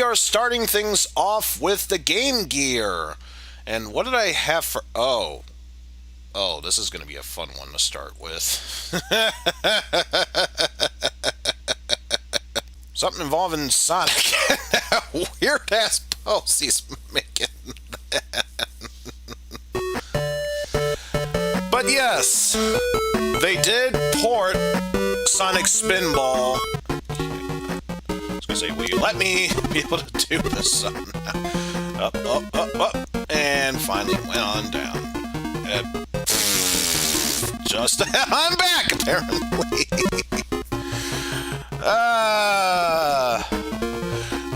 are starting things off with the Game Gear. And what did I have for... Oh, this is going to be a fun one to start with. Something involving Sonic. Weird-ass post he's making. But yes, they did port Sonic Spinball. I was going to say, will you let me be able to do this, son? Up, and finally went on down. I'm back, apparently.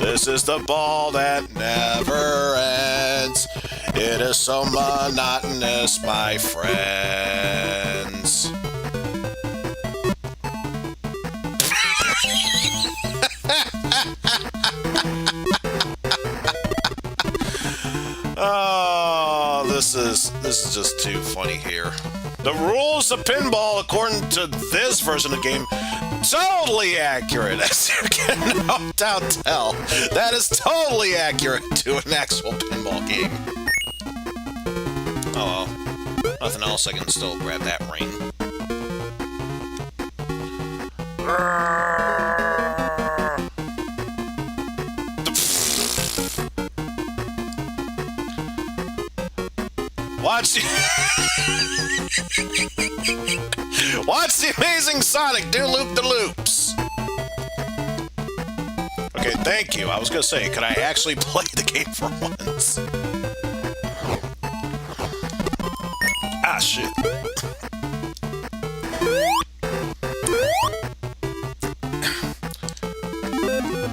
This is the ball that never ends. It is so monotonous, my friends. Oh, this is just too funny here. The rules of pinball, according to this version of the game, totally accurate, as you can no doubt tell. That is totally accurate to an actual pinball game. Oh well. Nothing else, I can still grab that ring. Watch the amazing Sonic do loop-de-loops. Okay, thank you. I was gonna say, could I actually play the game for once? Ah, shit.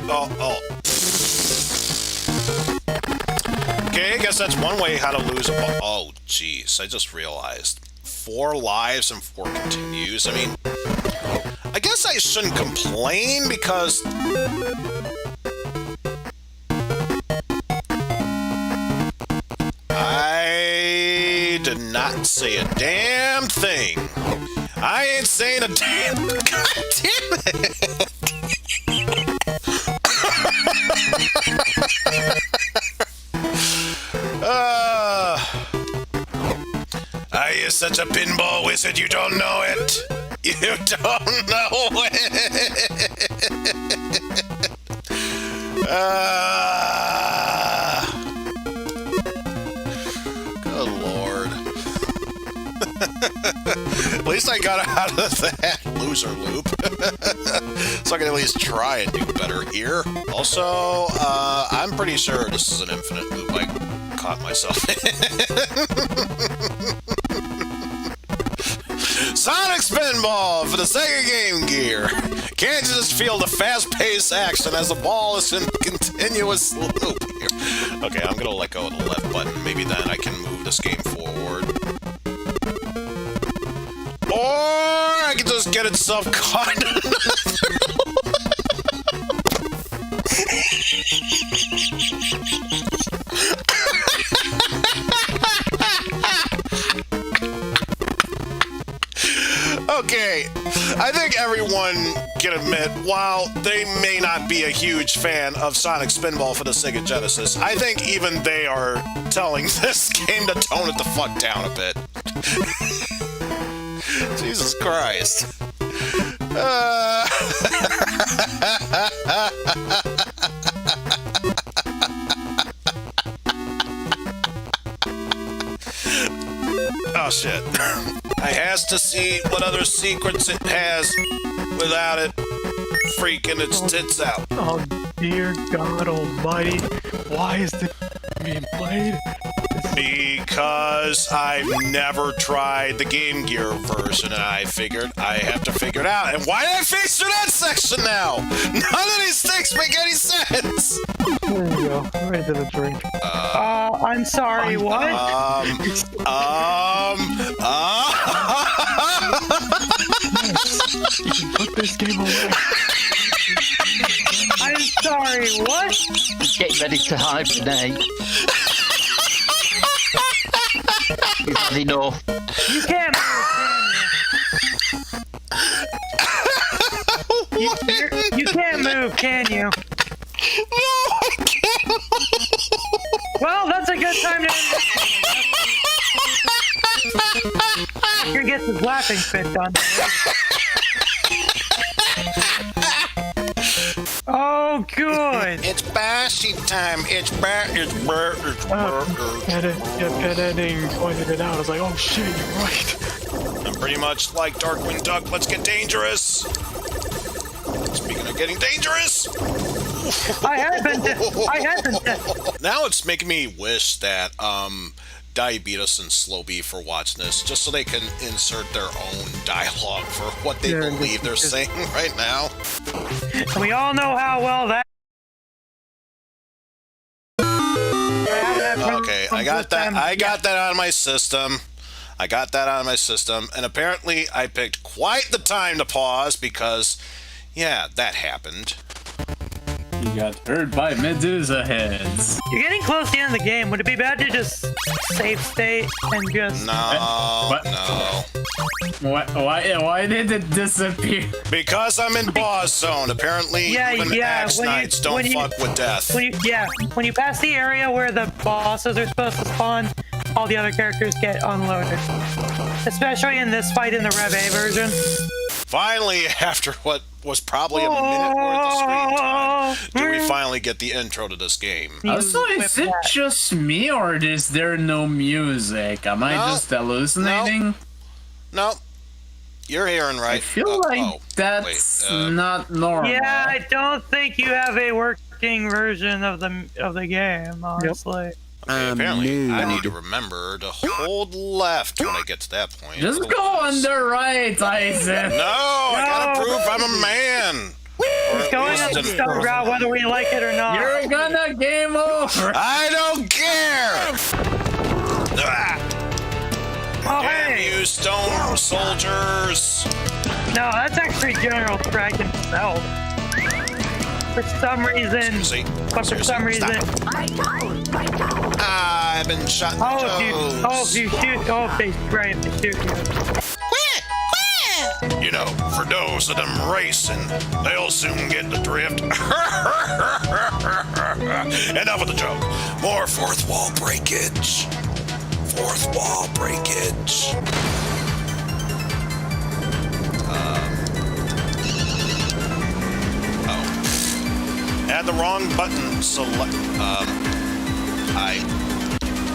Oh. Okay, I guess that's one way how to lose a ball. Oh, jeez, I just realized. 4 lives and 4 continues. I mean, I guess I shouldn't complain because... I did not say a damn thing. I ain't saying a damn... God damn it! Are you such a pinball wizard you don't know it? You don't know it! Good Lord. At least I got out of that loser loop. So I can at least try and do better here. Also, I'm pretty sure this is an infinite loop. I caught myself Sonic Spinball for the Sega Game Gear. Can't you just feel the fast-paced action as the ball is in continuous loop here? Okay, I'm gonna let go of the left button. Maybe then I can move this game forward. Or I can just get itself caught. Okay, I think everyone can admit, while they may not be a huge fan of Sonic Spinball for the Sega Genesis, I think even they are telling this game to tone it the fuck down a bit. Jesus Christ. Oh shit. I has to see what other secrets it has without it freaking its tits out. Oh dear God almighty, why is this being played? Because I've never tried the Game Gear version, and I figured I have to figure it out. And why did I face through that section now? None of these things make any sense! There you go, right to the drink. I'm sorry, what? You can put this game away. I'm sorry, what? He's getting ready to hibernate. You've had enough. You can't move, can you? You can't move, can you? No, I His laughing fit done. Oh, good. It's Bashy time. It's Pet Ending pointed it out. I was like, oh shit, you're right. I'm pretty much like Darkwing Duck. Let's get dangerous. Speaking of getting dangerous, I had been. now it's making me wish that Diabetes and Slowbee for watching this, just so they can insert their own dialogue for what they believe they're saying right now. And we all know how well that. Okay, I got that. I got that out of my system. And apparently I picked quite the time to pause because, yeah, that happened. You got hurt by Medusa heads. You're getting close to the end of the game. Would it be bad to just save state and just... No, no. Why did it disappear? Because I'm in boss zone. Apparently, even Axe Knights don't fuck with death. When you pass the area where the bosses are supposed to spawn, all the other characters get unloaded. Especially in this fight in the Rev A version. Finally, after what was probably a minute worth of screen time, do we finally get the intro to this game. Also, is it just me, or is there no music? Am I just hallucinating? No. You're hearing right. I feel like that's not normal. Yeah, I don't think you have a working version of the game, honestly. Yep. Okay, apparently, I need to remember to hold left when I get to that point. Just go on the right, Isaac. No, I gotta prove I'm a man. It's going on the stone route whether we like it or not. You're gonna game over. I don't care. Oh, Damn hey. you, stone soldiers. No, that's actually General Craig himself. For some reason. I've been shot in the toes. If they spray, if they shoot you. You know, for those of them racing, they'll soon get the drift. Enough of the joke. More fourth wall breakage. Fourth wall breakage. Had the wrong button select.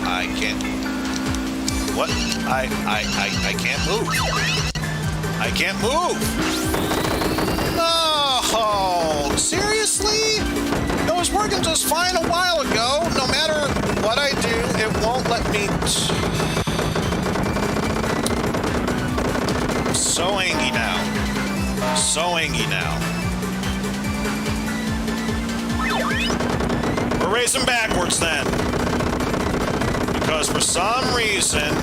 I can't. What? I can't move. I can't move. Oh, seriously? It was working just fine a while ago. No matter what I do, it won't let me. I'm so angry now. So angry now. We're racing backwards then. Because for some reason,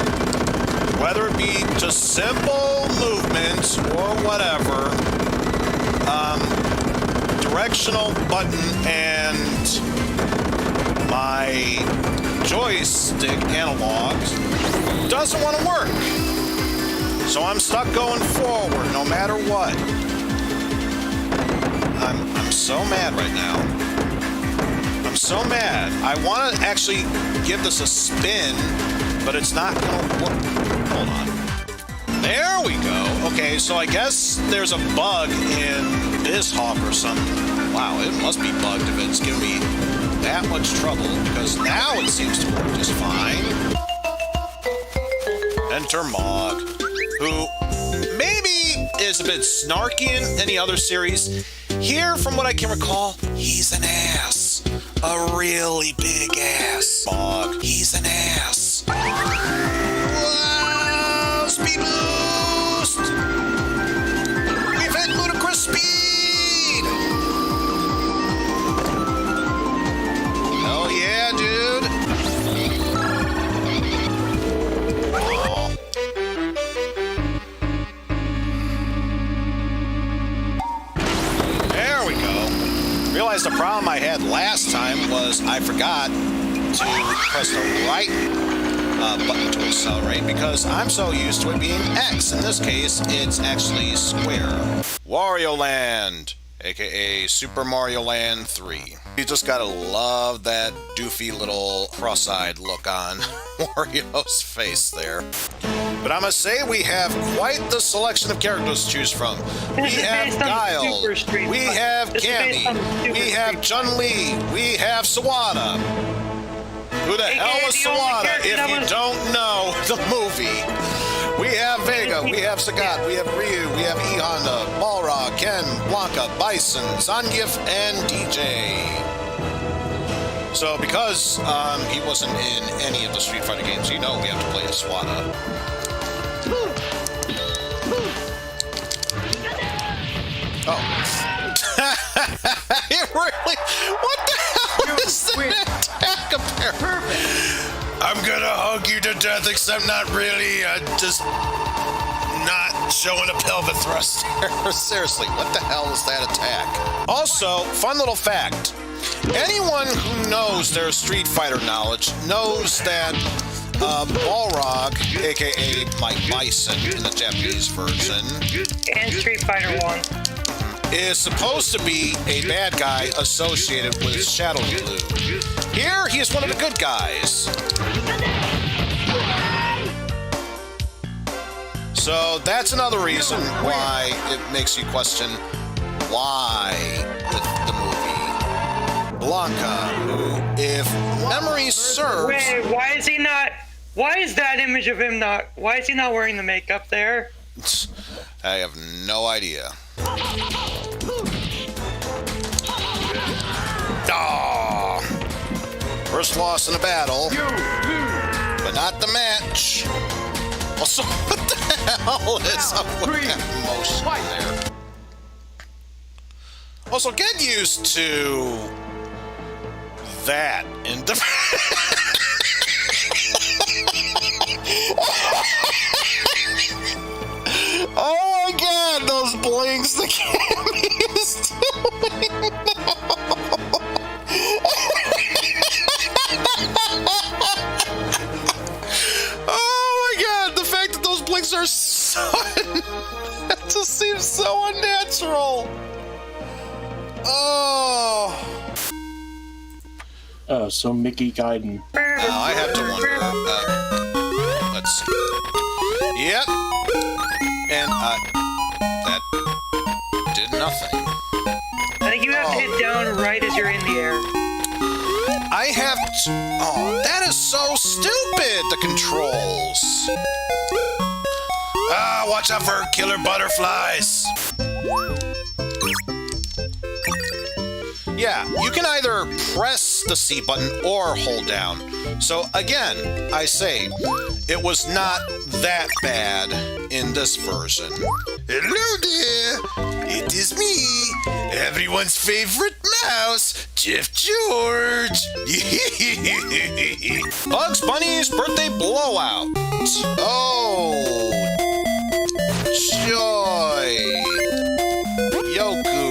whether it be just simple movements or whatever, directional button and my joystick analogs doesn't want to work. So I'm stuck going forward no matter what. I'm so mad right now. I'm so mad. I want to actually give this a spin, but it's not going to work. Hold on. There we go. Okay, so I guess there's a bug in this hawk or something. Wow, it must be bugged if it's giving me that much trouble, because now it seems to work just fine. Enter Mog, who maybe is a bit snarky in any other series. Here, from what I can recall, he's an ass. A really big ass. Mog, he's an ass. Whoa, speed boost! We've hit ludicrous speed! Hell yeah, dude! Oh. There we go. Realized the problem I had last time was I forgot to press the right button to accelerate because I'm so used to it being X. In this case, it's actually square. Wario Land, aka Super Mario Land 3. You just gotta love that doofy little cross-eyed look on Wario's face there. But I must say, we have quite the selection of characters to choose from. We This is have based on Guile, Super Street we Fighter. have This is based on Candy, Super we have Street Chun-Li, we have Sawada. Who the hell is the only Sawada character if that you was- don't know the movie? We have Vega, we have Sagat, we have Ryu, we have E Honda, Balrog, Ken, Blanca, Bison, Zangief, and DJ. So because he wasn't in any of the Street Fighter games, you know we have to play as Sawada. Oh. It really? What the hell is that attack apparently? I'm gonna hug you to death, except not really. Just not showing a pelvic thrust. Seriously, what the hell is that attack? Also, fun little fact. Anyone who knows their Street Fighter knowledge knows that Balrog, aka Mike Bison in the Japanese version, and Street Fighter 1. is supposed to be a bad guy associated with Shadow Blue. Here, he is one of the good guys. So that's another reason why it makes you question why the movie Blanca, who, if memory serves, Wait, why is he not? Why is that image of him not? Why is he not wearing the makeup there? I have no idea. Ah, first loss in a battle, but not the match. Also, what the hell is up with that motion there? Also, get used to that in the. Oh my god, those blinks the camera is doing now. Oh my god, the fact that those blinks are so... that just seems so unnatural. Oh. Oh, so Mickey Gaiden. Now I have to wonder. Let's see. Yep. And that did nothing. I think you have to hit down right as you're in the air. I have to. Oh, that is so stupid. The controls. Ah, watch out for killer butterflies. Yeah, you can either press the C button or hold down. So again, I say, it was not that bad in this version. Hello there, it is me, everyone's favorite mouse, Jeff George. Bugs Bunny's birthday blowout. Oh, joy. Yoku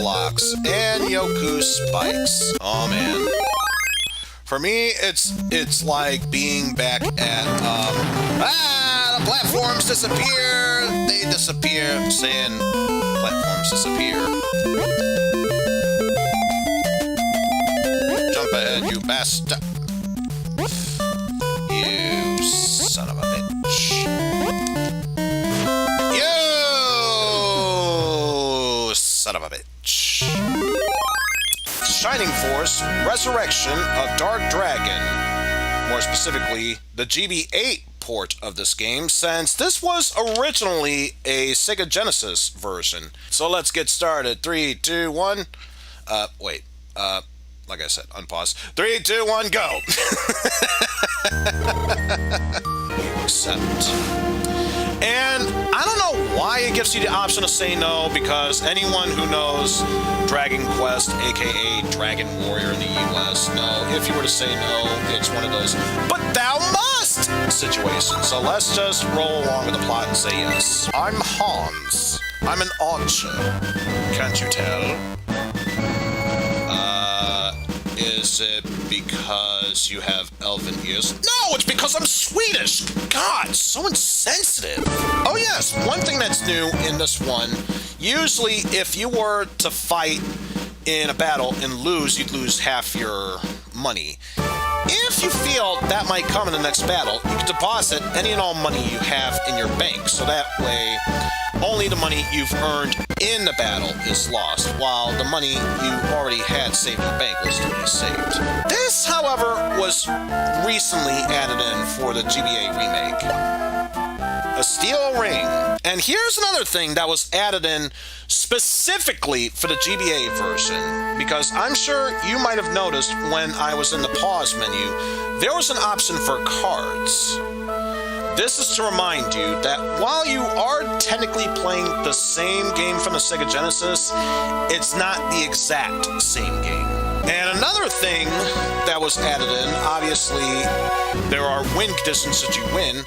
blocks and Yoku spikes. Oh man. For me, it's like being back at the platforms disappear. They disappear. Saying platforms disappear. Jump ahead, you bastard. You son of a bitch. You son of a bitch. Shining Force Resurrection of Dark Dragon. More specifically, the GB8 port of this game, since this was originally a Sega Genesis version. So let's get started. 3, 2, 1. Like I said, unpause. 3, 2, 1, go. Accept. And I don't know why it gives you the option to say no, because anyone who knows Dragon Quest, aka Dragon Warrior in the US, know if you were to say no, it's one of those, but thou must situations. So let's just roll along with the plot and say yes. I'm Hans. I'm an archer. Can't you tell? Is it because you have elven ears? No, it's because I'm Swedish! God, so insensitive. Oh yes, one thing that's new in this one, usually if you were to fight in a battle and lose, you'd lose half your money. If you feel that might come in the next battle, you can deposit any and all money you have in your bank, so that way only the money you've earned in the battle is lost, while the money you already had saved in the bank will still be saved. This, however, was recently added in for the GBA remake. A steel ring. And here's another thing that was added in specifically for the GBA version, because I'm sure you might have noticed when I was in the pause menu, there was an option for cards. This is to remind you that while you are technically playing the same game from the Sega Genesis, it's not the exact same game. And another thing that was added in, obviously, there are win conditions that you win.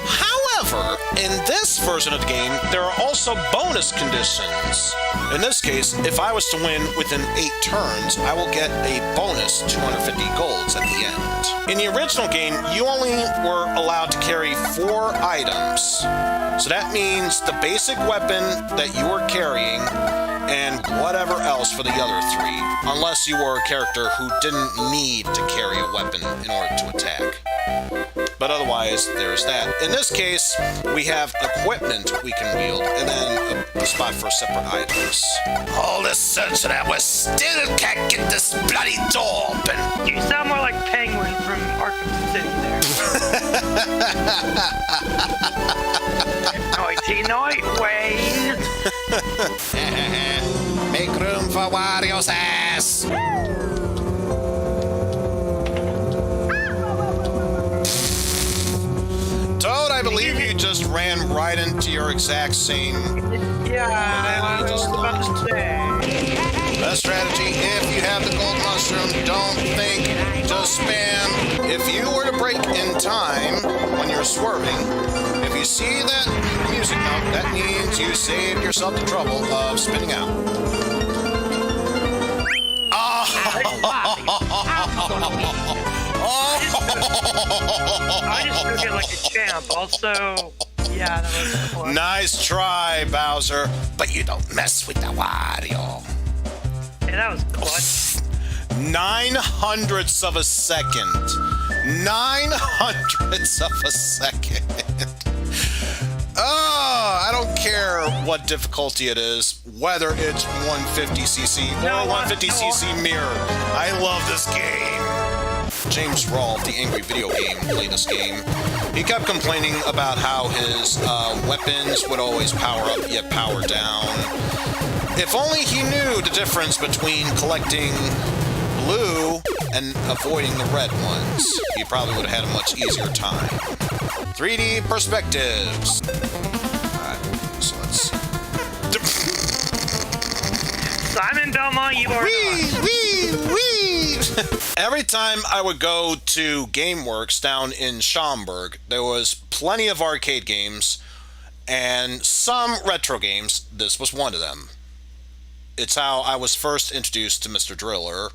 However, in this version of the game, there are also bonus conditions. In this case, if I was to win within 8 turns, I will get a bonus 250 golds at the end. In the original game, you only were allowed to carry 4 items. So that means the basic weapon that you were carrying and whatever else for the other 3, unless you were a character who didn't need to carry a weapon in order to attack. But otherwise, there's that. In this case, we have equipment we can wield, and then a spot for separate items. All this search that we still can't get this bloody door open. You sound more like Penguin from Arkham City there. Nighty night, Wayne. Make room for Wario's ass. Toad, I believe you just ran right into your exact same... Yeah, I was about to say. Best strategy, if you have the gold mushroom, don't think, just spam. If you were to break in time when you're swerving, if you see that music note, that means you saved yourself the trouble of spinning out. I just took it like a champ. Also, yeah, that was cool. Nice try, Bowser, but you don't mess with the Wario. Yeah, that was clutch. 900ths of a second. 900ths of a second. Oh, I don't care what difficulty it is, whether it's 150cc or 150cc mirror. I love this game. James Rolfe, the Angry Video Game, played this game. He kept complaining about how his weapons would always power up yet power down. If only he knew the difference between collecting blue and avoiding the red ones, he probably would have had a much easier time. 3D perspectives. Alright, so let's see. Simon Belmont, you are Every time I would go to GameWorks down in Schaumburg, there was plenty of arcade games and some retro games. This was one of them. It's how I was first introduced to Mr. Driller.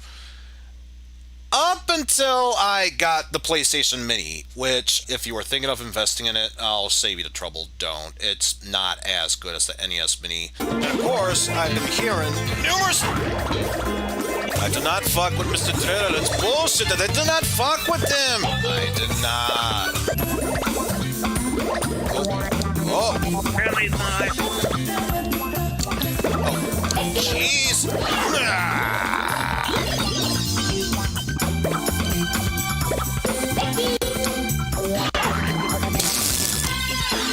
Up until I got the PlayStation Mini, which, if you were thinking of investing in it, I'll save you the trouble, don't. It's not as good as the NES Mini. And of course, I've been hearing numerous... I do not fuck with Mr. Driller. It's bullshit that I do not fuck with him. I did not. Oh. apparently it's not. Oh, jeez.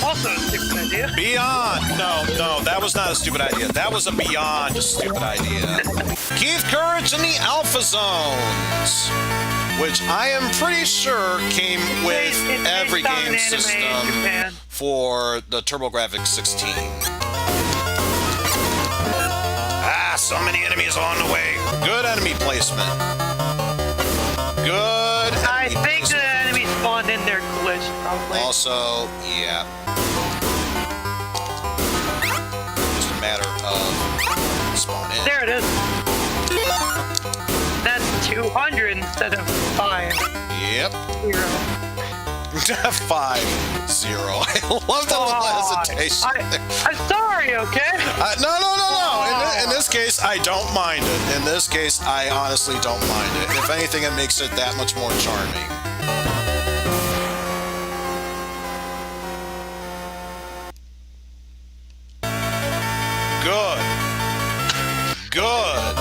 Also a stupid idea. Beyond. No, that was not a stupid idea. That was a beyond stupid idea. Keith Courage in the Alpha Zones, which I am pretty sure came with It's every based on game an anime in system Japan. for the TurboGrafx 16. So many enemies on the way. Good enemy placement. Good I enemy think the placement. enemy spawned in there glitched, probably. Also, yeah. Just a matter of spawn in. There it is. That's 200 instead of 5. Yep. 0. 5-0. I love the little hesitation. I'm sorry, okay? No. In this case, I don't mind it. In this case, I honestly don't mind it. If anything, it makes it that much more charming. Good.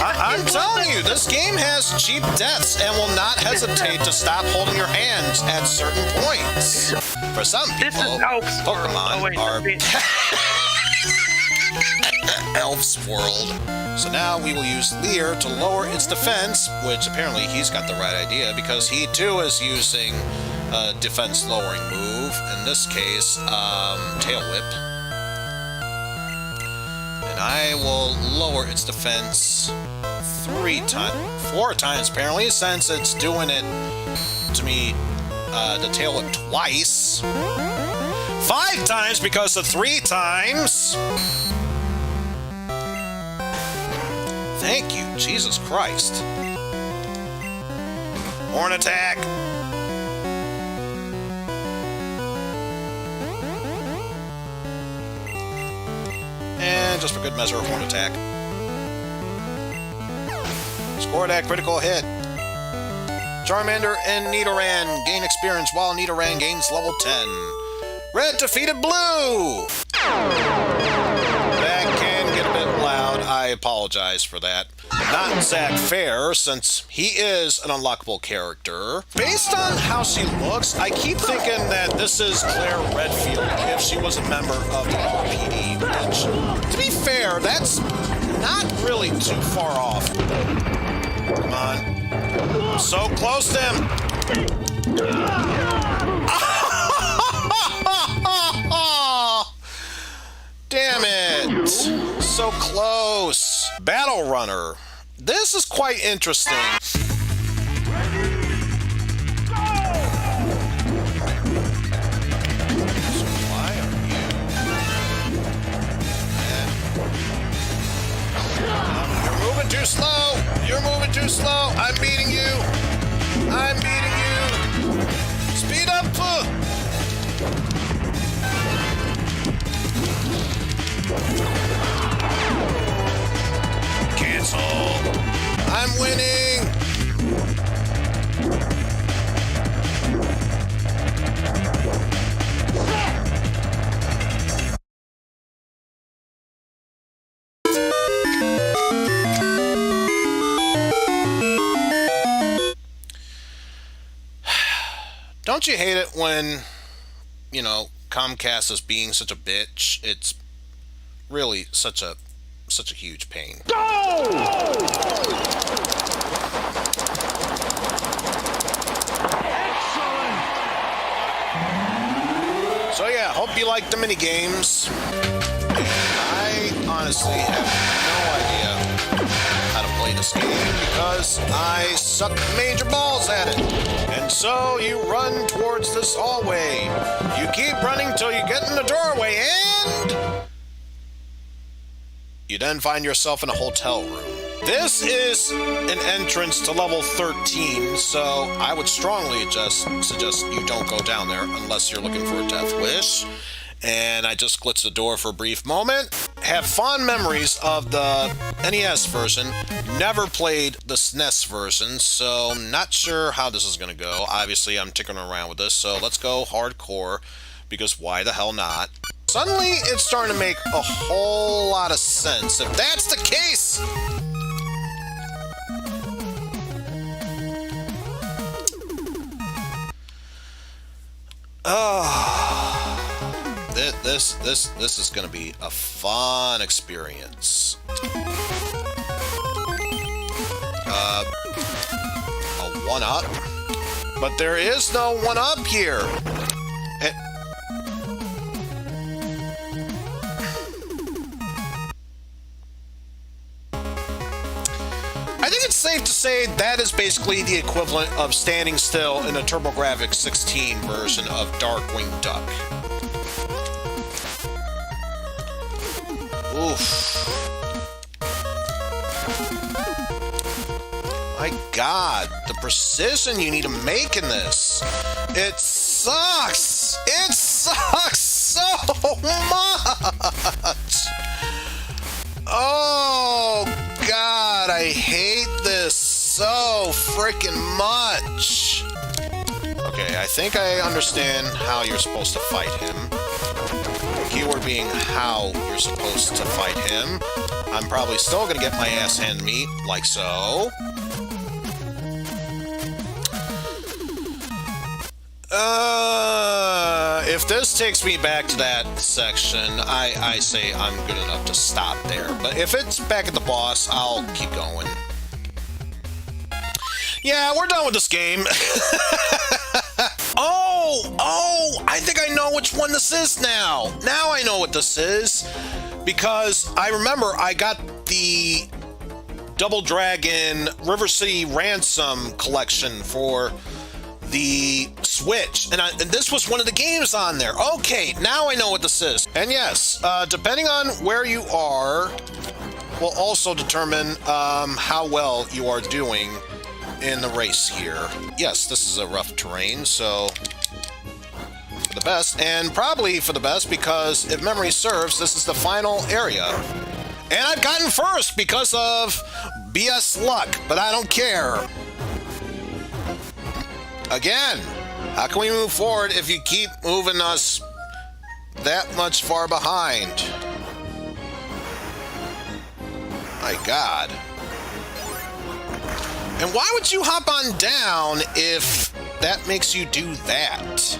I'm telling you, this game has cheap deaths and will not hesitate to stop holding your hands at certain points. For some people, Pokemon are Elf's World. So now we will use Leer to lower its defense, which apparently he's got the right idea because he too is using a defense lowering move. In this case, Tail Whip. And I will lower its defense 4 times apparently, since it's doing it to me, the Tail Whip twice. 5 times because of 3 times. Thank you, Jesus Christ. Horn attack. And just for good measure, horn attack. Score that critical hit. Charmander and Nidoran gain experience while Nidoran gains level 10. Red defeated Blue! That can get a bit loud. I apologize for that. Not Zack Fair, since he is an unlockable character. Based on how she looks, I keep thinking that this is Claire Redfield if she was a member of the RPD, which, to be fair, that's not really too far off. Come on. So close to him. Damn it. So close. Battle Runner. This is quite interesting. Too slow! You're moving too slow! I'm beating you! I'm beating you! Speed up! Cancel! I'm winning! Don't you hate it when, you know, Comcast is being such a bitch? It's really such a huge pain. Go! So yeah, hope you like the mini games. I honestly have no idea how to play this game because I suck major balls at it. And so you run towards this hallway. You keep running till you get in the doorway and you then find yourself in a hotel room. This is an entrance to level 13, so I would strongly suggest you don't go down there unless you're looking for a death wish. And I just glitched the door for a brief moment. Have fond memories of the NES version. Never played the SNES version, so not sure how this is going to go. Obviously, I'm tinkering around with this, so let's go hardcore, because why the hell not? Suddenly, it's starting to make a whole lot of sense. If that's the case... This is going to be a fun experience. A 1-up? But there is no 1-up here. I think it's safe to say that is basically the equivalent of standing still in a TurboGrafx 16 version of Darkwing Duck. Oof. My God, the precision you need to make in this. It sucks. It sucks so much. Oh, God, I hate this so freaking much. Okay, I think I understand how you're supposed to fight him. Keyword being how you're supposed to fight him. I'm probably still gonna get my ass handed me, like so. If this takes me back to that section, I say I'm good enough to stop there. But if it's back at the boss, I'll keep going. Yeah, we're done with this game. Oh, I think I know which one this is now. Now I know what this is. Because I remember I got the Double Dragon River City Ransom collection for the Switch. And this was one of the games on there. Okay, now I know what this is. And yes, depending on where you are, will also determine how well you are doing in the race here. Yes, this is a rough terrain, so for the best, and probably for the best because if memory serves, this is the final area. And I've gotten first because of BS luck, but I don't care. Again, how can we move forward if you keep moving us that much far behind? My God. And why would you hop on down if that makes you do that?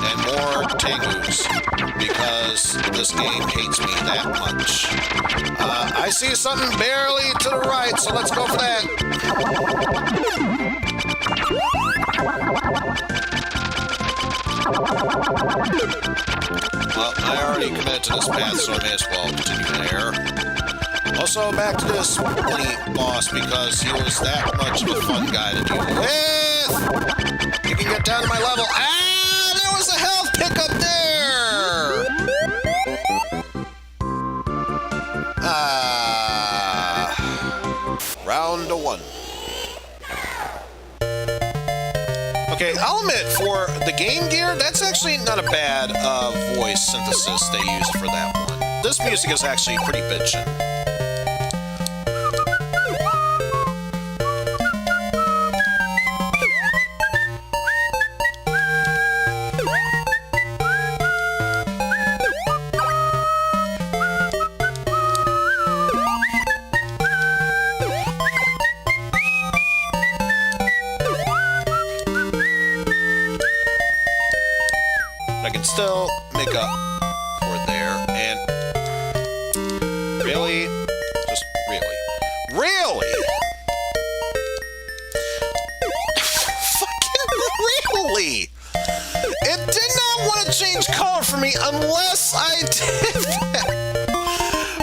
And more Tengus, because this game hates me that much. I see something barely to the right, so let's go for that. Well, I already committed to this path, so I may as well continue there. Also, back to this mini boss because he was that much of a fun guy to deal with. You can get down to my level. Ah, there was a health pickup there. Round one. Okay, I'll admit, for the Game Gear, that's actually not a bad voice synthesis they used for that one. This music is actually pretty bitchin'. I can still make up for there, and really, just really, fucking really, it did not want to change color for me unless I did that.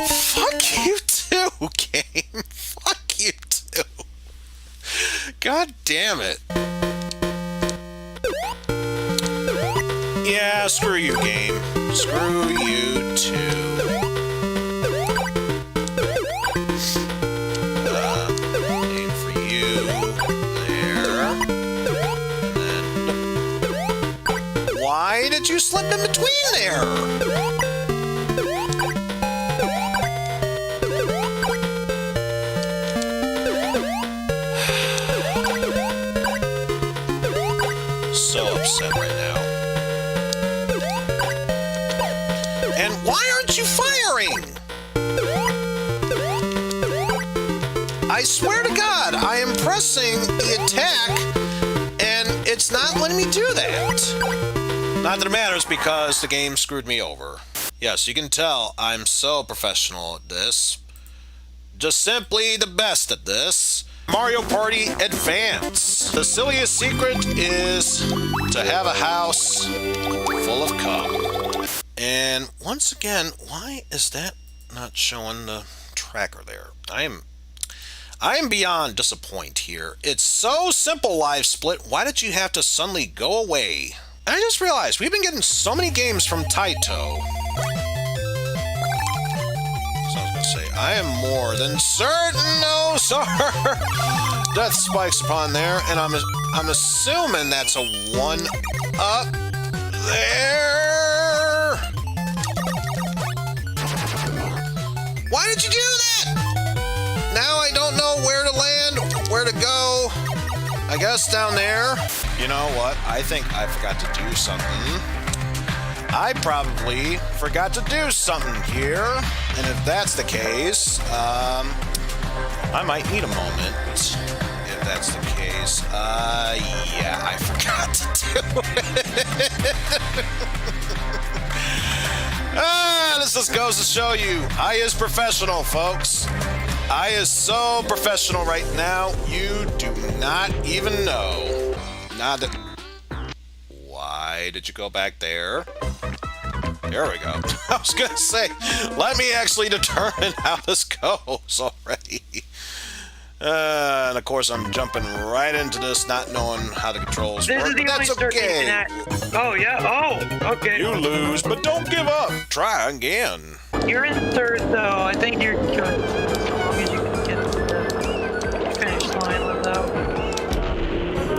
Fuck you too, game. Fuck you too. God damn it. Yeah, screw you, game. Screw you, too. Aim for you. There. And then... Why did you slip in between there? So upset right now. And why aren't you firing? I swear to God, I am pressing the attack, and it's not letting me do that. Not that it matters, because the game screwed me over. Yes, you can tell I'm so professional at this. Just simply the best at this. Mario Party Advance. The silliest secret is to have a house full of cum. And once again, why is that not showing the tracker there? I am beyond disappointed here. It's so simple, Live Split. Why did you have to suddenly go away? And I just realized we've been getting so many games from Taito. So I was gonna say, I am more than certain, no, sir. death spikes upon there, and I'm assuming that's a 1 up there. Why did you do that? Now I don't know where to land, where to go. I guess down there. You know what? I think I forgot to do something. I probably forgot to do something here. And if that's the case, I might need a moment. If that's the case, yeah, I forgot to do it. This just goes to show you, I is professional, folks. I is so professional right now, you do not even know. Why did you go back there? There we go. I was gonna say, let me actually determine how this goes already. And of course, I'm jumping right into this, not knowing how the controls This work. is the But only that's circuit okay. that. Oh yeah. Oh, okay. You lose, but don't give up. Try again. You're in third, though. I think you're good. As long as you can get to the finish line without.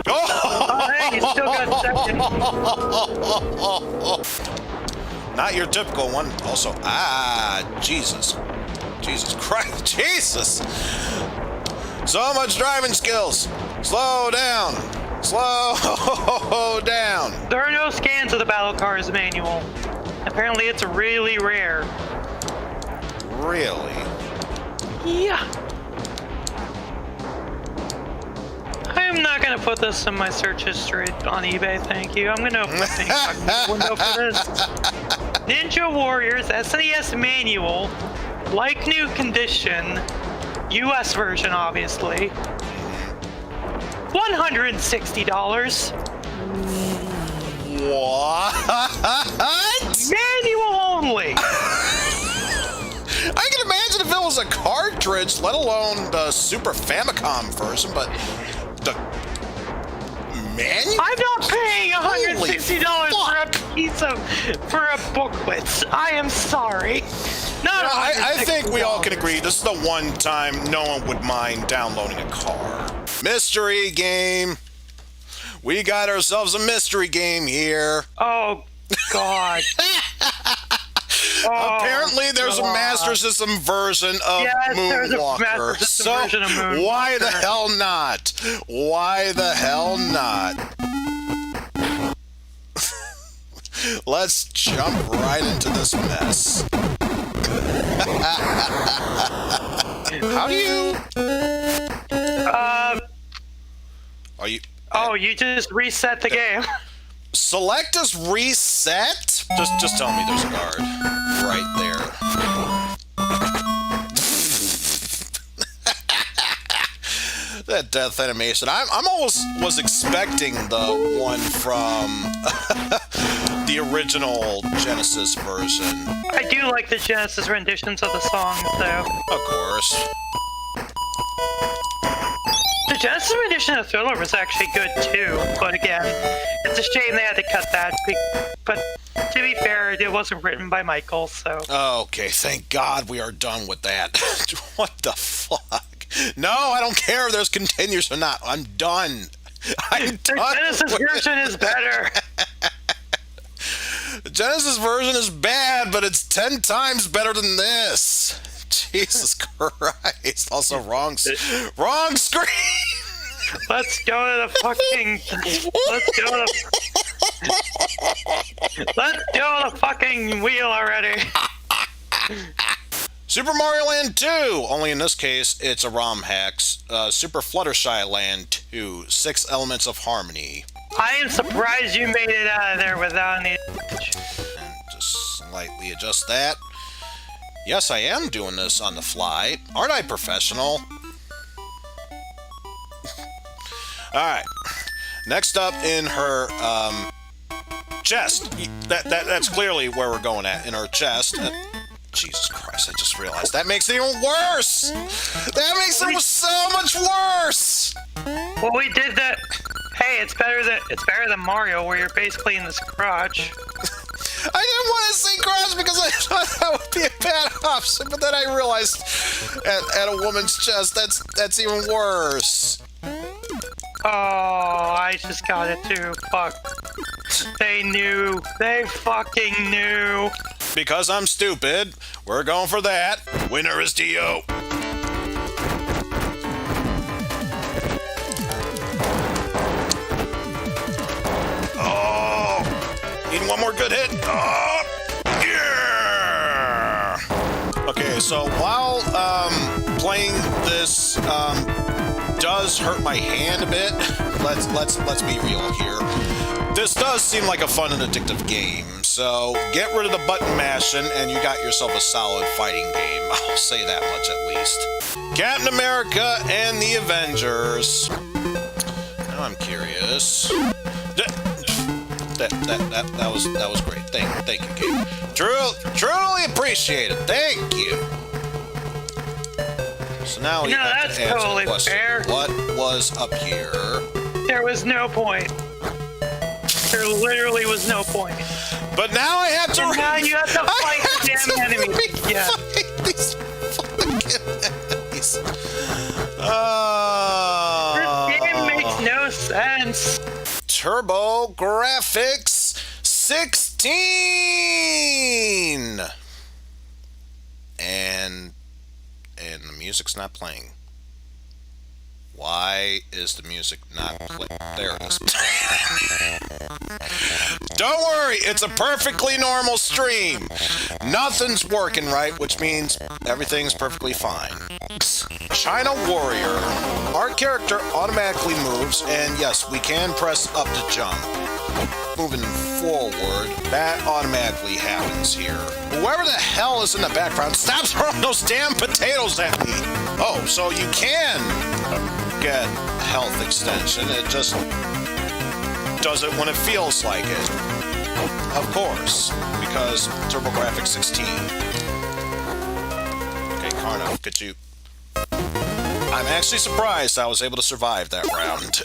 Oh, hey, you still got second. Not your typical one. Also, Jesus. Jesus Christ. Jesus. So much driving skills. Slow down. Slow down. There are no scans of the battle cars manual. Apparently, it's really rare. Really? Yeah. I'm not gonna put this in my search history on eBay, thank you. I'm gonna open the window for this. Ninja Warriors SNES manual, like new condition, US version obviously. $160. What? Manual only. I can imagine if it was a cartridge, let alone the Super Famicom version, but the manual? I'm not paying $160 Holy for a booklet. I am sorry. Not I think we all can $160. agree this is the one time no one would mind downloading a car. Mystery game. We got ourselves a mystery game here. Oh God. Apparently, there's a Master System version of Yes, there's a Moonwalker. Master System version of Moonwalker. Why the hell not? Why the hell not? Let's jump right into this mess. How do you? Are you? Oh, you just reset the game. Select as reset? Just tell me there's a guard right there. That death animation. I'm almost was expecting the one from the original Genesis version. I do like the Genesis renditions of the songs, though. Of course. The Genesis rendition of Thriller was actually good too, but again, it's a shame they had to cut that. But to be fair, it wasn't written by Michael, so. Okay, thank God we are done with that. What the fuck? No, I don't care if there's continues or not. I'm done. I'm The done. Genesis with version is better. The Genesis version is bad, but it's 10 times better than this. Jesus Christ. Also, wrong screen. Let's go to the fucking. Let's go to the fucking wheel already. Super Mario Land 2. Only in this case, it's a ROM hack. Super Fluttershy Land 2. 6 Elements of Harmony. I am surprised you made it out of there without any. And just slightly adjust that. Yes, I am doing this on the fly. Aren't I professional? Alright. Next up in her chest. That's clearly where we're going at. In her chest. Jesus Christ, I just realized. That makes it even worse! That makes it so much worse! Well, we did that. Hey, it's better than Mario, where you're basically in this crotch. I didn't want to say across because I thought that would be a bad option, but then I realized at a woman's chest, that's even worse. Oh, I just got it too. Fuck. They knew. They fucking knew. Because I'm stupid, we're going for that. Winner is Dio. Oh, need one more good hit. Oh, yeah. Okay, so while playing this does hurt my hand a bit. Let's be real here. This does seem like a fun and addictive game, so get rid of the button mashing and you got yourself a solid fighting game. I'll say that much at least. Captain America and the Avengers. Now I'm curious. That was great. Thank you, Kate. Truly appreciate it. Thank you. So now we have that's to answer totally the question. fair. What was up here? There was no point. There literally was no point. But now I have to. And now you have to fight the damn enemy. Yeah. Fight these fucking enemies. This game makes no sense. Turbo Graphics 16. And the music's not playing. Why is the music not playing? There it is. Don't worry, it's a perfectly normal stream. Nothing's working right, which means everything's perfectly fine. China Warrior. Our character automatically moves, and yes, we can press up to jump. Moving forward, that automatically happens here. Whoever the hell is in the background, stop throwing those damn potatoes at me. Oh, so you can get health extension. It just does it when it feels like it. Of course, because TurboGrafx 16. Okay, Karna, could you... I'm actually surprised I was able to survive that round.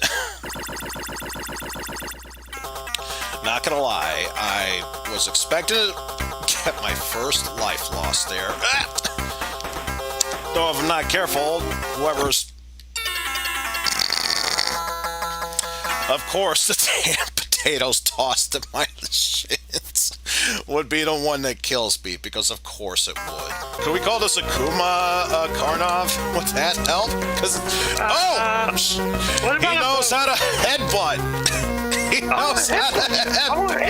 Not gonna lie, I was expecting to get my first life lost there. Though if I'm not careful, whoever's... Of course, the damn potatoes tossed at my shins would be the one that kills me, because of course it would. Could we call this Akuma Karnov? Would that help? Because What about he knows how to headbutt. He knows how to headbutt.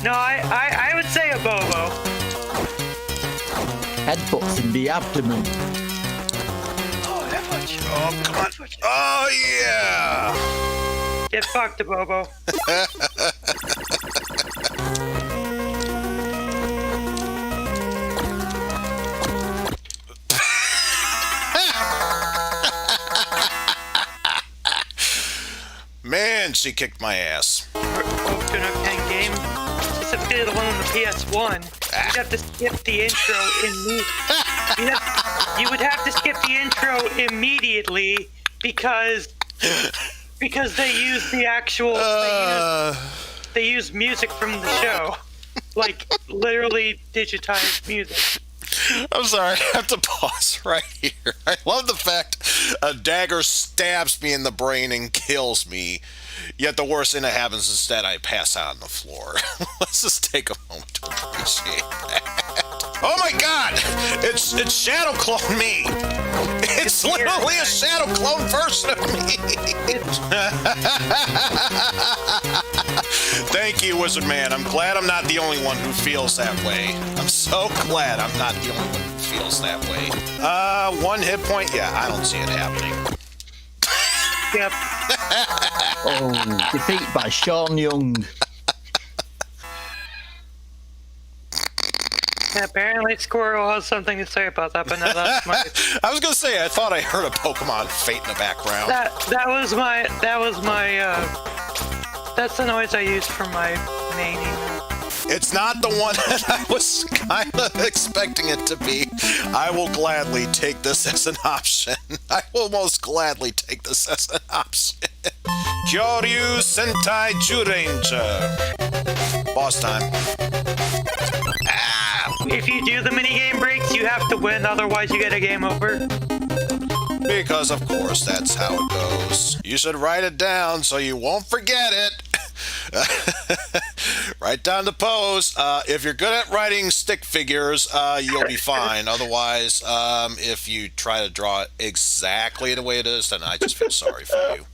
No, I would say a Bobo. Headbutts in the abdomen. Oh, come on. Oh, yeah. Get fucked, Bobo. Man, she kicked my ass. To an Octane game, specifically the one on the PS1, you'd have to skip the intro you would have to skip the intro immediately because they use the actual they use music from the show, like literally digitized music. I'm sorry, I have to pause right here. I love the fact a dagger stabs me in the brain and kills me, yet the worst thing that happens is that I pass out on the floor. Let's just take a moment to appreciate that. Oh my god! It's Shadow Clone me! It's literally a Shadow Clone version of me! Thank you, Wizard Man. I'm glad I'm not the only one who feels that way. I'm so glad I'm not the only one who feels that way. 1 hit point? Yeah, I don't see it happening. Yep. Oh, defeat by Sean Young. Apparently Squirrel has something to say about that, but no, that's my... I was gonna say, I thought I heard a Pokemon Fate in the background. That's the noise I used for my main email. It's not the one that I was kind of expecting it to be. I will gladly take this as an option. I will most gladly take this as an option. Kyoryu Sentai Ranger. Boss time. Ah! If you do the minigame breaks, you have to win, otherwise you get a game over. Because, of course, that's how it goes. You should write it down so you won't forget it. Write down the pose. If you're good at writing stick figures, you'll be fine. Otherwise, if you try to draw it exactly the way it is, then I just feel sorry for you.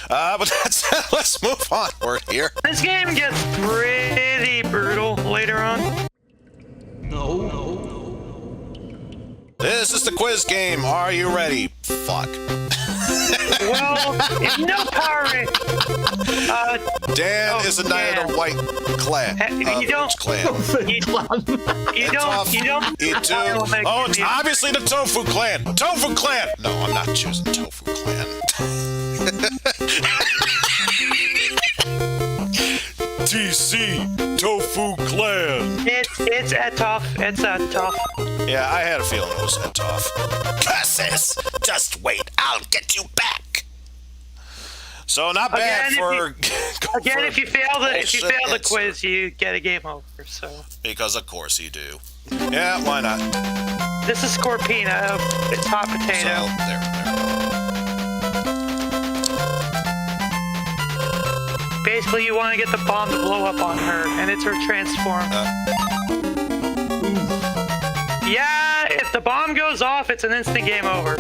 But that's it. Let's move onward here. This game gets pretty brutal later on. This is the quiz game. Are you ready? Fuck. Well, if no power. Dan is a knight of the white clan. You don't. Which clan? You don't. E2. Oh, it's obviously the Tofu clan. Tofu clan. No, I'm not choosing Tofu clan. TC Tofu clan. It's Etoff. It's Etoff. Yeah, I had a feeling it was Etoff. Curses! Just wait, I'll get you back. So not bad if you fail the quiz, you get a game over. So because of course you do. Yeah, why not? This is Scorpina. It's hot potato. So, there. Basically, you want to get the bomb to blow up on her, and it's her transform. Yeah, if the bomb goes off, it's an instant game over.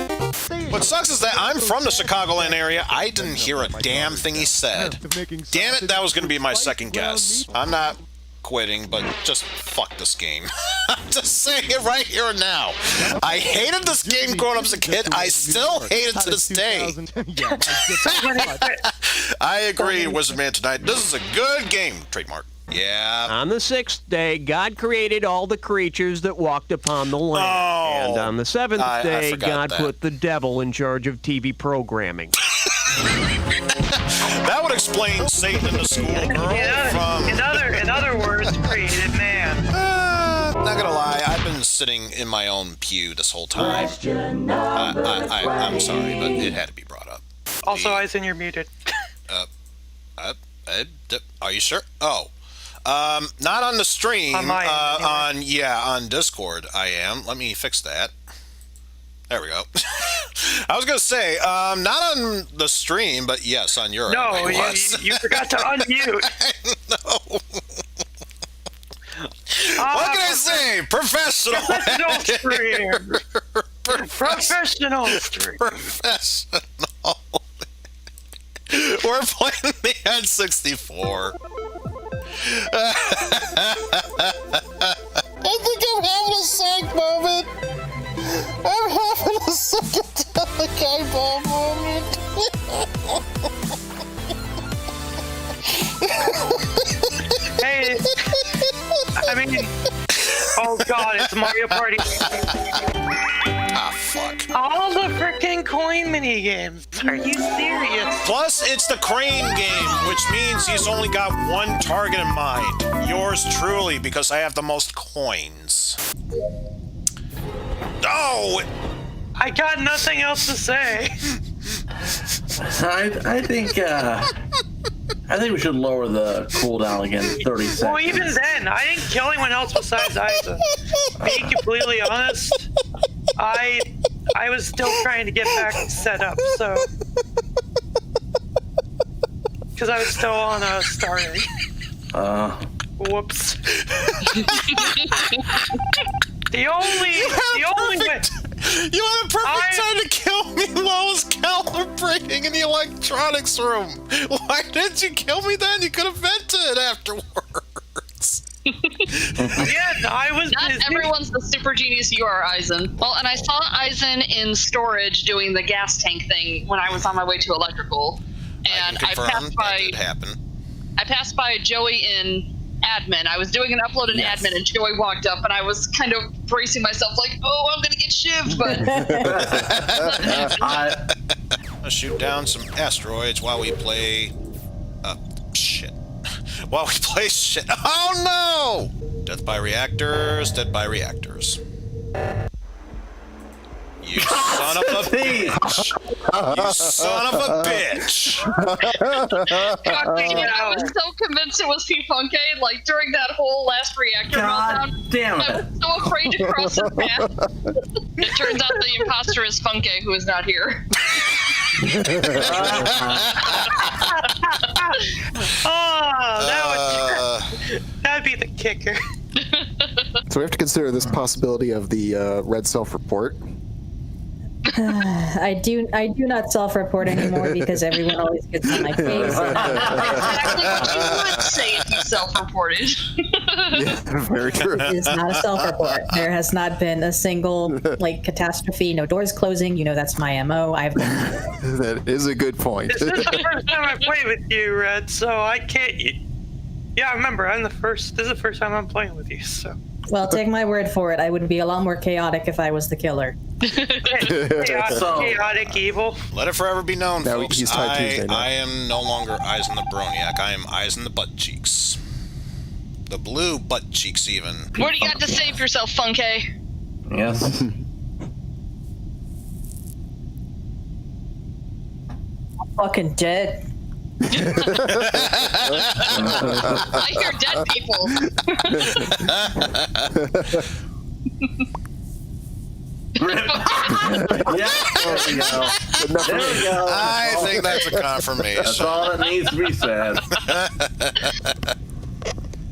What sucks is that I'm from the Chicagoland area. I didn't hear a damn thing he said. Damn it, that was going to be my second guess. I'm not quitting, but just fuck this game. I'm just saying it right here and now. I hated this game growing up as a kid. I still hate it to this day. I agree, Wizard Man tonight. This is a good game. Trademark. Yeah. On the sixth day, God created all the creatures that walked upon the land. Oh, and on the seventh day, forgot God that. put the devil in charge of TV programming. That would explain Satan in the schoolgirl from... In other words, created man. Not gonna lie, I've been sitting in my own pew this whole time. I'm sorry, but it had to be brought up. Also, Eisen, you're muted. Are you sure? Oh. Not on the stream. On Discord I am. Let me fix that. There we go. I was gonna say, not on the stream, but yes, on your No, end. you forgot to unmute. No. What can I say? Professional. Professional stream. Professional stream. Professional. We're playing the N64. I think I'm having a psych moment. I'm having a psychedelic eyeball moment. Hey, I mean, oh god, it's Mario Party. Ah, fuck. All the freaking coin mini games. Are you serious? Plus, it's the crane game, which means he's only got one target in mind. Yours truly, because I have the most coins. Oh! I got nothing else to say. I think we should lower the cooldown again 30 seconds. Well, even then, I didn't kill anyone else besides Eisen. Being completely honest, I was still trying to get back set up, so... Because I was still on starting. Whoops. The only way... You had a perfect time to kill me while I was calibrating in the electronics room. Why didn't you kill me then? You could have vented afterwards. Yeah, I was Not busy. everyone's the super genius you are, Eisen. Well, and I saw Eisen in storage doing the gas tank thing when I was on my way to electrical. And I passed by. That did happen. I passed by Joey in admin. I was doing an upload in admin, and Joey walked up, and I was kind of bracing myself, like, "Oh, I'm gonna get shivved," but I'll shoot down some asteroids while we play. Shit. While we play shit. Oh no! Death by reactors. Dead by reactors. You son of a bitch! bitch! You son of a bitch! God dang it, I was so convinced it was P-Funke, like, during that whole last reactor God meltdown. damn I it. was so afraid to cross his path. It turns out the imposter is Funke, who is not here. That'd be the kicker. So we have to consider this possibility of the red self-report. I do not self-report anymore because everyone always gets on my case. Exactly what you would say if you self-reported. Yeah, very true. It is not a self-report. There has not been a single catastrophe. No doors closing. You know that's my MO. That is a good point. This is the first time I played with you, Red, so I can't. Yeah, I remember. This is the first time I'm playing with you, so. Well, take my word for it. I would be a lot more chaotic if I was the killer. Chaotic evil. Let it forever be known, Now folks. he's Ty Tuesday now. I am no longer Eyes in the Broniac. I am Eyes in the Butt Cheeks. The blue butt cheeks, even. What do you got to say for yourself, Funke? Yes. Fucking dead. I hear dead people. Yeah, there we go. There we go. I think that's a confirmation. That's all that needs to be said.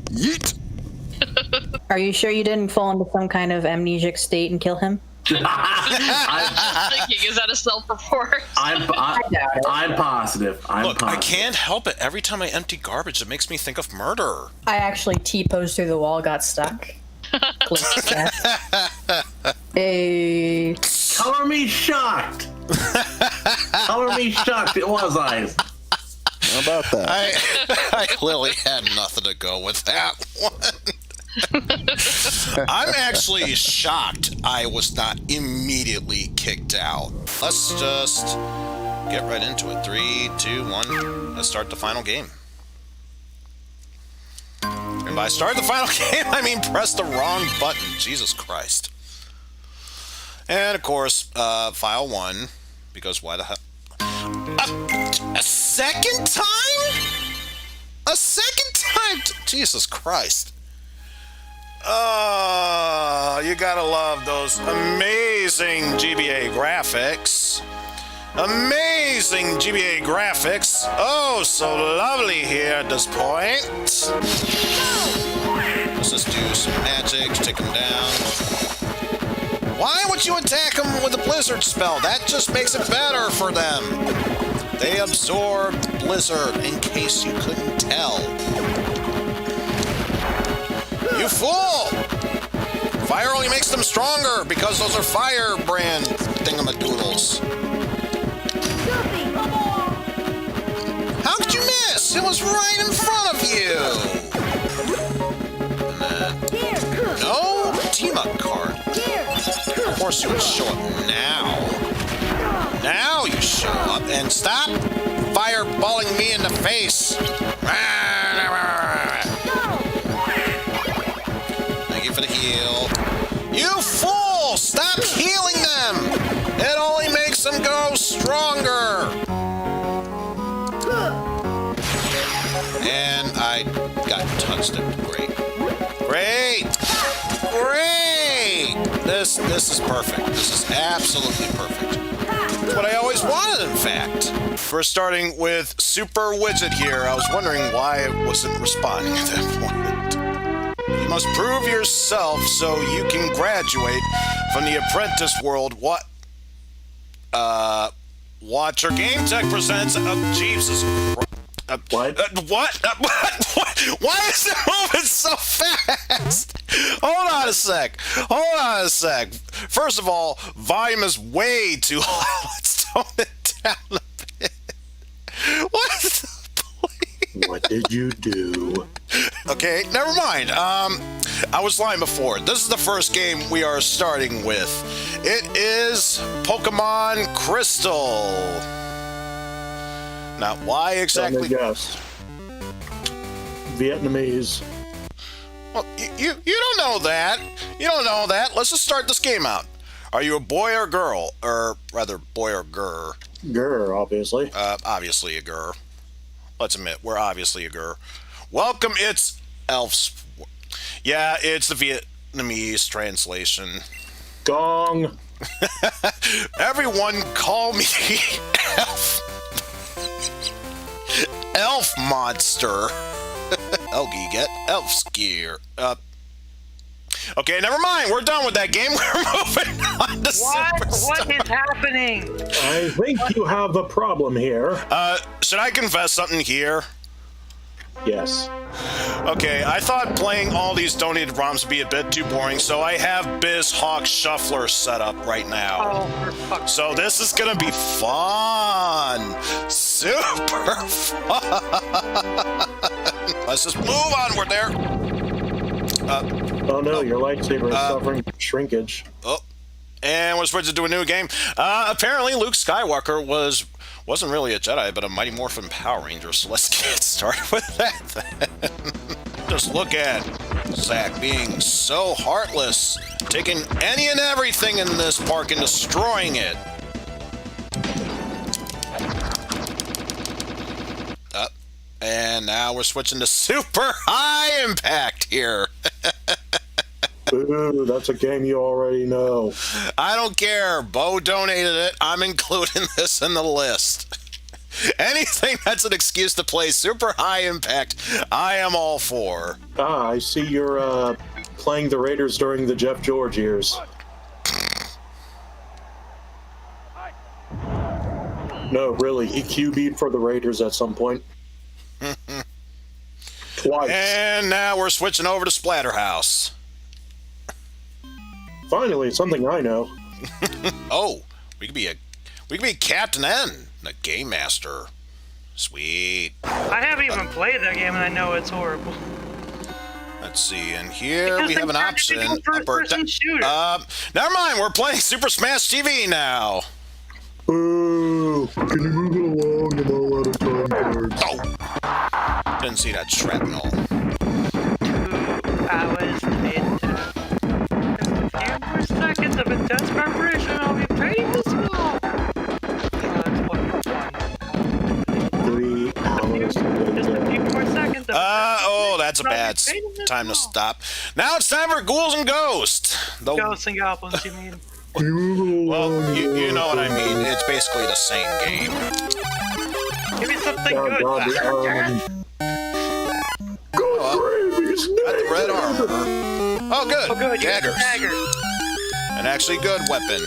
Yeet. Are you sure you didn't fall into some kind of amnesic state and kill him? I'm thinking, is that a self-report? I'm positive. Look, positive. I can't help it. Every time I empty garbage, it makes me think of murder. I actually T-posed through the wall, got stuck. Clicked death. Hey. Color me shocked. Color me shocked. It was Eyes. How about that? I clearly had nothing to go with that one. I'm actually shocked I was not immediately kicked out. Let's just get right into it. 3, 2, 1. Let's start the final game. And by start the final game, I mean press the wrong button. Jesus Christ. And of course, file 1, because why the hell? A second time? A second time? Jesus Christ. Oh, you gotta love those amazing GBA graphics. Amazing GBA graphics. Oh, so lovely here at this point. Let's just do some magic to take him down. Why would you attack them with a blizzard spell? That just makes it better for them. They absorb blizzard, in case you couldn't tell. You fool! Fire only makes them stronger because those are firebrand thingamadoodles. How could you miss? It was right in front of you. And then, no team-up card. Of course you would show up now. Now you show up and stop fireballing me in the face. Thank you for the heal. You fool! Stop healing them! It only makes them go stronger. And I got touched. Great. Great! Great! This is perfect. This is absolutely perfect. It's what I always wanted, in fact. We're starting with Super Widget here. I was wondering why it wasn't responding at that point. You must prove yourself so you can graduate from the apprentice world. What? Watcher Game Tech presents Jesus. What? What? Why is it moving so fast? Hold on a sec. First of all, volume is way too high. Let's tone it down a bit. What is the point? What did you do? Okay, never mind. I was lying before. This is the first game we are starting with. It is Pokemon Crystal. Now, why exactly? Yes. Vietnamese. Well, you don't know that. You don't know that. Let's just start this game out. Are you a boy or girl? Or rather, boy or gur? Grr, obviously. Obviously a gur. Let's admit, we're obviously a gur. Welcome, it's Elf's. Yeah, it's the Vietnamese translation. Gong. Everyone call me Elf. Elf Monster. Elgie, get Elf's gear. Okay, never mind. We're done with that game. We're moving on to Superstar. What is happening? I think you have a problem here. Should I confess something here? Yes. Okay, I thought playing all these donated ROMs would be a bit too boring, so I have Biz Hawk Shuffler set up right now. Oh, for fuck's So this is gonna be fun. Super fun. Let's just move onward there. Oh no, your lightsaber is suffering shrinkage. Oh, and we're switching to a new game. Apparently Luke Skywalker wasn't really a Jedi, but a Mighty Morphin Power Ranger, so let's get started with that then. Just look at Zach being so heartless, taking any and everything in this park and destroying it. And now we're switching to Super High Impact here. Ooh, that's a game you already know. I don't care. Bo donated it. I'm including this in the list. Anything that's an excuse to play Super High Impact, I am all for. Ah, I see you're playing the Raiders during the Jeff George years. No, really, he QB'd for the Raiders at some point. Twice. And now we're switching over to Splatterhouse. Finally, something I know. Oh, we could be Captain N, the Game Master. Sweet. I haven't even played that game and I know it's horrible. Let's see, and here we Because have an they option. turned it into a first-person shooter. Never mind, we're playing Super Smash TV now. Ooh, can you move it along? I'm all out of time cards. Oh! Didn't see that shrapnel. 2 hours later. Just a few more seconds of intense preparation, I'll be playing this wall. 3 hours Just a later. few more seconds of Oh, that's a bad time to stop. Now it's time for Ghouls and Ghosts. Ghosts and Goblins, you mean? Can you move it along? Well, you know what I mean. It's basically the same game. Give me something Oh, good. God, Good gravy, Got the red armor. Oh, good. Oh, good. Daggers. Daggers. An actually good weapon.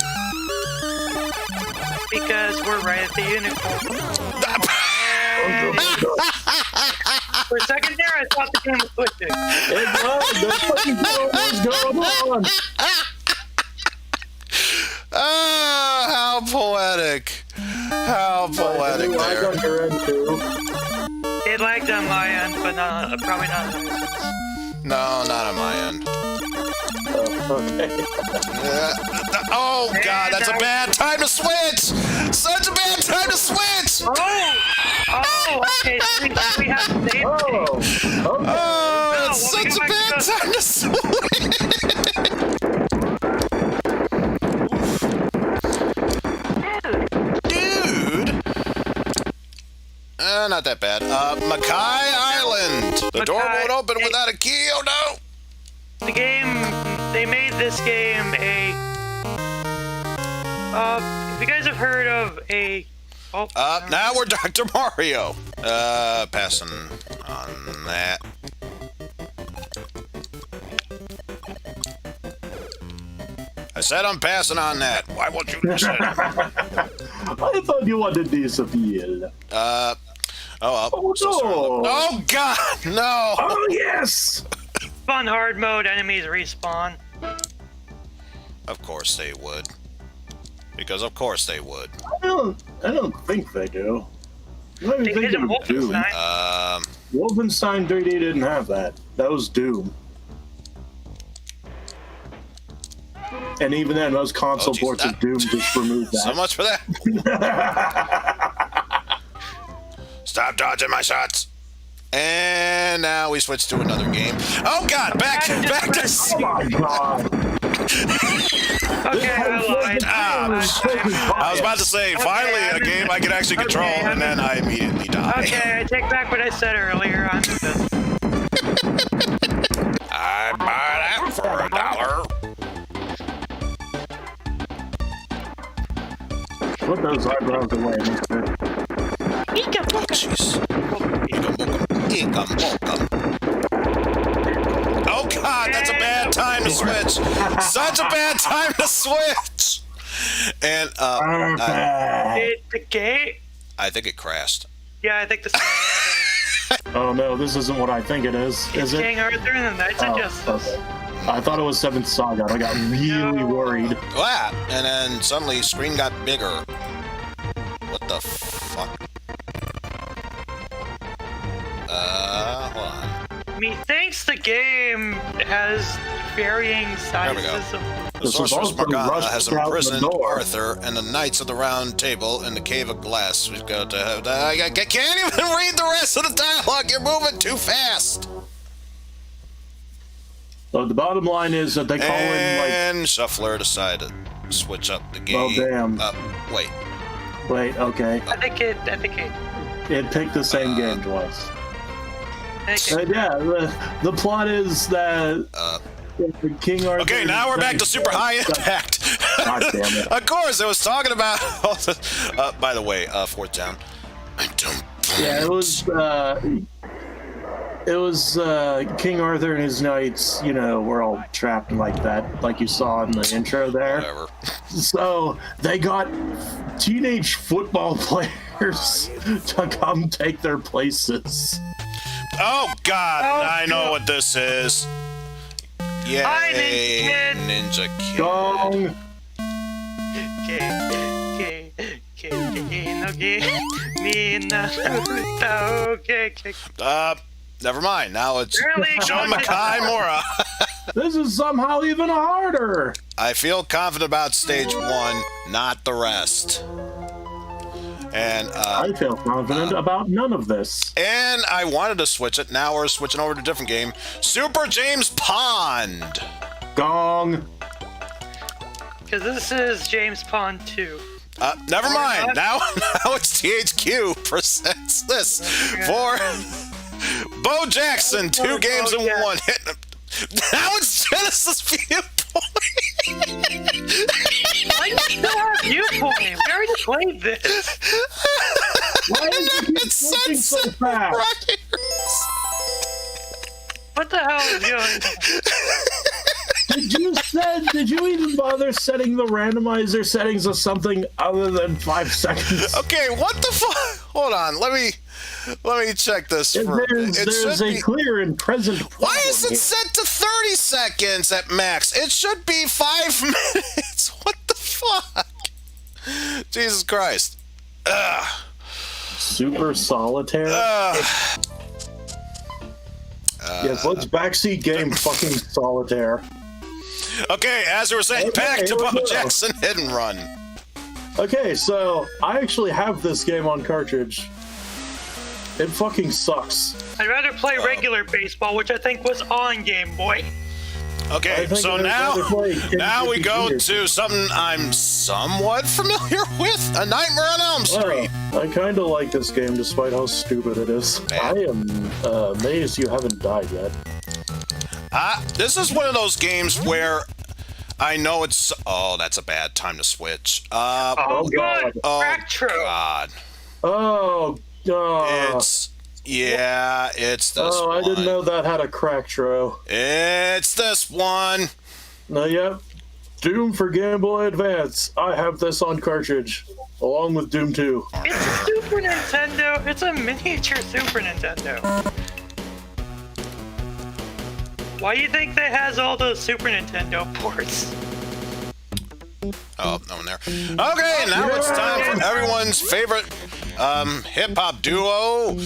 Because we're right at the unicorn. For a second there, I thought the game was glitching. The fucking was going on. Oh, how poetic. How poetic I there. got your end too. It lagged on my end, but probably not on yours. No, not on my end. Okay. Oh, God, that's a bad time to switch. Such a bad time to switch. Oh, okay. So we have to save Oh, okay. Oh, it's such a bad time to switch. Dude. Not that bad. Mackay Island. The door won't open without a key. Oh, no. The game, they made this game a... if you guys have heard of a... Oh, Now we're Dr. Mario. Passing on that. I said I'm passing on that. Why won't you listen? I thought you wanted this appeal. Oh, well. Oh, So sorry. no. Oh, God, no. Oh, yes! fun hard mode, enemies respawn. Of course they would. Because of course they would. I don't think they do. Let me They think did in of Doom. Wolfenstein. Wolfenstein 3D didn't have that. That was Doom. And even then, most console geez, ports of Doom just removed that. So much for that. Stop dodging my shots. And now we switch to another game. Oh God, back to Oh my god! Okay, I I was about to say, finally, a game I can actually control, and then I immediately die. Okay, I take back what I said earlier. I'm this. I buy that for $1. Put those eyebrows away, mister. Jeez. Oh God, that's a bad time to switch. Such a bad time to switch. And The gate? I think it crashed. Yeah, I think this Oh no, this isn't what I think it is. Is it? King Arthur and the Knights of Justice. Okay. I thought it was Seventh Saga. I got really worried. Wow. And then suddenly screen got bigger. What the fuck? Hold on. Methinks the game has varying There we go. sizes of. The This is Sorceress all pretty Morgana rushed has out the imprisoned door. Arthur and the Knights of the Round Table in the Cave of Glass. We've got to have. I can't even read the rest of the dialogue. You're moving too fast. So the bottom line is that they call in And Shuffler decided to switch up the game. Oh, damn. Wait. like, wait, okay, I think it. it picked the same game twice. Okay. Yeah, the plot is that King Arthur. Okay, now we're back to super high impact. God damn it. Of course, I was talking about. By the way, fourth down. I don't. Yeah, it was King Arthur and his knights, you know, were all trapped like that, like you saw in the intro there. Whatever. So they got teenage football players to come take their places. Oh God! I know what this is. Yay, Hi, Ninja Ninja Kid. Gong. Never mind. Now it's Really? John Mackay Mora. This is somehow even harder. I feel confident about stage 1, not the rest. And I feel confident about none of this. and I wanted to switch it. Now we're switching over to a different game. Super James Pond. Gong. Because this is James Pond 2. Never mind. Now it's THQ presents this for Bo Jackson. 2 games in 1 hit. Now it's Genesis Viewpoint. Why you still have Viewpoint? We already played this. Why is it keep switching so fast? What the hell is going on? Did you even bother setting the randomizer settings of something other than 5 seconds? Okay, what the fuck? Hold on, let me check this. There's a clear and present problem. Why is it set to 30 seconds at max? It should be 5 minutes. What the fuck? Jesus Christ. Ugh. Super Solitaire? Yes, let's backseat game fucking Solitaire. Okay, as we were saying, back to Bo Jackson Hit and Run. Okay, so I actually have this game on cartridge. It fucking sucks. I'd rather play regular baseball, which I think was on Game Boy. Okay, so now we go to something I'm somewhat familiar with, A Nightmare on Elm Street. I kind of like this game despite how stupid it is. I am amazed you haven't died yet. This is one of those games where I know it's... Oh, that's a bad time to switch. Oh, God. Oh, Fractro. God. Oh, God. It's this Oh, I didn't know that had a cracktro. It's this one. Yep. Doom for Game Boy Advance. I have this on cartridge, along with Doom 2. It's a Super Nintendo. It's a miniature Super Nintendo. Why do you think that has all those Super Nintendo ports? Oh, no one there. Okay, now it's time for everyone's favorite hip-hop duo,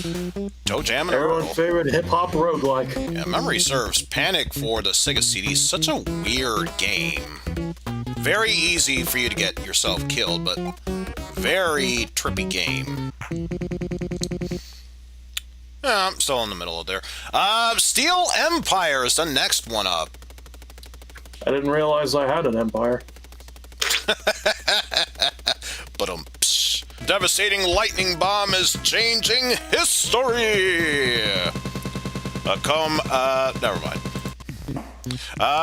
Toe Jam and Earl. Everyone's favorite hip-hop roguelike. Yeah, memory serves. Panic for the Sega CD is such a weird game. Very easy for you to get yourself killed, but very trippy game. Yeah, I'm still in the middle of there. Steel Empire is the next one up. I didn't realize I had an Empire. devastating lightning bomb is changing history. Never mind.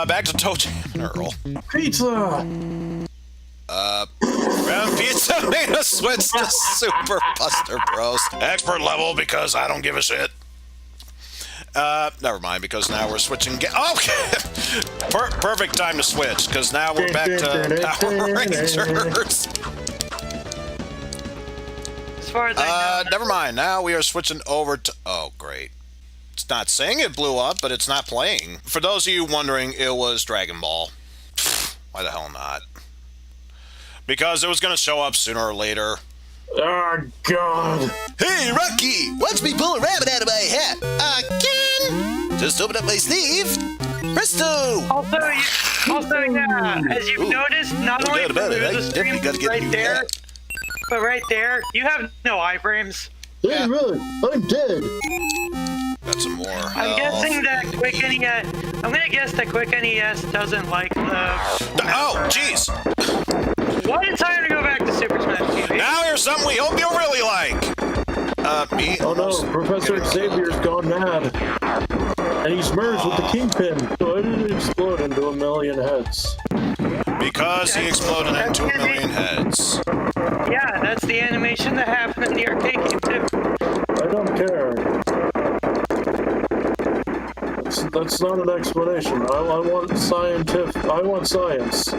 Back to Toe Jam and Earl. Pizza! Round Pizza made a switch to Super Buster Bros. Expert level because I don't give a shit. Never mind, because now we're switching. Okay! Perfect time to switch, because now we're back to Power Rangers. As far as I know. Never mind. Now we are switching over to. Oh, great. It's not saying it blew up, but it's not playing. For those of you wondering, it was Dragon Ball. Why the hell not? Because it was going to show up sooner or later. Oh, God. Hey, Rocky! Watch me pull a rabbit out of my hat. Again! Just open up my sleeve. Presto! Also, yeah, as you've noticed, not only from the stream right there, but right there, you have no iframes. Hey, really? I'm dead. Got some more. I'm guessing that Quick NES. I'm gonna guess that Quick NES doesn't like the. Oh, jeez! What a time to go back to Super Smash TV. Now here's something we hope you'll really like. Me. Oh no, Professor Xavier's gone mad. And he's merged with the Kingpin, so it didn't explode into a million heads. Because he exploded into a million heads. Yeah, that's the animation that happened in the arcade game too. I don't care. That's not an explanation. I want scientific. I want science.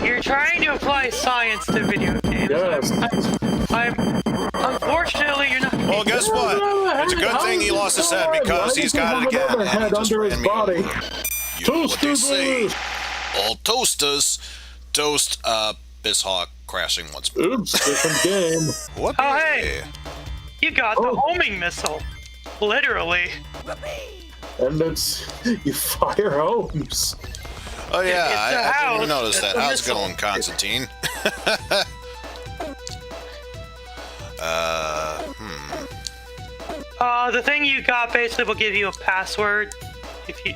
You're trying to apply science to video games. Yes. Unfortunately, you're not. Well, guess what? It's a good thing he lost his head because he's got it again. And Head he just under his ran me body. over. You know what they say. All toasters toast Bisshawk crashing once more. Oops, different game. What? Oh, hey. You got the homing missile. Literally. And it's you fire homes. Oh yeah, It's a I didn't house. even notice It's that. a How's it missile. going, Constantine? The thing you got basically will give you a password if you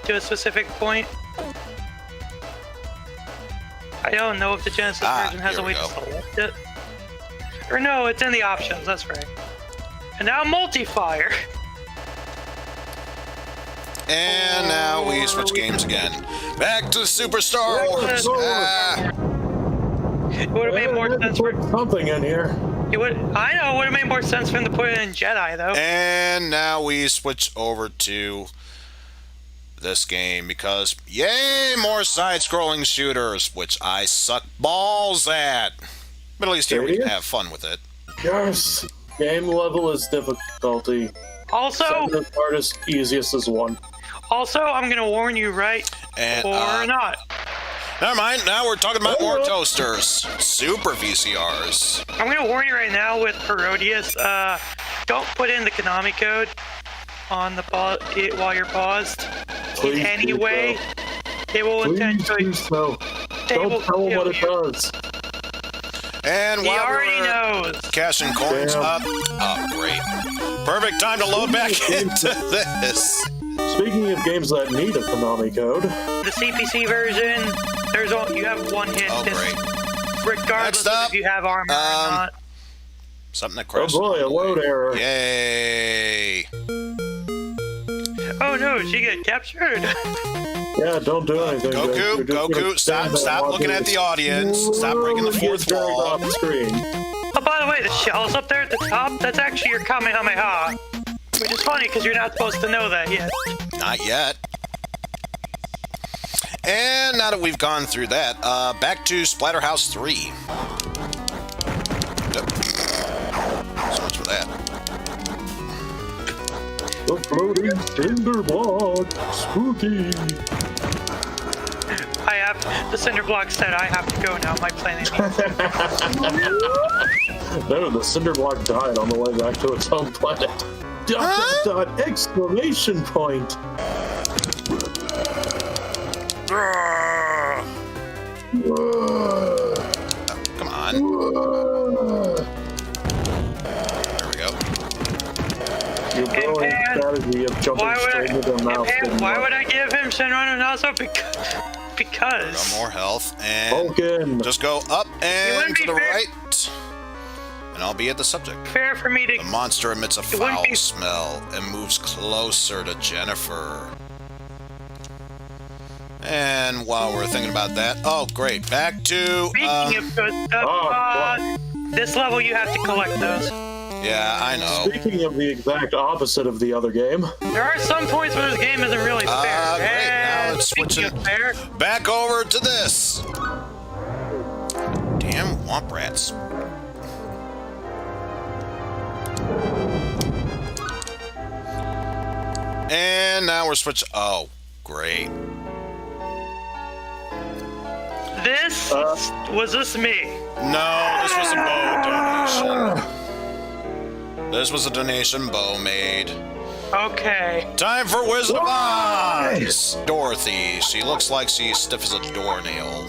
do a specific point. I don't know if the Genesis version has a here way we to go. select it. Or no, it's in the options, that's right. And now multi-fire. And now we switch games again. Back to Superstar Wars. It would have made more sense for something in here. it would I know it would have made more sense for him to put it in Jedi though. And now we switch over to this game because, yay, more side-scrolling shooters, which I suck balls at. But at least here we can have fun with it. Yes. Game level is difficulty. Also, hardest, easiest is 1. Also, I'm gonna warn you, right? And, or not. Never mind. Now we're talking about more toasters. Super VCRs. I'm gonna warn you right now with Herodias, don't put in the Konami code on the while you're paused. Please in any do way, it will Please intentionally. do so. They will Don't tell him kill what it you. does. And He while already we're knows. cashing coins up. Oh, great. Perfect time to load back into this. Speaking of games that need a Konami code, The CPC version, you have one hit. Oh, great. Regardless Next up, of if you have armor or not. Something that oh crashed. boy, a load error. Yay. Oh no, she get captured. Yeah, don't do anything. Goku, You're just gonna Goku, stand there stop looking watching at the audience. Stop breaking the slowly fourth get dragged wall. off the screen. Oh, by the way, the shells up there at the top, that's actually your Kamehameha. Which is funny, because you're not supposed to know that yet. Not yet. And now that we've gone through that, back to Splatterhouse 3. Yep. So much for that. The floating cinder block, spooky. The cinder block said I have to go now, my planet. No, the cinder block died on the way back to its home planet. Exclamation point! Come on. There we go. Your brilliant strategy of jumping straight into their mouth. Why would I give him Shenron Nazo? Because. Got more health. And Vulcan. just go up and to the right. and I'll be at the subject. fair for me to. The monster emits a wouldn't foul be- smell and moves closer to Jennifer. And while we're thinking about that, oh great, back to Speaking of good stuff, this level you have to collect those. yeah, I know. Speaking of the exact opposite of the other game, There are some points where this game isn't really fair. Great, now And it's speaking switching of fair, back over to this. Damn womp rats. And now we're switching. Oh, great. this was this me. No, this was a Bo donation. This was a donation Bo made. Okay. Time for Wizard of Oz! Dorothy. She looks like she's stiff as a doornail.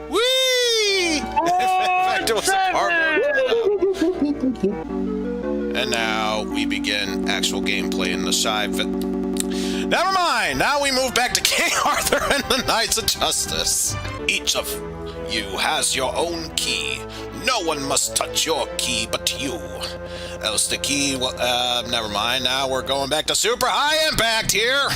Whee! In fact, it was a cardboard. And now we begin actual gameplay in the shy. Never mind. Now we move back to King Arthur and the Knights of Justice. Each of you has your own key. No one must touch your key but you. Else the key will. Never mind. Now we're going back to super high impact here.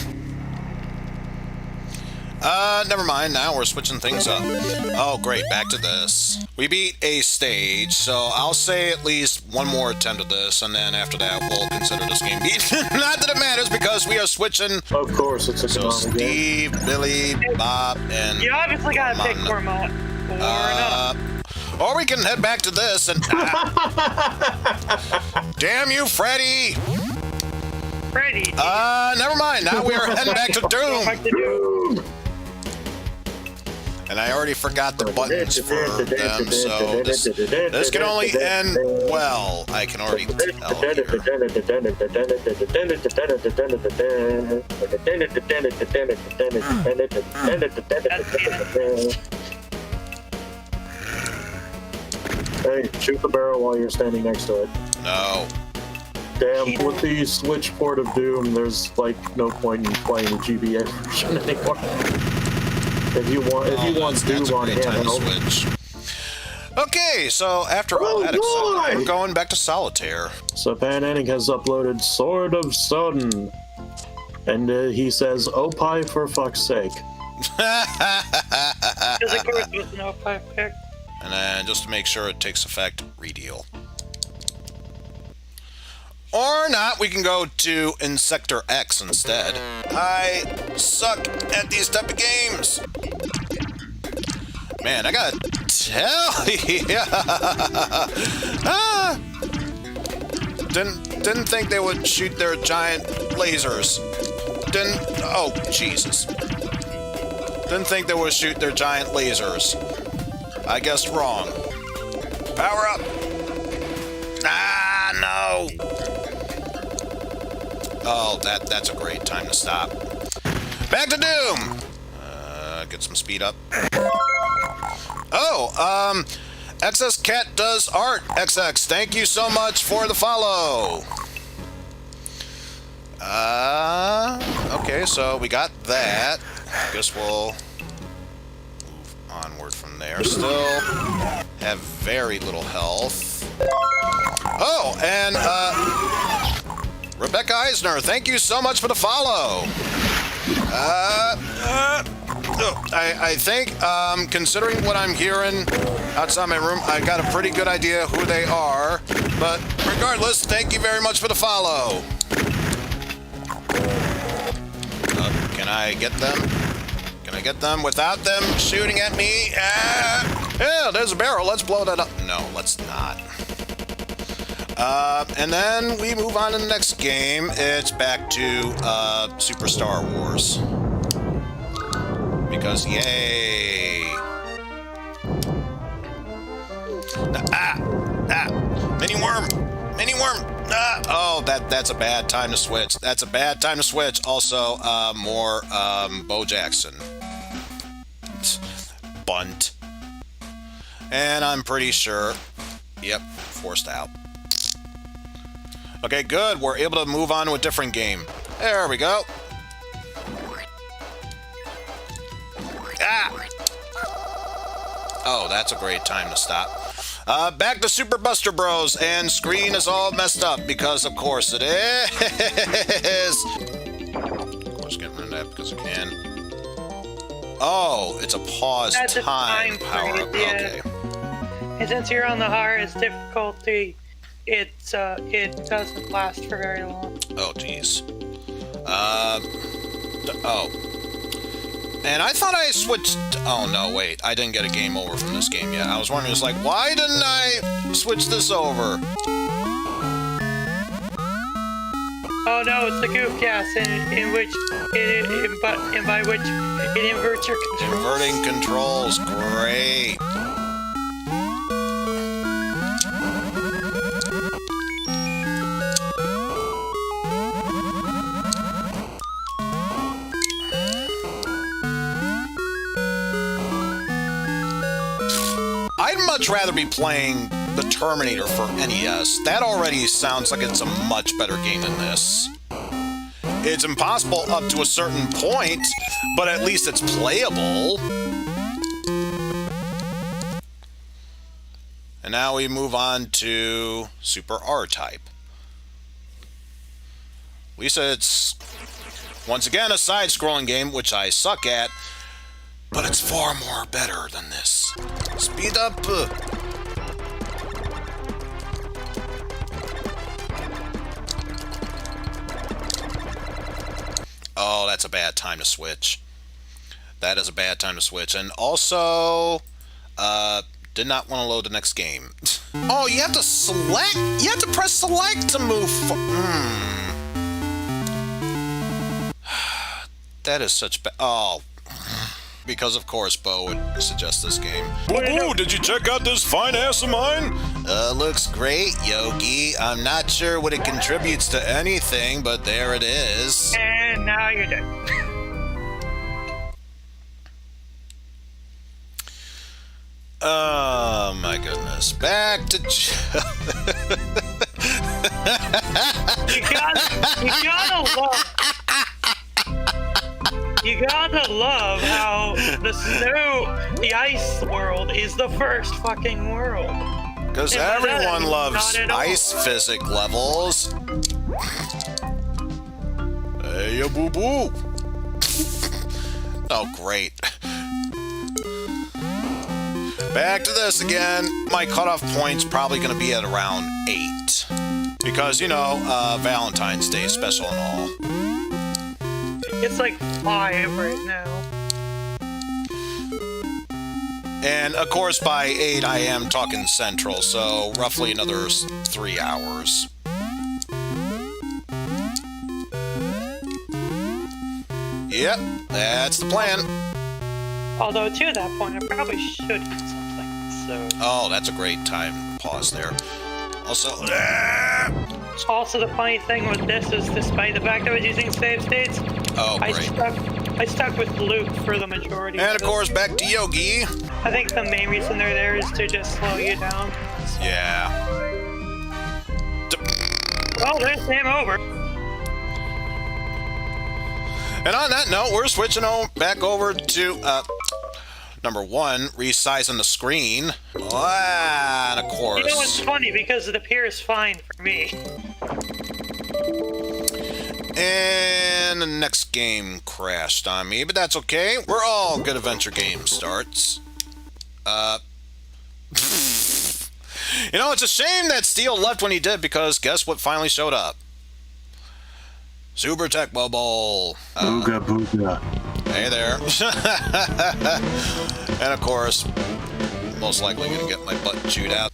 Never mind. Now we're switching things up. Oh, great. Back to this. We beat a stage, so I'll say at least one more attempt at this, and then after that, we'll consider this game beat. Not that it matters, because we are switching. of course, it's a So canonical game. Steve, Billy, Bob, and You obviously gotta pick for a moment. or we can head back to this and. Damn you, Freddy! Freddy. Never mind. Now we are heading back to Doom. Back to Doom. And I already forgot the buttons for them, so this can only end well. I can already tell here. Hey, shoot the barrel while you're standing next to it. No. Damn, with the Switch port of Doom, there's like no point in playing the GBA version anymore. If you want That's Doom a on great time to handheld. switch. Okay, so after all that excitement, we're going back to solitaire. So Pan Anning has uploaded Sword of Sodden. And he says, oh pie for fuck's sake. Because of course it was an 05 pick. And then just to make sure it takes effect, redeal. Or not, we can go to Insector X instead. I suck at these type of games. Man, I gotta tell you. Didn't think they would shoot their giant lasers. Oh, Jesus. Didn't think they would shoot their giant lasers. I guessed wrong. Power up. Ah, no. Oh, that's a great time to stop. Back to Doom. Get some speed up. Oh, XS Cat does art. XX, thank you so much for the follow. Okay, so we got that. Guess we'll move onward from there. Still have very little health. Oh, and Rebecca Eisner, thank you so much for the follow. I think, considering what I'm hearing outside my room, I got a pretty good idea who they are. But regardless, thank you very much for the follow. Can I get them? Can I get them without them shooting at me? Yeah, there's a barrel. Let's blow that up. No, let's not. And then we move on to the next game. It's back to Super Star Wars. Because yay! Mini worm! Oh, that's a bad time to switch. That's a bad time to switch. Also, more Bo Jackson. Bunt. And I'm pretty sure. Yep, forced out. Okay, good. We're able to move on to a different game. There we go. Oh, that's a great time to stop. Back to Super Buster Bros, and screen is all messed up because, of course, it is. Of course, getting rid of that because I can. Oh, it's a pause That's a time time power up. freeze, yeah. Okay. And since you're on the hardest difficulty, it doesn't last for very long. Oh, geez. Oh. And I thought I switched... Oh, no, wait. I didn't get a game over from this game yet. I was wondering, it's like, why didn't I switch this over? Oh no, it's the goof gas in which by which it inverts your controls. Inverting controls. Great. I'd much rather be playing the Terminator for NES. That already sounds like it's a much better game than this. It's impossible up to a certain point, but at least it's playable. And now we move on to Super R-Type. Lisa, it's once again a side-scrolling game, which I suck at, but it's far more better than this. Speed up. Oh, that's a bad time to switch. That is a bad time to switch. And also, did not want to load the next game. Oh, you have to select? You have to press select to move. That is such bad. Oh. Because, of course, Bo would suggest this game. Boo-boo, did you check out this fine ass of mine? Looks great, Yogi. I'm not sure what it contributes to anything, but there it is. And now you're dead. Oh, my goodness. Back to... You gotta love how the ice world is the first fucking world. Because everyone loves ice physics levels. Hey, ya boo boo. Oh, great. Back to this again. My cutoff point's probably going to be at around 8. Because, you know, Valentine's Day special and all. It's like 5 right now. And, of course, by 8, I am talking Central, so roughly another 3 hours. Yep, that's the plan. Although, to that point, I probably should get something, so... Oh, that's a great time. Pause there. Also, the funny thing with this is, despite the fact that I was using save states, I stuck with Luke for the majority. And of course, back to Yogi. I think the main reason they're there is to just slow you down. Yeah. Well, there's game over. And on that note, we're switching back over to number 1, resizing the screen. And of course. You know what's funny? Because it appears fine for me. And the next game crashed on me, but that's okay. We're all good adventure game starts. You know, it's a shame that Steel left when he did, because guess what finally showed up? Super Tecmo Bowl. Booga booga. Hey there. And of course, most likely gonna get my butt chewed out.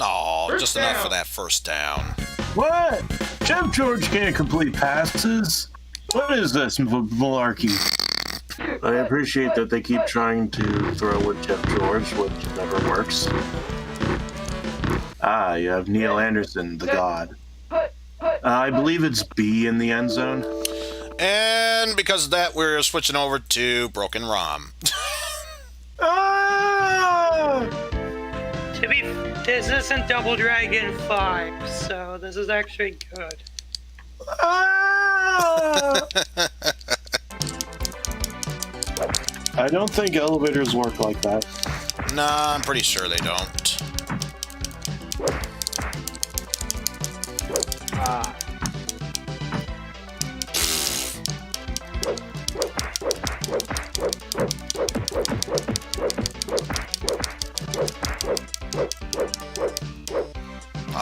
Oh, just enough for that first down. What? Jeff George can't complete passes? What is this malarkey? I appreciate that they keep trying to throw with Jeff George, which never works. Ah, you have Neil Anderson, the god. I believe it's B in the end zone. And because of that, we're switching over to Broken ROM. This isn't Double Dragon 5, so this is actually good. I don't think elevators work like that. Nah, I'm pretty sure they don't.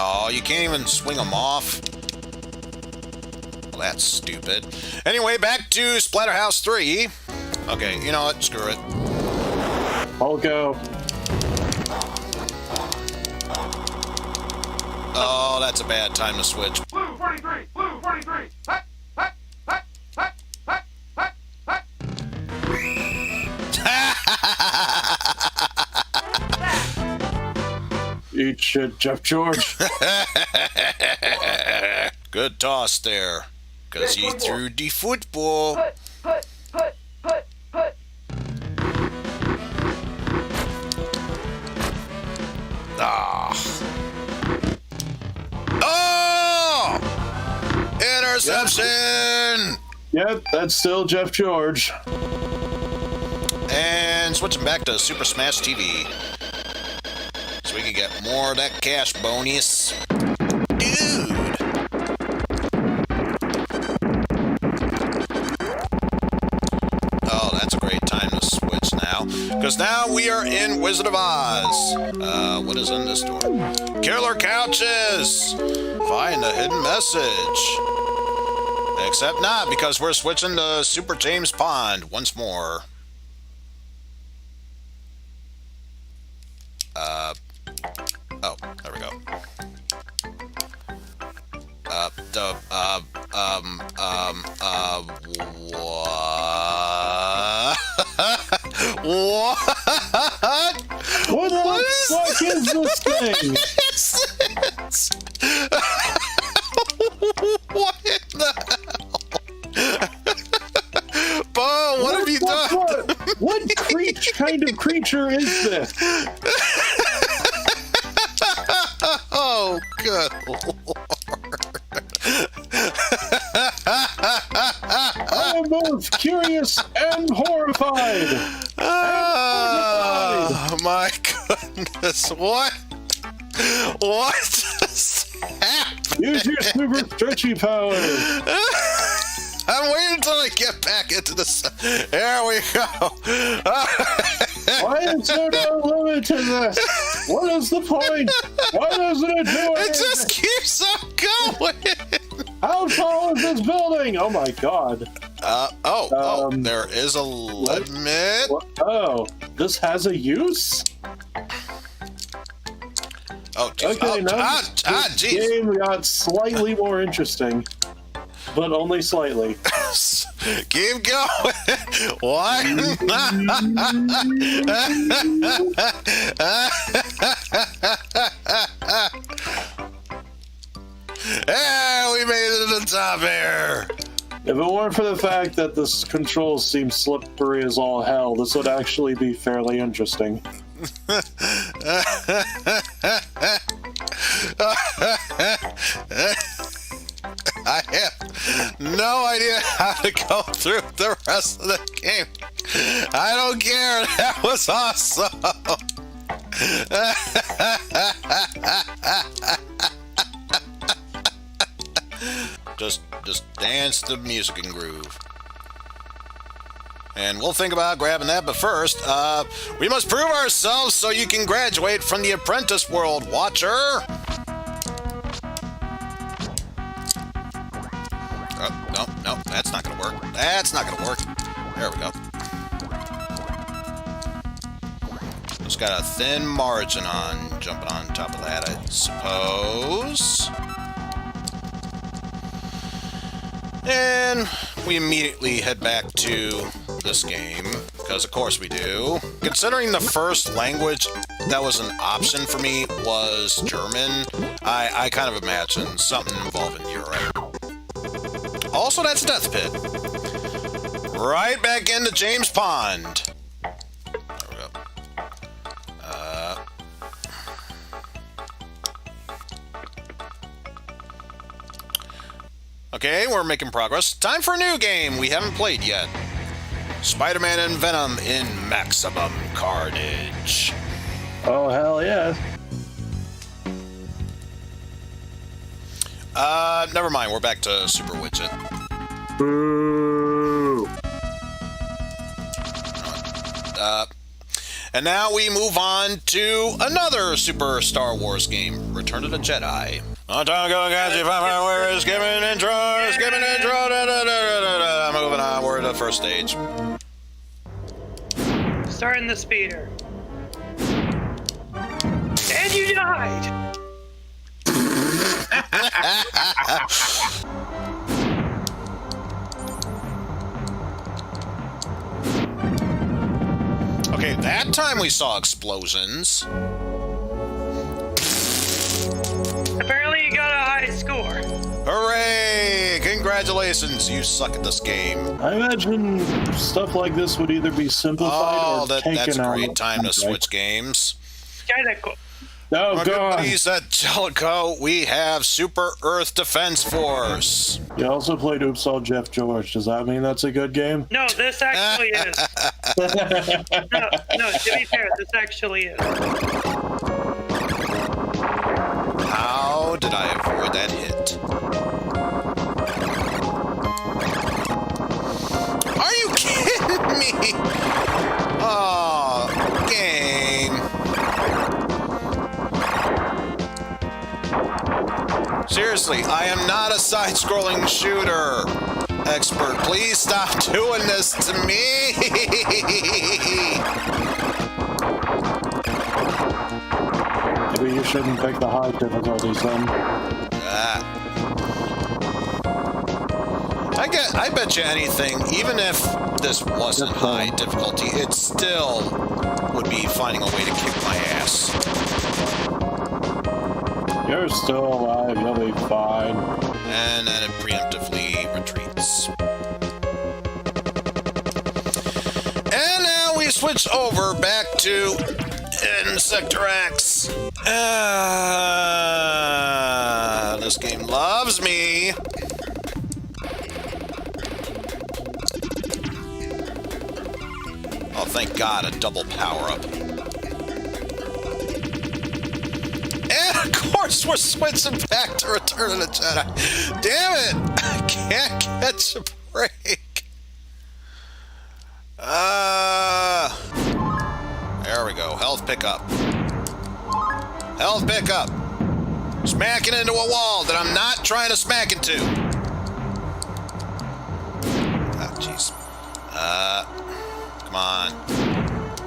Oh, you can't even swing them off? Well, that's stupid. Anyway, back to Splatterhouse 3. Okay, you know what? Screw it. I'll go. Oh, that's a bad time to switch. Blue 43! Blue 43! Hut, hut, hut, hut, hut, hut, hut. Eat shit, Jeff George. Good toss there. Because he threw the football. Hut, hut, hut, hut. Ah. Oh! Interception! Yep, that's still Jeff George. And switching back to Super Smash TV. So we can get more of that cash bonus. Dude! Oh, that's a great time to switch now. Because now we are in Wizard of Oz. What is in this door? Killer couches! Find a hidden message. Except not, because we're switching to Super James Pond once more. Oh, there we go. What? What the fuck is this thing? What in the hell? Bo, what have you done? What kind of creature is this? Oh, good Lord. I am both curious and horrified. Oh, my goodness. What? What just happened? Use your super stretchy power. I'm waiting until I get back into the sun. There we go. Why is there no limit to this? What is the point? Why doesn't it do It anything? just keeps on going. How tall is this building? Oh my god. There is a limit. Oh, this has a use? Oh, geez. Okay, now this geez. game got slightly more interesting. But only slightly. Keep going. Why not? Yeah, we made it to the top here. If it weren't for the fact that this controls seem slippery as all hell, this would actually be fairly interesting. I have no idea how to go through the rest of the game. I don't care. That was awesome. Just dance the music and groove. And we'll think about grabbing that, but first, we must prove ourselves so you can graduate from the apprentice world, Watcher. Oh, no, that's not gonna work. That's not gonna work. There we go. Just got a thin margin on jumping on top of that, I suppose. And we immediately head back to this game, because of course we do. Considering the first language that was an option for me was German, I kind of imagined something involving Europe. Also, that's Death Pit. Right back into James Pond. There we go. Okay, we're making progress. Time for a new game we haven't played yet. Spider-Man and Venom in Maximum Carnage. Oh, hell yeah. Never mind. We're back to Super Widget. Boo. And now we move on to another Super Star Wars game, Return of the Jedi. On time ago, guys, if I'm where is giving intro, moving on, we're at the first stage. Starting the speeder. And you died! Okay, that time we saw explosions. Apparently you got a high score. Hooray! Congratulations, you suck at this game. I imagine stuff like this would either be simplified or taken that's a out. great time to switch games. Jellicoe. Oh, My God. buddies at Jellicoe, we have Super Earth Defense Force. You also played Oops All Jeff George. Does that mean that's a good game? No, this actually is. No, to be fair, this actually is. How did I avoid that hit? Are you kidding me? Oh, game. Seriously, I am not a side-scrolling shooter expert. Please stop doing this to me. Maybe you shouldn't pick the high difficulties then. I bet you anything, even if this wasn't high difficulty, it still would be finding a way to kick my ass. You're still alive, you'll be fine. And then it preemptively retreats. And now we switch over back to Sector X. This game loves me. Oh, thank God, a double power-up. And of course, we're switching back to Return of the Jedi. Damn it! I can't catch a break. There we go. Health pickup. Health pickup. Smacking into a wall that I'm not trying to smack into. Ah, jeez. Come on.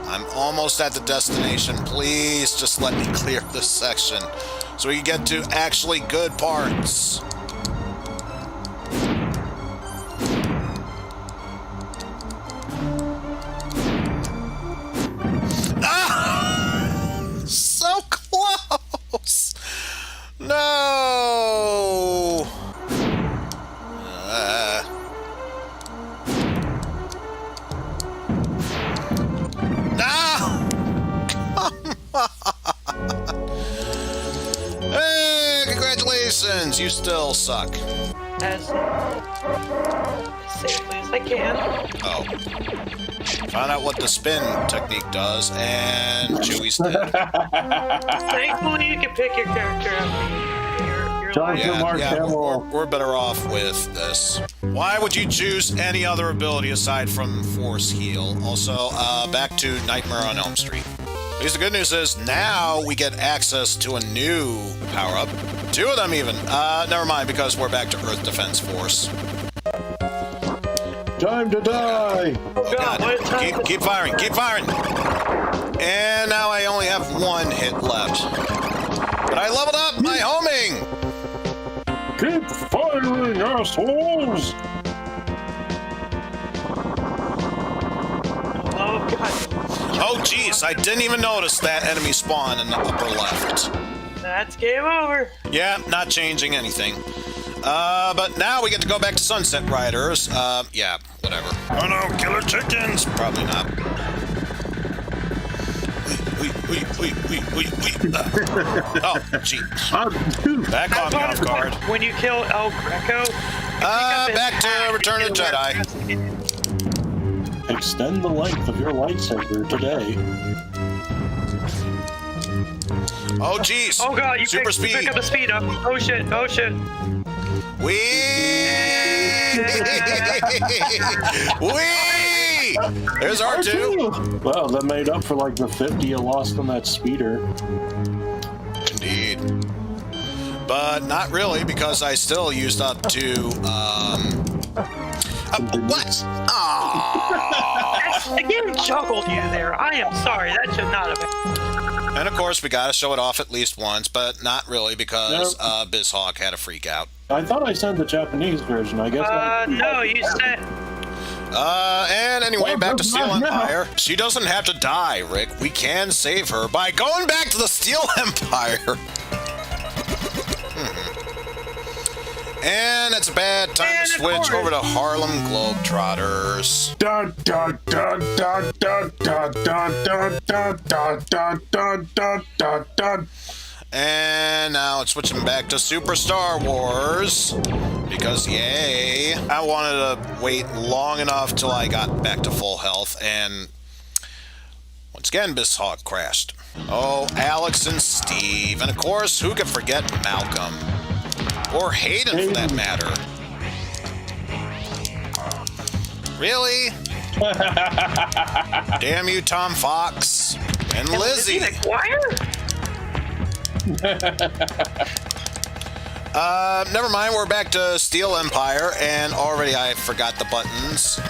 I'm almost at the destination. Please just let me clear this section so we can get to actually good parts. Ah! So close! No! Hey, congratulations! You still suck. As safely as I can. Oh. Found out what the spin technique does, and Chewie's dead. Thankfully, you can pick your character up. We're better off with this. Why would you choose any other ability aside from Force Heal? Also, back to Nightmare on Elm Street. At least the good news is now we get access to a new power-up. 2 of them even. Never mind, because we're back to Earth Defense Force. Time to die! Oh, God. Keep firing, keep firing! And now I only have 1 hit left. But I leveled up my homing! Keep firing, assholes! Oh, God. Oh, jeez, I didn't even notice that enemy spawn in the upper left. That's game over. Yeah, not changing anything. But now we get to go back to Sunset Riders. Yeah, whatever. Oh no, killer chickens! Probably not. Oh, gee. That caught me off guard. When you kill El Greco, Back to Return of the Jedi. Extend the length of your lightsaber today. Oh, jeez. Oh god, you Super speed. pick up the speed up. Oh shit, oh shit. Whee! Whee! There's R2. Well, that made up for like the 50 you lost on that speeder. Indeed. But not really, because I still used up to, what? Aww. Again, juggled you there. I am sorry, that should not have been. And of course, we gotta show it off at least once, but not really, because BizHawk had a freak out. I thought I sent the Japanese version, I guess. No, you said... And anyway, back to Steel Empire. She doesn't have to die, Rick. We can save her by going back to the Steel Empire. And it's a bad time to switch over to Harlem Globetrotters. Dun, dun, dun, dun, dun, dun, dun, dun, dun, dun, dun, dun, dun, dun. And now it's switching back to Super Star Wars. Because, yay. I wanted to wait long enough till I got back to full health. And once again, BizHawk crashed. Oh, Alex and Steve. And of course, who could forget Malcolm? Or Hayden, for that matter. Really? Damn you, Tom Fox. And Lizzie. Never mind, we're back to Steel Empire, and already I forgot the buttons.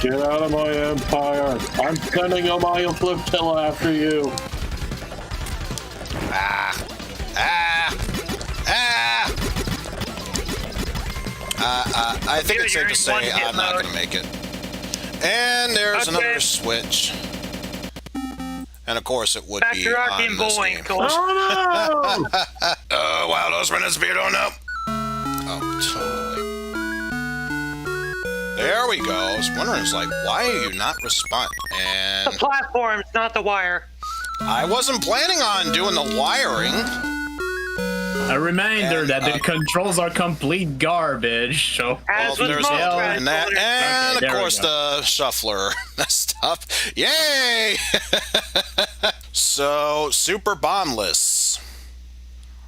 Get out of my empire. I'm sending a Maya flotilla after you. I think it's safe to say I'm not going to make it. And there's another switch. And of course it would be on this game. Oh no! Wild Husband and Speed on up. Oh, totally. There we go. I was wondering, it's like, why are you not responding? And the platforms, not the wire. I wasn't planning on doing the wiring. A reminder that the controls are complete garbage. So as well, with most and that, and okay, of course the shuffler messed up. Yay! So Super Bombless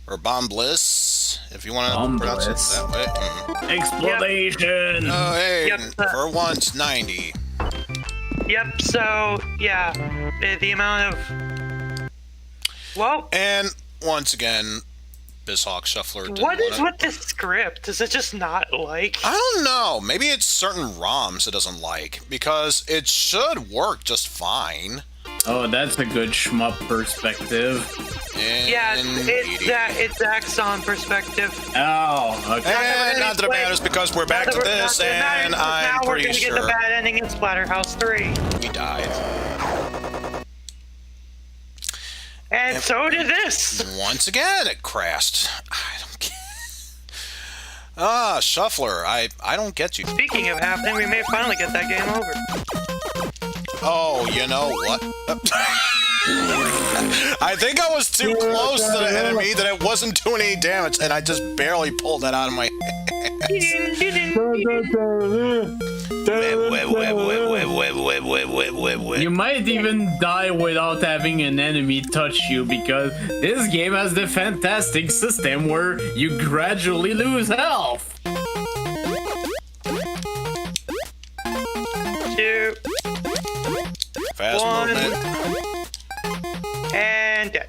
or Bombless, if you want to pronounce it that way. Explanation. Oh hey, for once 90. Yep. So yeah, the amount of and once again. BizHawk Shuffler. What is with this script? Is it just not like? I don't know. Maybe it's certain ROMs it doesn't like, because it should work just fine. Oh, that's a good shmup perspective. Yeah, it's Axon perspective. Oh, okay. And not that it matters because we're back to this, and I'm pretty sure. Now we're gonna get the bad ending in Splatterhouse 3. We died. And so did this. Once again, it crashed. I don't get. Shuffler. I don't get you. Speaking of happening, we may finally get that game over. Oh, you know what? I think I was too close to the enemy that it wasn't doing any damage, and I just barely pulled that out of my You might even die without having an enemy touch you, because this game has the fantastic system where you gradually lose health. 2 Fast 1 movement. And dead.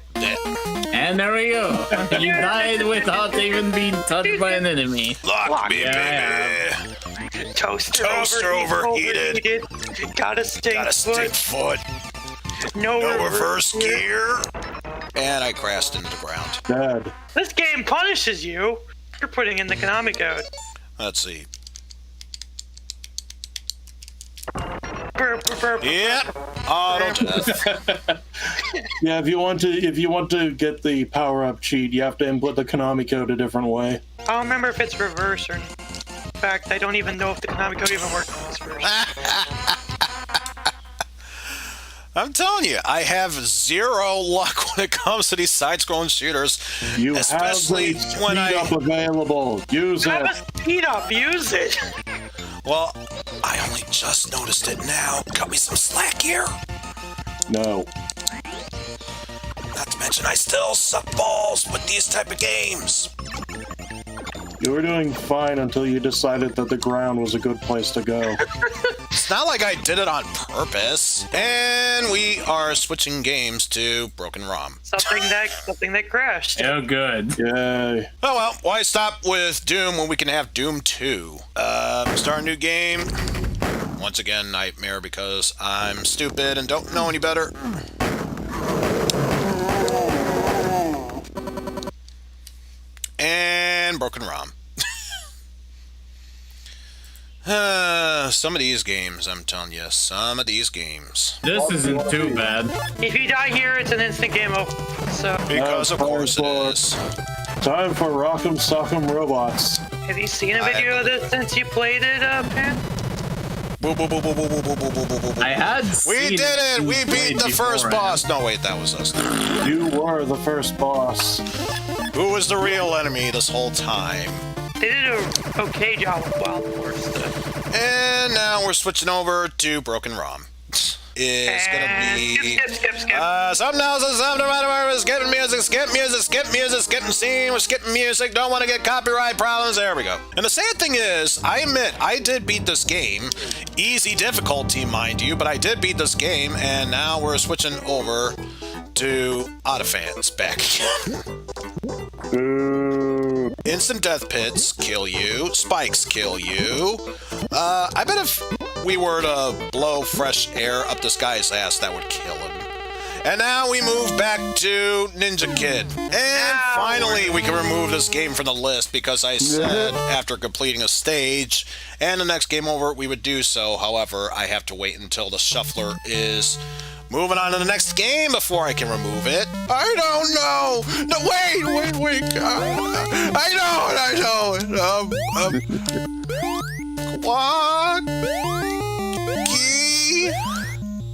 And there we go. You died without even being touched by an enemy. Lock me, baby. Toaster overheated. Got a stick foot. No reverse gear. And I crashed into the ground. Dead. This game punishes you for putting in the Konami code. Let's see. Yep. Auto death. Yeah, if you want to get the power-up cheat, you have to input the Konami code a different way. I don't remember if it's reverse or. In fact, I don't even know if the Konami code even works in this version. I'm telling you, I have zero luck when it comes to these side-scrolling shooters. You especially have the when speed up available. Use it. speed up. Use it. Well, I only just noticed it now. Cut me some slack here. No. Not to mention, I still suck balls with these type of games. You were doing fine until you decided that the ground was a good place to go. It's not like I did it on purpose. And we are switching games to Broken ROM. Something that crashed. Oh, good. Yay. Oh well, why stop with Doom when we can have Doom 2? Start a new game. Once again, Nightmare because I'm stupid and don't know any better. And Broken ROM. Some of these games, I'm telling you, some of these games. This isn't too bad. If you die here, it's an instant game over. So Because of course it is. Time for Rock'em Sock'em Robots. have you seen a video of this since you played it, Pan? I had seen We did it! We beat the first beforehand. boss! No, wait, that was us. You were the first boss. Who was the real enemy this whole time? They did an okay job with Wild Wars. And now we're switching over to Broken ROM. It's gonna be Skip. something else. Skipping music, skip music, skipping scene, we're skipping music. Don't want to get copyright problems. There we go. And the sad thing is, I admit I did beat this game, easy difficulty, mind you, but I did beat this game, and now we're switching over to Autofans back again. Instant death pits kill you. Spikes kill you. I bet if we were to blow fresh air up this guy's ass, that would kill him. And now we move back to Ninja Kid. And finally, we can remove this game from the list because I said after completing a stage and the next game over, we would do so. However, I have to wait until the shuffler is moving on to the next game before I can remove it. I don't know. No, wait. I know. Quacky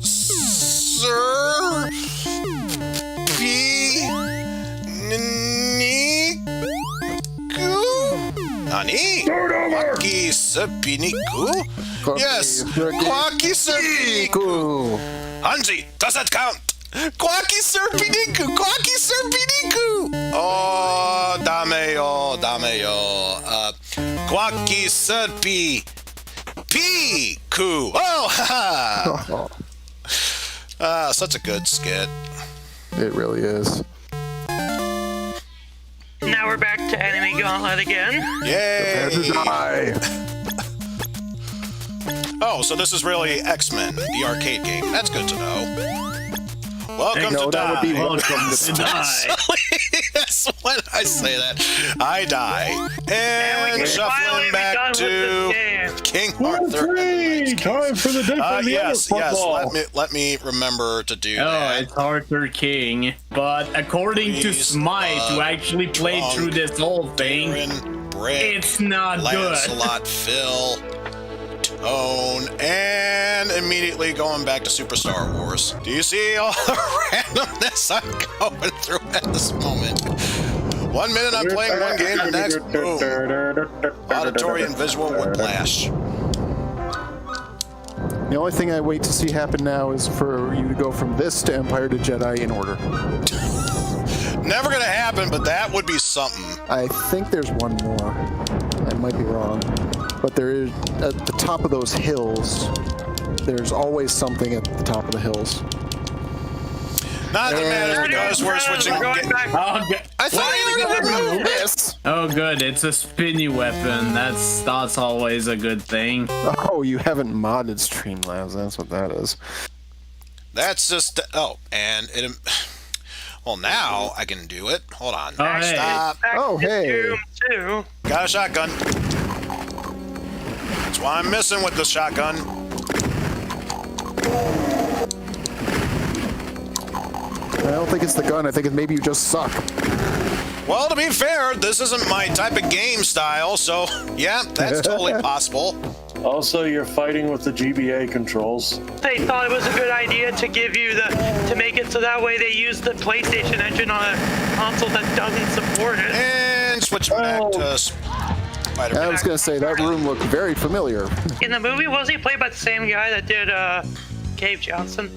Sir P Niku Nani? Quacky Sir Piniku? Yes, Quacky Sir Piniku. Hanji, does that count? Quacky Serpiniku! Quacky Serpiniku! Oh, dame yo. Quacky Serpi. Piku! Oh, ha! Such a good skit. It really is. Now we're back to Enemy Gauntlet again. Yay! Oh, so this is really X-Men, the arcade game. That's good to know. Welcome to Die. That would be welcome to die. Yes, when I say that, I die. And shuffling back to King Arthur. Time for the death Yes. Let me remember to do Oh, that. it's Arthur King. But according to Please, Smite, who actually played drunk, through this whole thing, Aaron, Brick, it's not good. Lancelot, Phil, Tone, and immediately going back to Super Star Wars. Do you see all the randomness I'm going through at this moment? 1 minute I'm playing one game, the next, boom. Auditory and visual whiplash. The only thing I wait to see happen now is for you to go from this to Empire to Jedi in order. Never gonna happen, but that would be something. I think there's one more. I might be wrong. But there is, at the top of those hills, there's always something at the top of the hills. Not that matters because we're switching. Oh, good. I thought you already removed this. Oh, good. It's a spinny weapon. That's always a good thing. Oh, you haven't modded Streamlabs. That's what that is. That's just and it. Well, now I can do it. Hold on. Oh, hey. Stop. Oh, hey. Got a shotgun. That's why I'm missing with the shotgun. I don't think it's the gun. I think it's maybe you just suck. Well, to be fair, this isn't my type of game style, so yeah, that's totally possible. Also, you're fighting with the GBA controls. They thought it was a good idea to give you to make it so that way they use the PlayStation engine on a console that doesn't support it. And switching back to Spider-Man. I was gonna say that room looked very familiar. In the movie, was he played by the same guy that did Cave Johnson?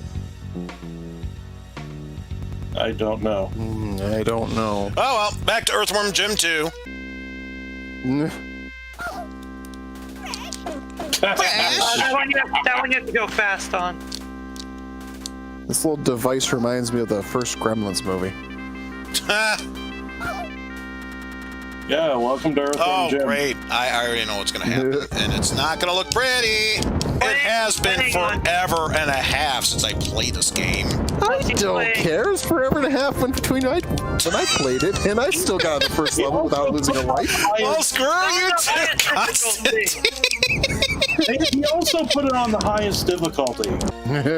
I don't know. I don't know. Oh well, back to Earthworm Jim 2. That one you have to go fast on. This little device reminds me of the first Gremlins movie. Yeah, welcome to Earthworm Jim. Great. I already know what's going to happen. And it's not going to look pretty. It has been forever and a half since I played this game. I don't care. It's forever and a half when I played it, and I still got the first level without losing a life. Well, screw you too, Constantine. He also put it on the highest difficulty.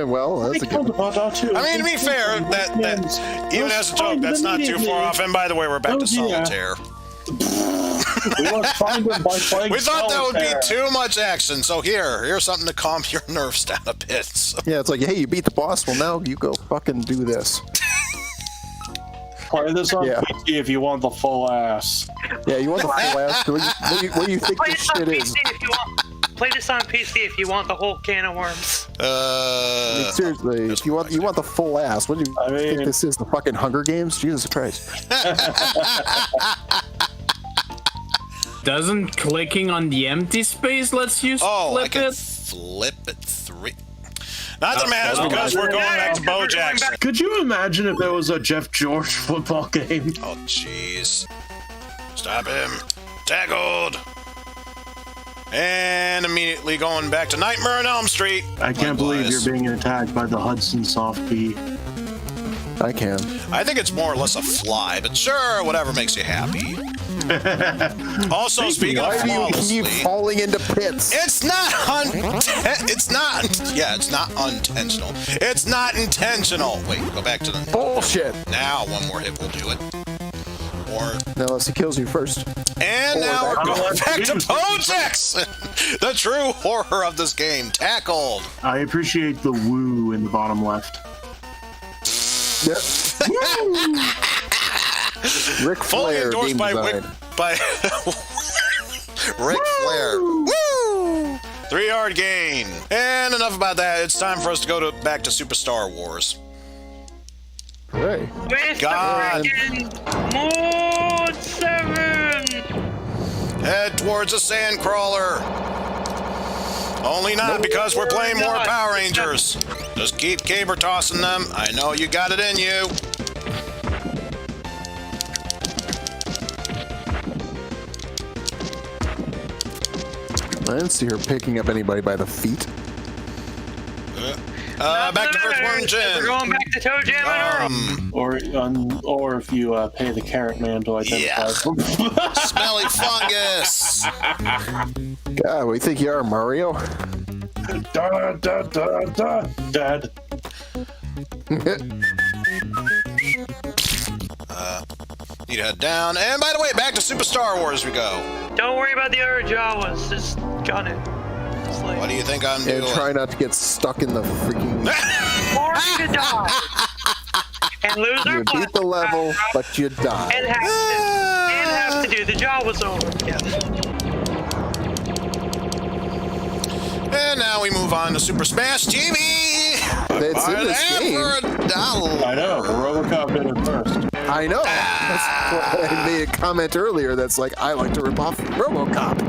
Well, that's a good one. I mean, to be fair, that even as a joke, that's not too far off. And by the way, we're back to solitaire. We must find him by playing We thought that would be solitaire. too much action, so here's something to calm your nerves down a bit. So. Yeah, it's like, hey, you beat the boss. Well, now you go fucking do this. Play this on PC if you want the full ass. Yeah, you want the full ass? What do you think this shit is? Play this on PC if you want the whole can of worms. I mean, seriously, if you want the full ass, what do you think this is? The fucking Hunger Games? Jesus Christ! Doesn't clicking on the empty space lets you flip it? Flip it three. Not that matters because we're going back to BoJack. Could you imagine if there was a Jeff George football game? Oh, jeez. Stop him. Tackled. And immediately going back to Nightmare on Elm Street. I can't believe you're being attacked by the Hudson Soft P. I can. I think it's more or less a fly, but sure, whatever makes you happy. Also, speaking of Why do you flawlessly, keep falling into pits? it's not unintentional. It's not intentional. Wait, go back to the bullshit. Now one more hit will do it. Or unless he kills you first. and now we're going back to BoJack. The true horror of this game. Tackled. I appreciate the woo in the bottom left. Yep. Ric Fully Flair endorsed game by design. Ric Flair. Woo! 3-yard gain. And enough about that. It's time for us to go back to Super Star Wars. Hey. With God. the freaking Moon 7! Head towards a sandcrawler. Only not because we're playing more Power Rangers. Just keep caber tossing them. I know you got it in you. I didn't see her picking up anybody by the feet. Back to Earthworm Jim. We're going back to Toe Jam and Earl. Or if you pay the Carrot Man to identify them. Smelly fungus. God, what do you think you are, Mario? Da, da, da, da, Dad. Need to head down. And by the way, back to Super Star Wars we go. Don't worry about the other Jawas. Just gun it. What do you think I'm doing? And try not to get stuck in the freaking... Or to die. And lose You our beat the level, but you die. And have to do the Jawas over again. And now we move on to Super Smash TV. It's in this game. I know, RoboCop did it first. I know. That's why I made a comment earlier that's like, I like to rip off RoboCop.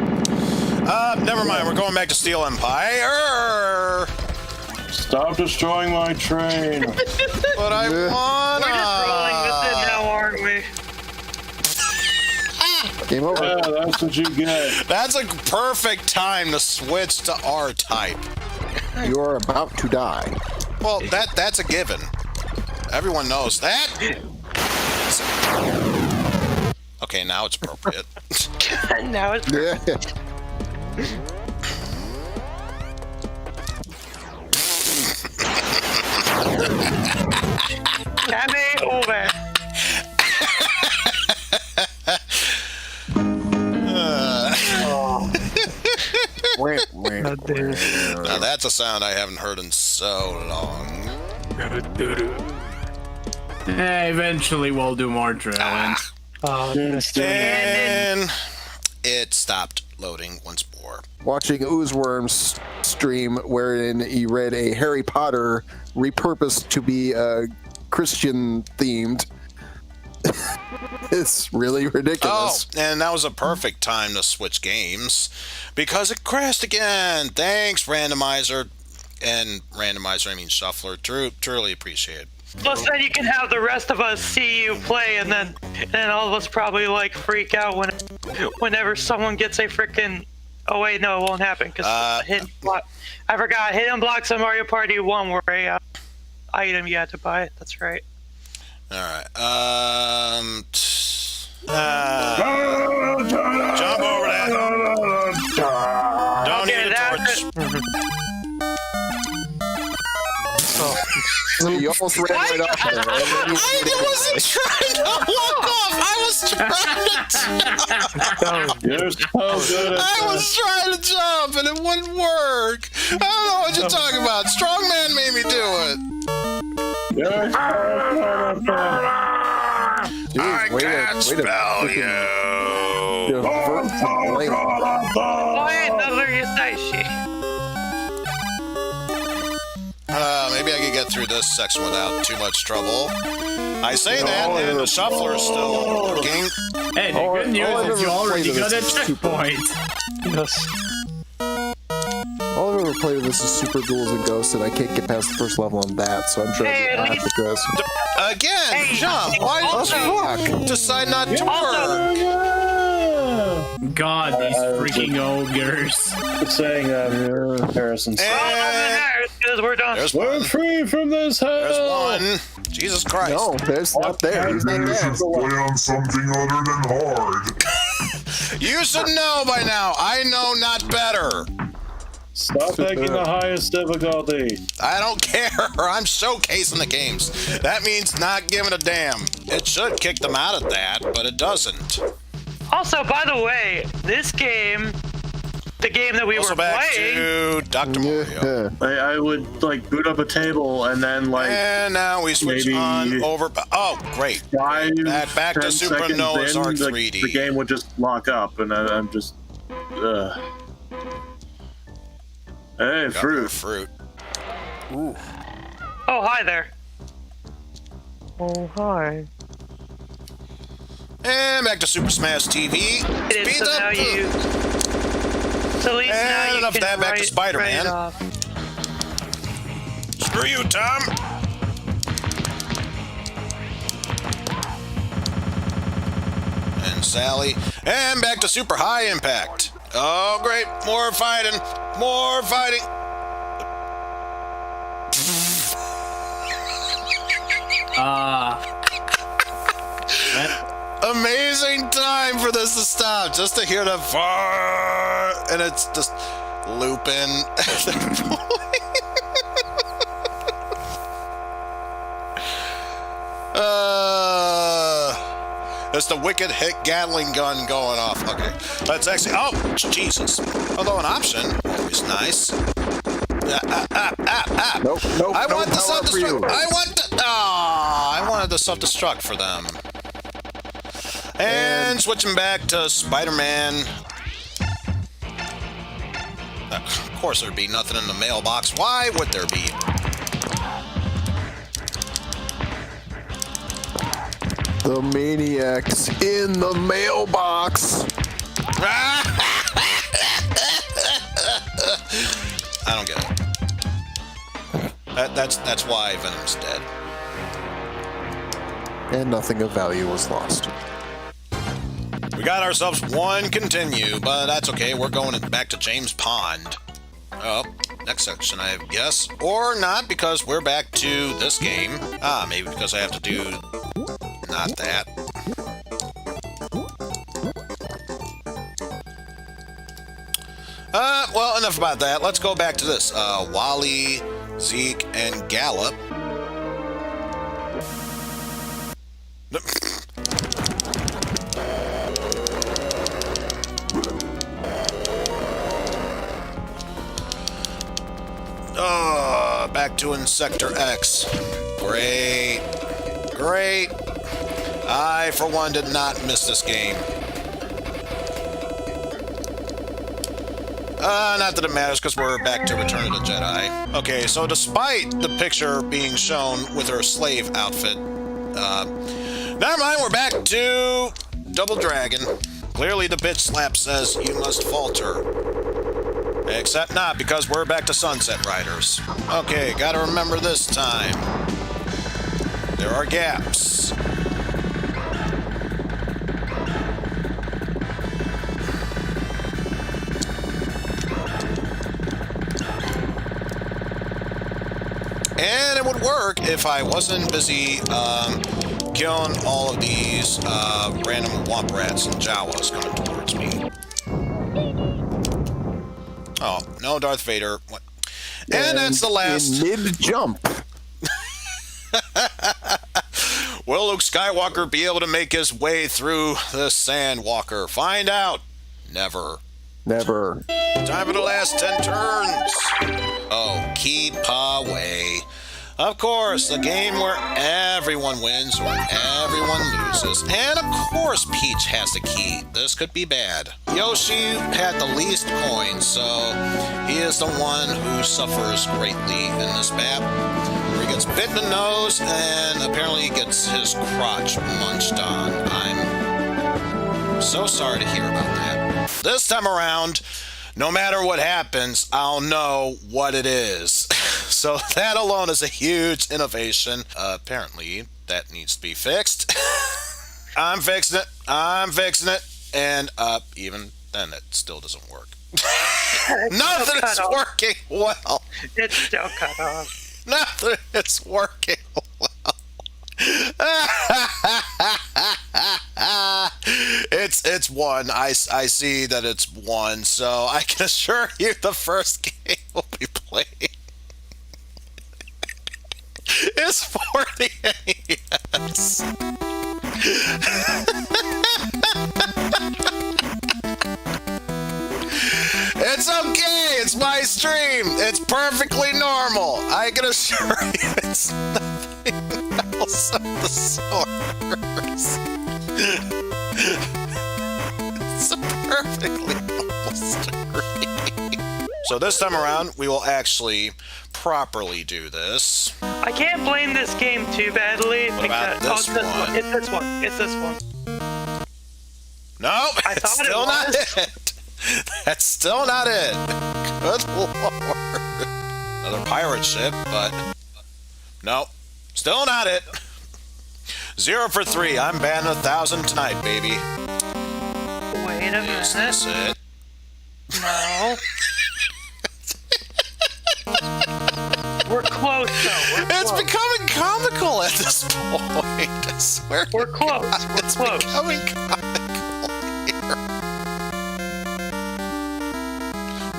Never mind. We're going back to Steel Empire. Stop destroying my train. But I wanna. We're just rolling with it now, aren't we? Game over. Yeah, that's what you get. That's a perfect time to switch to R-Type. You are about to die. Well, that's a given. Everyone knows that. Okay, now it's appropriate. Now it's Yeah. Game over. Now that's a sound I haven't heard in so long. Eventually we'll do more drilling. And it stopped. loading once more. Watching Oozeworm's stream wherein he read a Harry Potter repurposed to be Christian themed. It's really ridiculous. Oh, and that was a perfect time to switch games because it crashed again. Thanks, randomizer. And randomizer, I mean shuffler. Truly appreciate it. Plus, then you can have the rest of us see you play, and then all of us probably like freak out whenever someone gets a freaking. Oh wait, no, it won't happen because hidden block. I forgot hidden blocks on Mario Party 1 were a item you had to buy. That's right. All right. Jump over that. Don't need a torch. You almost ran right off there. I wasn't trying to walk off. I was trying to You're so good at I was trying to jump and it wouldn't work. I don't know what you're talking about. Strongman made me do it. I can't spell you. Why another you say shit? Maybe I could get through this section without too much trouble. I say that, and the shuffler is still working. Hey, the good news is you already got a checkpoint. Yes. All I've ever played of this is Super Ghouls and Ghosts, and I can't get past the first level on that, so I'm trying to get past this. Again, jump. Why did you decide not to work? God, these freaking ogres. saying Harrison's. Because we're done. We're free from this hell. There's one. Jesus Christ. No, there's not there. He's not there. Play on something other than hard. You should know by now. I know not better. Stop taking the highest difficulty. I don't care. I'm showcasing the games. That means not giving a damn. It should kick them out of that, but it doesn't. Also, by the way, this game, the game that we also were back playing, to Dr. Mario. I would like boot up a table and then like. And now we switch on over. Oh, great! 5, back to 10 Super Noah's seconds Ark in, 3D. The game would just lock up, and I'm just. Hey, fruit. Fruit. Ooh. Oh, hi there. Oh, hi. And back to Super Smash TV. It is, Speed so up. now you. So at least now And you enough can that, back to write Spider-Man. off. Screw you, Tom. And Sally. And back to Super High Impact. Oh, great. More fighting. More fighting. Amazing time for this to stop. Just to hear the far. And it's just looping. It's the wicked hit Gatling gun going off. Okay, let's actually. Oh, Jesus! Although an option is nice. Nope, nope. I no want the power for you. self-destruct. I want the. I wanted the self-destruct for them. And switching back to Spider-Man. Of course, there'd be nothing in the mailbox. Why would there be? The maniacs in the mailbox. I don't get it. That's why Venom's dead. And nothing of value was lost. We got ourselves one continue, but that's okay. We're going back to James Pond. Oh, next section, I guess. Or not, because we're back to this game. Maybe because I have to do not that. Well, enough about that. Let's go back to this. Wally, Zeke, and Gallop. Back to Insector X. Great. Great. I, for one, did not miss this game. Not that it matters, because we're back to Return of the Jedi. Okay, so despite the picture being shown with her slave outfit, never mind, we're back to Double Dragon. Clearly the bitch slap says you must falter. Except not, because we're back to Sunset Riders. Okay, gotta remember this time. There are gaps. And it would work if I wasn't busy killing all of these random womp rats and Jawas coming towards me. Oh, no Darth Vader. What? And that's the last. In mid-jump. Will Luke Skywalker be able to make his way through the Sandwalker? Find out. Never. Never. Time for the last 10 turns. Oh, keep away. Of course, a game where everyone wins or everyone loses. And of course, Peach has the key. This could be bad. Yoshi had the least coins, so he is the one who suffers greatly in this map. Where he gets bit in the nose and apparently gets his crotch munched on. I'm so sorry to hear about that. This time around, no matter what happens, I'll know what it is. So that alone is a huge innovation. Apparently, that needs to be fixed. I'm fixing it. And even then, it still doesn't work. Nothing is working well. It's still cut off. Nothing is working well. It's one. I see that it's one, so I can assure you the first game we'll be playing is for the NES. It's okay. It's my stream. It's perfectly normal. I can assure you it's nothing else of the sorts. It's a perfectly normal stream. So this time around, we will actually properly do this. I can't blame this game too badly. What about this one? It's this one. It's this one. Nope, I it's thought still it not was. it. That's still not it. Good lord. Another pirate ship, but nope, still not it. 0 for 3. I'm banning 1,000 tonight, baby. Wait a Is minute. this it? No. We're close, though. It's becoming comical at this point. I swear. We're close. We're It's close. becoming comical here.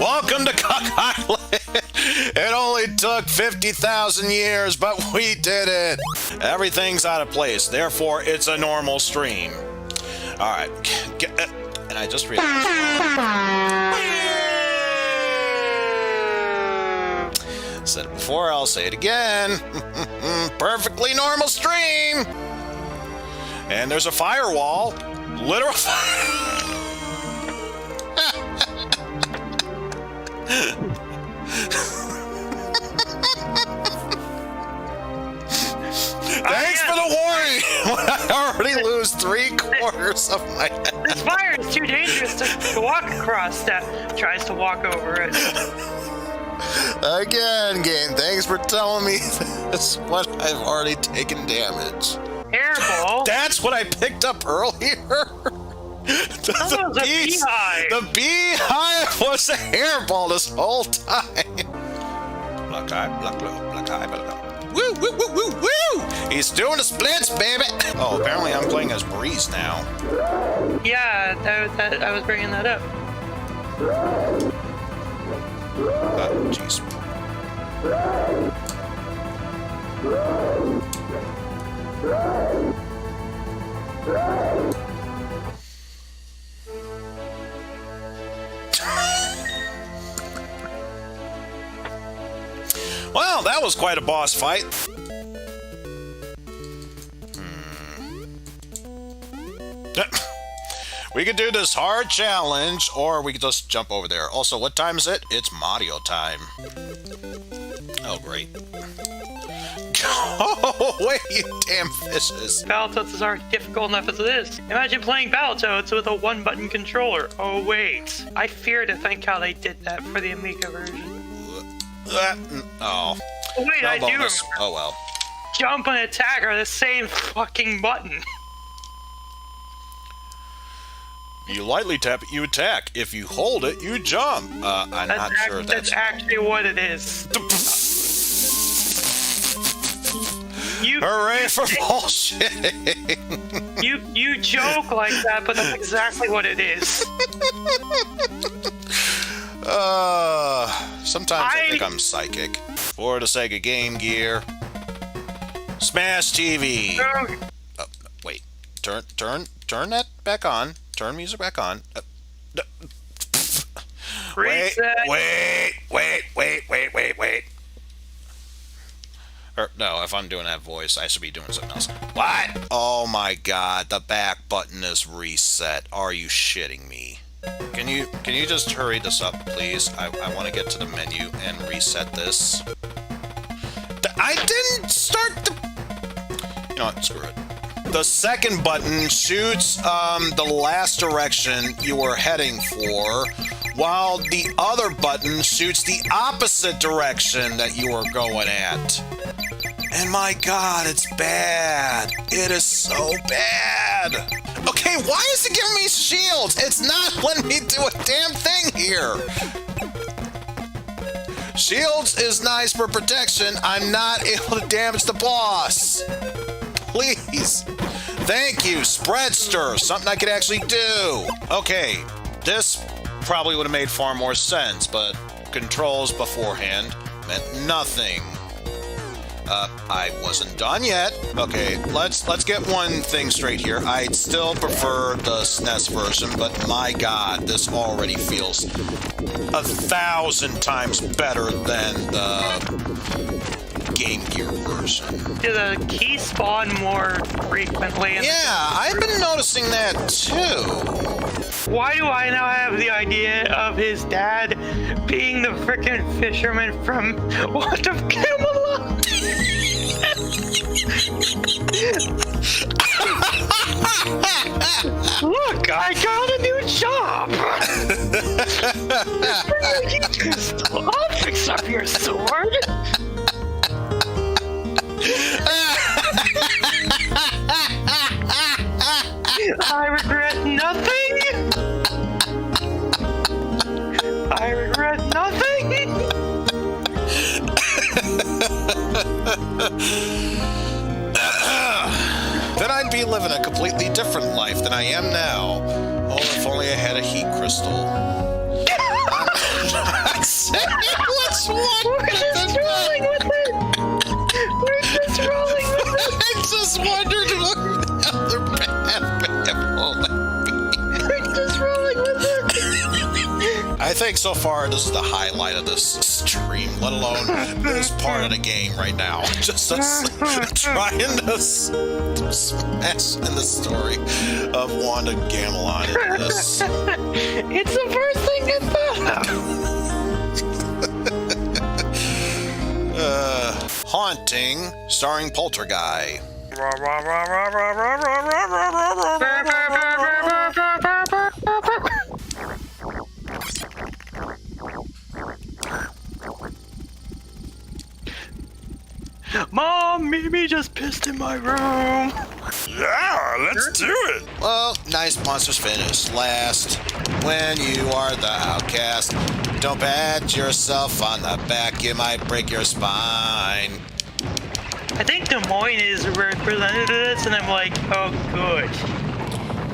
Welcome to Cock Island. It only took 50,000 years, but we did it. Everything's out of place, therefore it's a normal stream. All right, and I just realized. Said it before, I'll say it again. Perfectly normal stream. And there's a firewall. Literal Thanks for the warning. I already lose 3/4 of my head. This fire is too dangerous to walk across. That tries to walk over it. Again, game. Thanks for telling me this. What I've already taken damage. Hairball. That's what I picked up earlier. That was a beehive. The beehive was a hairball this whole time. Black eye, black blue, black eye, black eye. Woo, woo, woo, woo, woo! He's doing the splits, baby. Oh, apparently I'm playing as Breeze now. Yeah, that I was bringing that up. Oh, jeez. Well, that was quite a boss fight. We could do this hard challenge, or we could just jump over there. Also, what time is it? It's Mario time. Oh, great. Go away, you damn fishes. Battletoads aren't difficult enough as it is. Imagine playing Battletoads with a one-button controller. Oh, wait. I fear to think how they did that for the Amiga version. Oh. Wait, No I do remember. bonus. Oh, well. Jump and attack are the same fucking button. You lightly tap it, you attack. If you hold it, you jump. I'm not sure That's actually what it is. You, Hooray for bullshitting! you joke like that, but that's exactly what it is. Sometimes I think I'm psychic. For the Sega Game Gear. Smash TV! Oh, wait. Turn that back on. Turn music back on. Wait. Or, no, if I'm doing that voice, I should be doing something else. What? Oh my god, the back button is reset. Are you shitting me? Can you just hurry this up, please? I want to get to the menu and reset this. I didn't start the... You know what, screw it. The second button shoots the last direction you were heading for, while the other button shoots the opposite direction that you were going at. And my god, it's bad. It is so bad. Okay, why is it giving me shields? It's not letting me do a damn thing here. Shields is nice for protection. I'm not able to damage the boss. Please. Thank you, Spreadster. Something I could actually do. Okay, this probably would have made far more sense, but controls beforehand meant nothing. I wasn't done yet. Okay, let's get one thing straight here. I'd still prefer the SNES version, but my god, this already feels 1,000 times better than the Game Gear version. Do the keys spawn more frequently? Yeah, I've been noticing that too. Why do I now have the idea of his dad being the frickin' fisherman from What of Camelot? Look, I got a new job! I'll fix up your sword! I regret nothing! I regret nothing! Then I'd be living a completely different life than I am now. Oh, if only I had a heat crystal. What's wrong? We're just rolling with it! We're just rolling with it! I just wondered what the other bad will let be. We're just rolling with it! I think so far this is the highlight of this stream, let alone this part of the game right now. Just us trying to smash in the story of Wanda Gamelon in this. It's the first thing I thought of! Haunting, starring Poltergeist. Mom, Mimi just pissed in my room. Yeah, let's do it. Well, nice monsters finish last. When you are the outcast, don't pat yourself on the back, you might break your spine. I think Des Moines is represented this, and I'm like, oh, good.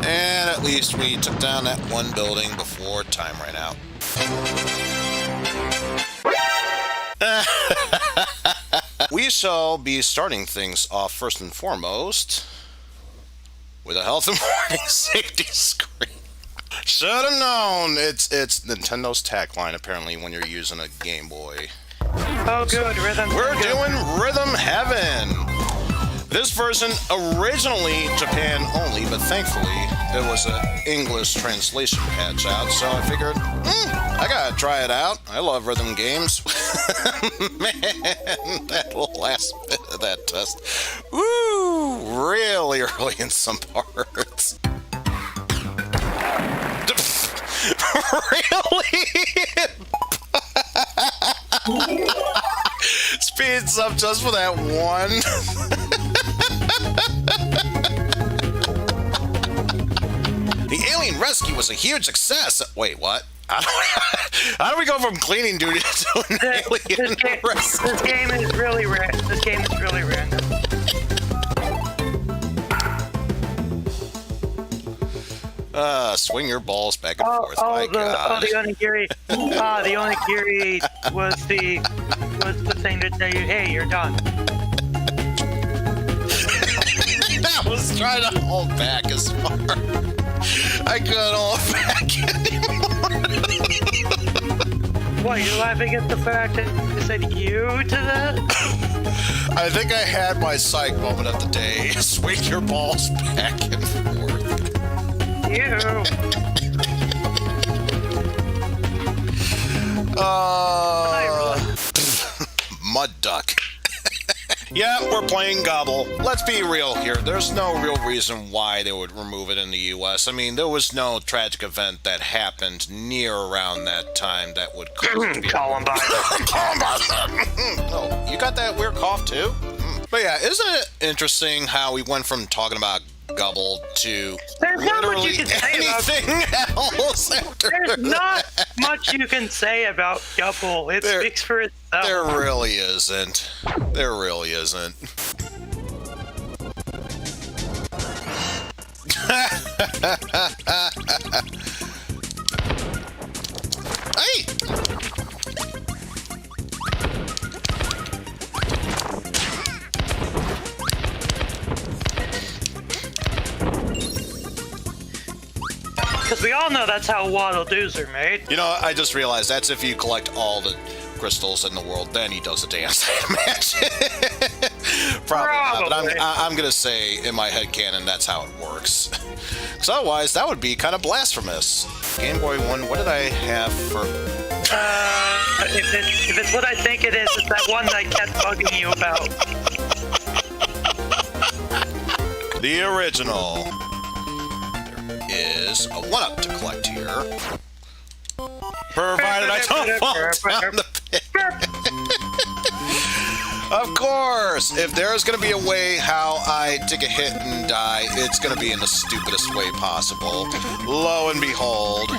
And at least we took down that one building before time ran out. We shall be starting things off first and foremost with a health and warning safety screen. Should have known. It's Nintendo's tagline apparently when you're using a Game Boy. Oh, good, Rhythm. We're doing Rhythm Heaven. This version originally Japan only, but thankfully it was an English translation patch out, so I figured, I gotta try it out. I love rhythm games. Man, that last bit of that test, woo, really early in some parts. Really? Speeds up just for that one. The alien rescue was a huge success. Wait, what? How do we go from cleaning duty to an alien rescue? This game is really random. This game is really random. Swing your balls back and forth. My God. The onigiri. The onigiri was the thing to tell you, hey, you're done. I was trying to hold back as far. I couldn't hold back anymore. What, you're laughing at the fact that I said you to that? I think I had my psych moment of the day. Swing your balls back and forth. You. Mud duck. Yeah, we're playing Gobble. Let's be real here. There's no real reason why they would remove it in the US. I mean, there was no tragic event that happened near around that time that would cause it to be Columbine. Oh, you got that weird cough too? But yeah, isn't it interesting how we went from talking about Gobble to There's not much literally you can say anything else after There's not much you can say about Gobble. It speaks for itself. There really isn't. There really isn't. Hey! Because we all know that's how Waddle Doos are made. You know, I just realized that's if you collect all the crystals in the world, then he does a dance match. Probably not, but I'm gonna say in my headcanon that's how it works. Because otherwise, that would be kind of blasphemous. Game Boy 1, what did I have for... If it's what I think it is, it's that one that I kept bugging you about. The original. There is a 1-up to collect here. Provided I don't fall down the pit. Of course, if there's going to be a way how I take a hit and die, it's going to be in the stupidest way possible. Lo and behold,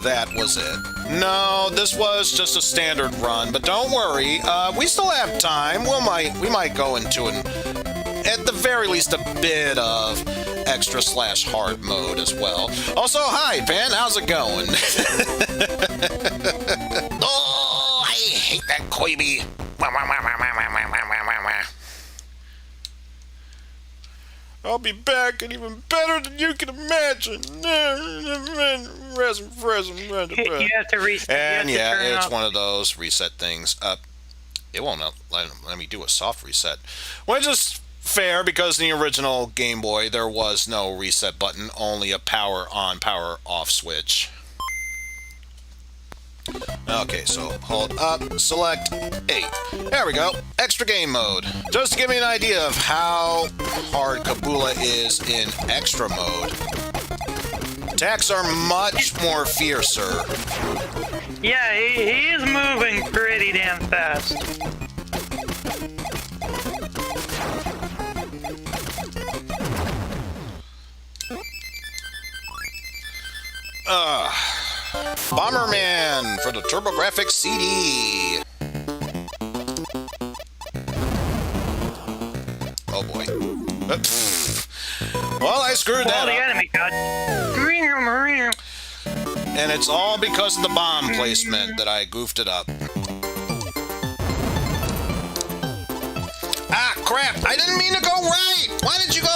that was it. No, this was just a standard run, but don't worry, we still have time. We might go into at the very least a bit of extra/hard mode as well. Also, hi, Pan, how's it going? Oh, I hate that Koibi. I'll be back and even better than you can imagine. You have to reset. And yeah, it's one of those reset things. It won't let me do a soft reset. Which is fair because in the original Game Boy there was no reset button, only a power on, power off switch. Okay, so hold up, select 8. There we go, extra game mode. Just to give me an idea of how hard Kabula is in extra mode. Attacks are much more fiercer. Yeah, he is moving pretty damn fast. Bomberman for the TurboGrafx CD. Oh boy. Well, I screwed that the up. enemy got. And it's all because of the bomb placement that I goofed it up. Ah, crap! I didn't mean to go right! Why did you go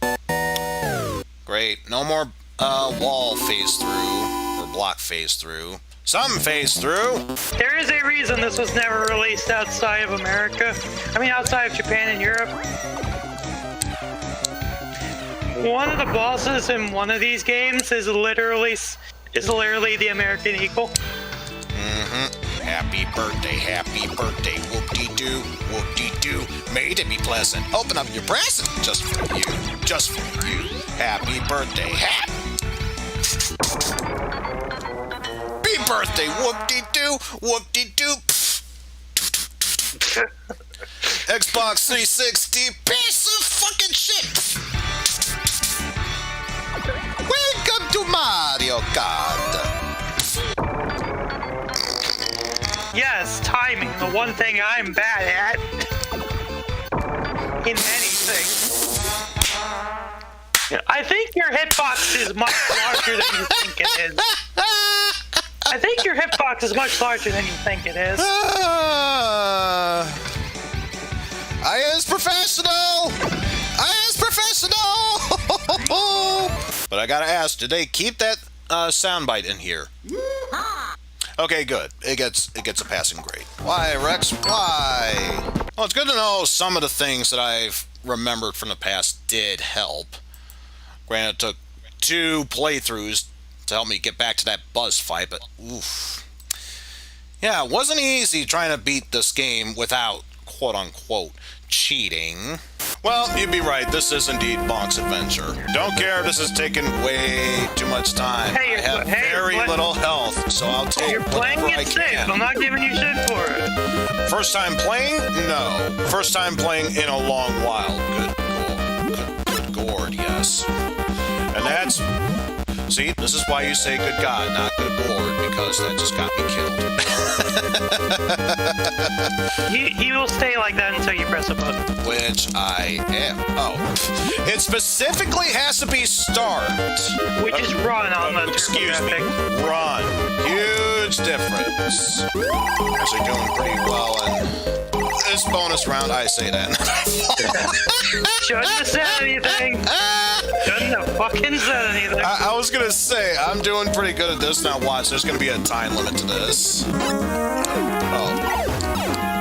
right? Great. No more wall phase through, or block phase through. Some phase through. There is a reason this was never released outside of America. I mean, outside of Japan and Europe. One of the bosses in one of these games is literally the American Eagle. Happy birthday, whoop-de-doo, whoop-de-doo. May it be pleasant. Open up your present just for you, Happy birthday, happy birthday, whoop-de-doo, whoop-de-doo. Xbox 360, piece of fucking shit. Welcome to Mario Kart. Yes, timing, the one thing I'm bad at. In anything. I think your hitbox is much larger than you think it is. I think your hitbox is much larger than you think it is. I is professional! But I gotta ask, did they keep that soundbite in here? Okay, good. It gets a passing grade. Why, Rex? Why? Well, it's good to know some of the things that I've remembered from the past did help. Granted, it took 2 playthroughs to help me get back to that buzz fight, but oof. Yeah, it wasn't easy trying to beat this game without quote-unquote cheating. Well, you'd be right. This is indeed Bonk's Adventure. Don't care if this is taking way too much time. Hey, I have very little health, so I'll take You're playing whatever I it safe. can. I'm not giving you shit for it. First time playing? No. First time playing in a long while. Good gourd, yes. And that's... See, this is why you say good God, not good gourd, because that just got me killed. You will stay like that until you press a button. Which I am. Oh. It specifically has to be start. Which is run on the excuse me. Run. Huge difference. Actually doing pretty well in this bonus round, I say that. Shouldn't have said anything. Shouldn't have fucking said anything. I was gonna say, I'm doing pretty good at this. Now watch, there's gonna be a time limit to this. Oh.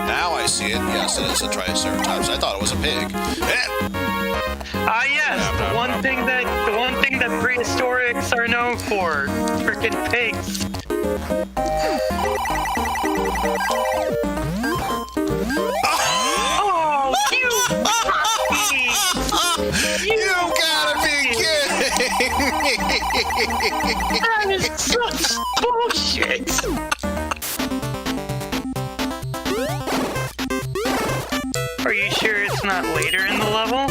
Now I see it. Yes, it is a Triceratops. I thought it was a pig. Yes, the one thing that prehistorics are known for. Freaking pigs. Oh, you gotta be kidding me! That is such bullshit! Are you sure it's not later in the level?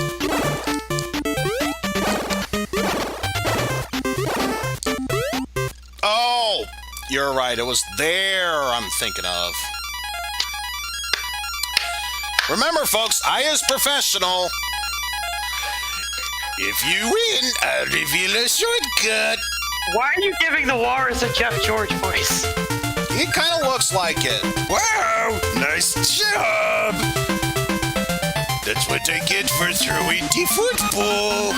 Oh! You're right, it was there I'm thinking of. Remember, folks, I is professional. If you win, I'll reveal a shortcut. Why are you giving the walrus a Jeff George voice? He kind of looks like it. Wow, nice job. That's what I get for throwing the football.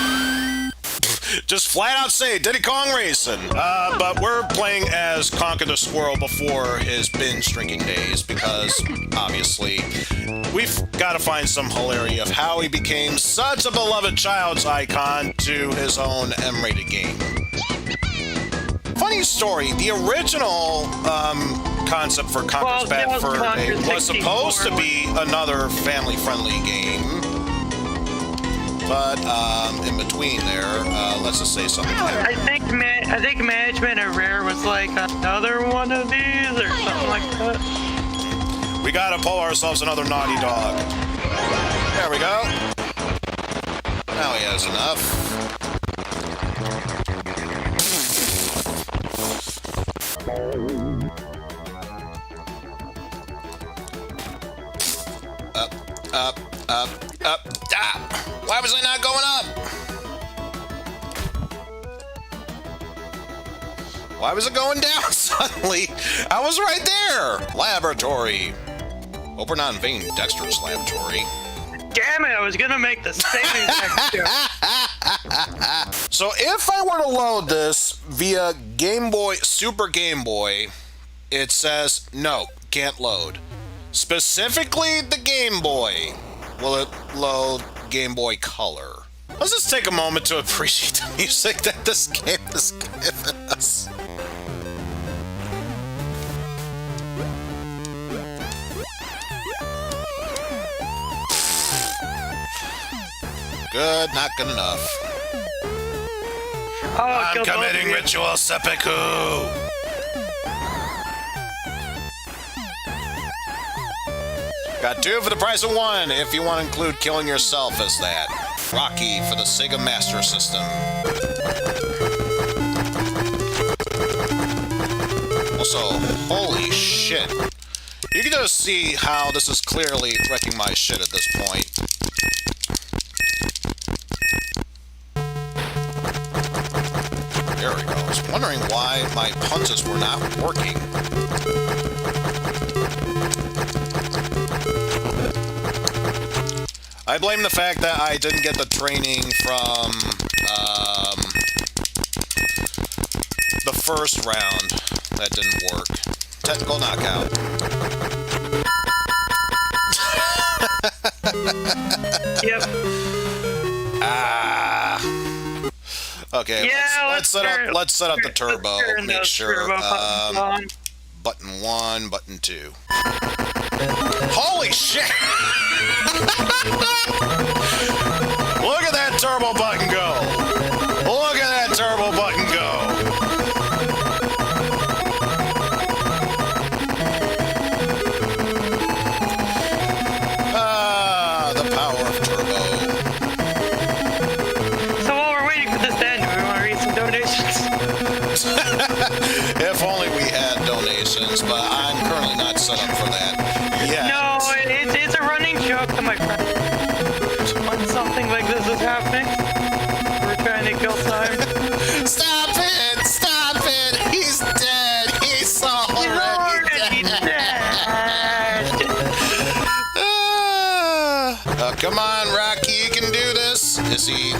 Just flat out say Diddy Kong Racing. But we're playing as Conker the Squirrel before his binge drinking days because, obviously, we've got to find some hilarity of how he became such a beloved child's icon to his own M-rated game. Funny story, the original concept for Conker's Bad Fur Day was supposed to be another family-friendly game. But in between there, let's just say something happened. I think management at Rare was like another one of these or something like that. We gotta pull ourselves another naughty dog. There we go. Now he has enough. Up. Ah! Why was I not going up? Why was it going down suddenly? I was right there. Laboratory. Hope we're not invading Dexter's laboratory. Damn it, I was gonna make the same exact joke. So if I were to load this via Game Boy, Super Game Boy, it says, no, can't load. Specifically the Game Boy. Will it load Game Boy Color? Let's just take a moment to appreciate the music that this game has given us. Good, not good enough. Oh, I'm kill both of committing you. ritual seppuku. Got 2 for the price of 1 if you want to include killing yourself as that. Rocky for the Sega Master System. Also, holy shit. You can just see how this is clearly wrecking my shit at this point. There we go. I was wondering why my punches were not working. I blame the fact that I didn't get the training from the first round. That didn't work. Technical knockout. Yep. Okay, Yeah, let's set up the turbo. turn Make those sure. turbo buttons on. Button 1, button 2. Holy shit! Look at that turbo button go! Look at that turbo button go! The power of turbo. So while we're waiting for this to end, do we want to read some donations? If only we had donations, but I'm currently not set up for that yet. No, it's a running joke to my friend. When something like this is happening, we're trying to kill time. Stop it! Stop it! He's dead! He's already dead! Come on, Rocky, you can do this. Is he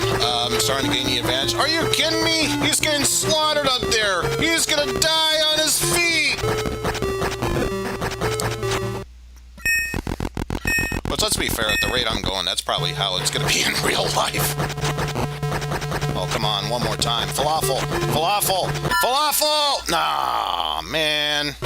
starting to gain the advantage? Are you kidding me? He's getting slaughtered up there. He's gonna die on his feet. But let's be fair, at the rate I'm going, that's probably how it's gonna be in real life. Oh, come on, one more time. Falafel! Falafel! Falafel! Nah, man.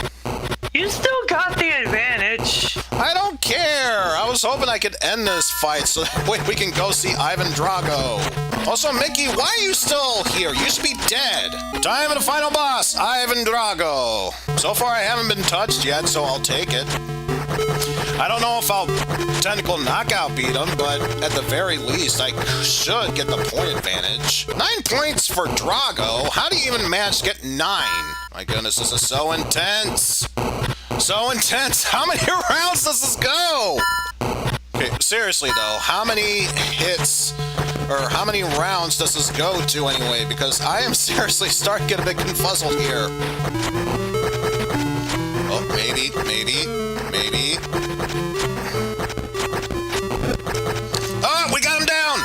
You still got the advantage. I don't care. I was hoping I could end this fight so that way we can go see Ivan Drago. Also, Mickey, why are you still here? You should be dead. Time for the final boss, Ivan Drago. So far, I haven't been touched yet, so I'll take it. I don't know if I'll technical knockout beat him, but at the very least, I should get the point advantage. 9 points for Drago. How do you even manage to get 9? My goodness, this is so intense. So intense. How many rounds does this go? Okay, seriously though, how many hits or how many rounds does this go to anyway? Because I am seriously starting to get a bit confuzzled here. Oh, maybe. Oh, we got him down!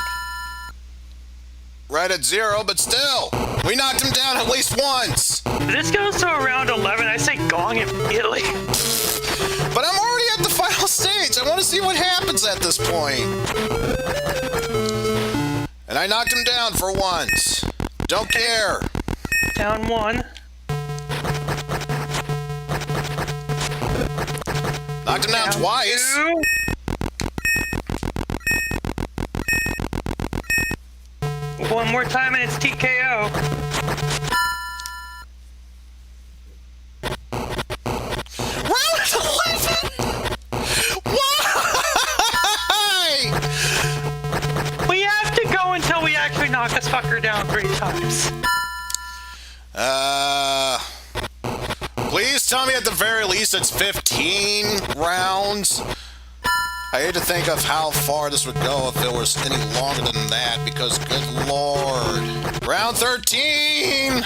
Right at 0, but still, we knocked him down at least once. If this goes to around 11, I say gong immediately. But I'm already at the final stage. I want to see what happens at this point. And I knocked him down for once. Don't care. Down 1. Knocked him down twice. 2. One more time and it's TKO. Round 11! Why? We have to go until we actually knock this fucker down 3 times. Please tell me at the very least it's 15 rounds. I hate to think of how far this would go if it was any longer than that, because good lord. Round 13!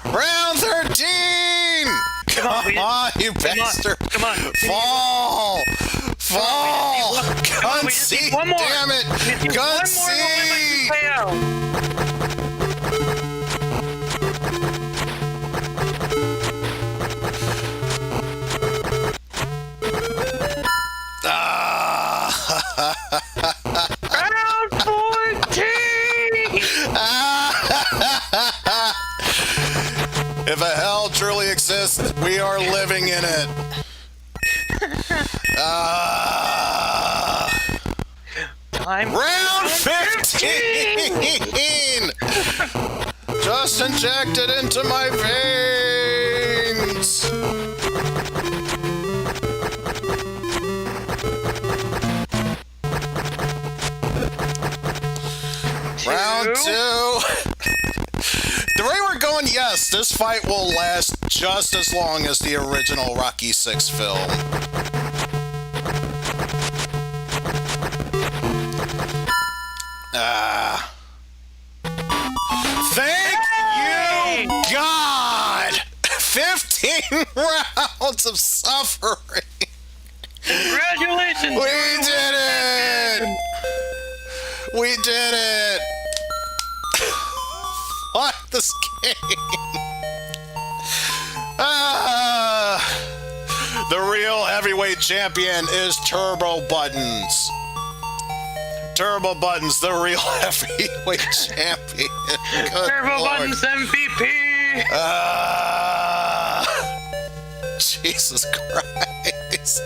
Round 13! Come on, you bastard! Come on. Fall! Fall! Concede! One more. Damn it! Concede! Round 14! truly exist. We are living in it. Round 15! Just injected into my veins! Round 2! The way we're going, yes, this fight will last just as long as the original Rocky 6 film. Thank you, God! 15 rounds of suffering! Congratulations! We did it! We did it! Fuck this game! The real heavyweight champion is Turbo Buttons. Turbo Buttons, the real heavyweight champion. Good Turbo Lord. Buttons MVP! Jesus Christ.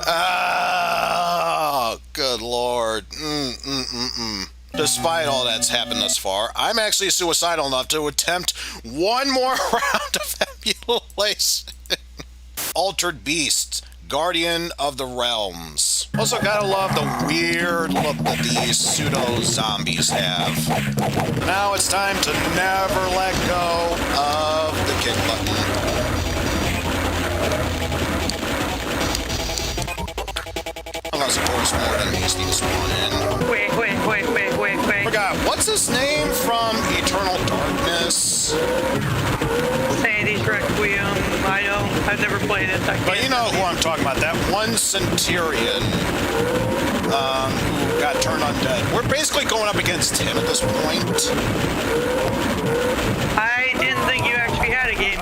Oh, good Lord. Despite all that's happened thus far, I'm actually suicidal enough to attempt one more round of emulation. Altered Beasts, Guardian of the Realms. Also gotta love the weird look that these pseudo-zombies have. Now it's time to never let go of the kick button. Unless, of course, more enemies need to spawn in. Wait. Forgot, what's his name from Eternal Darkness? Sandy's Requiem. I've never played it. But you know who I'm talking about, that one Centurion who got turned undead. We're basically going up against him at this point. I didn't think you actually had a game.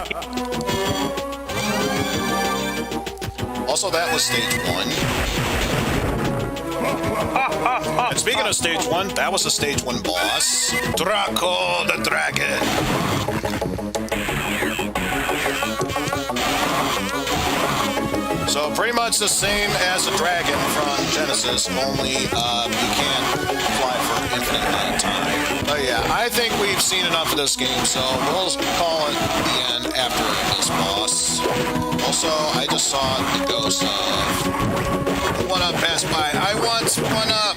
Also, that was stage 1. And speaking of stage 1, that was the stage 1 boss. Draco the Dragon. So pretty much the same as the dragon from Genesis, only you can't fly for an infinite amount of time. But yeah, I think we've seen enough of this game, so we'll call it the end after this boss. Also, I just saw the ghost of the 1-up pass by. I want 1-up!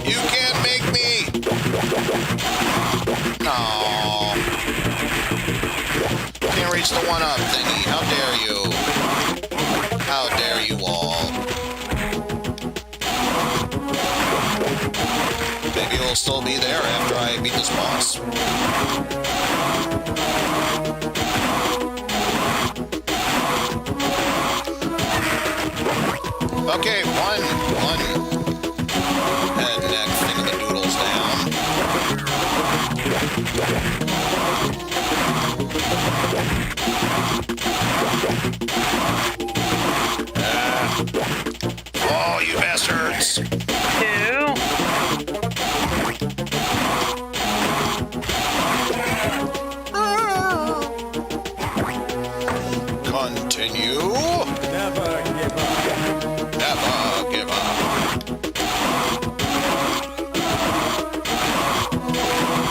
You can't make me! No. Can't reach the 1-up thingy. How dare you? How dare you all? Maybe it'll still be there after I beat this boss. Okay, one head neck thingamadoodles down. Oh, you bastards! 2. Continue. Never give up. Never give up.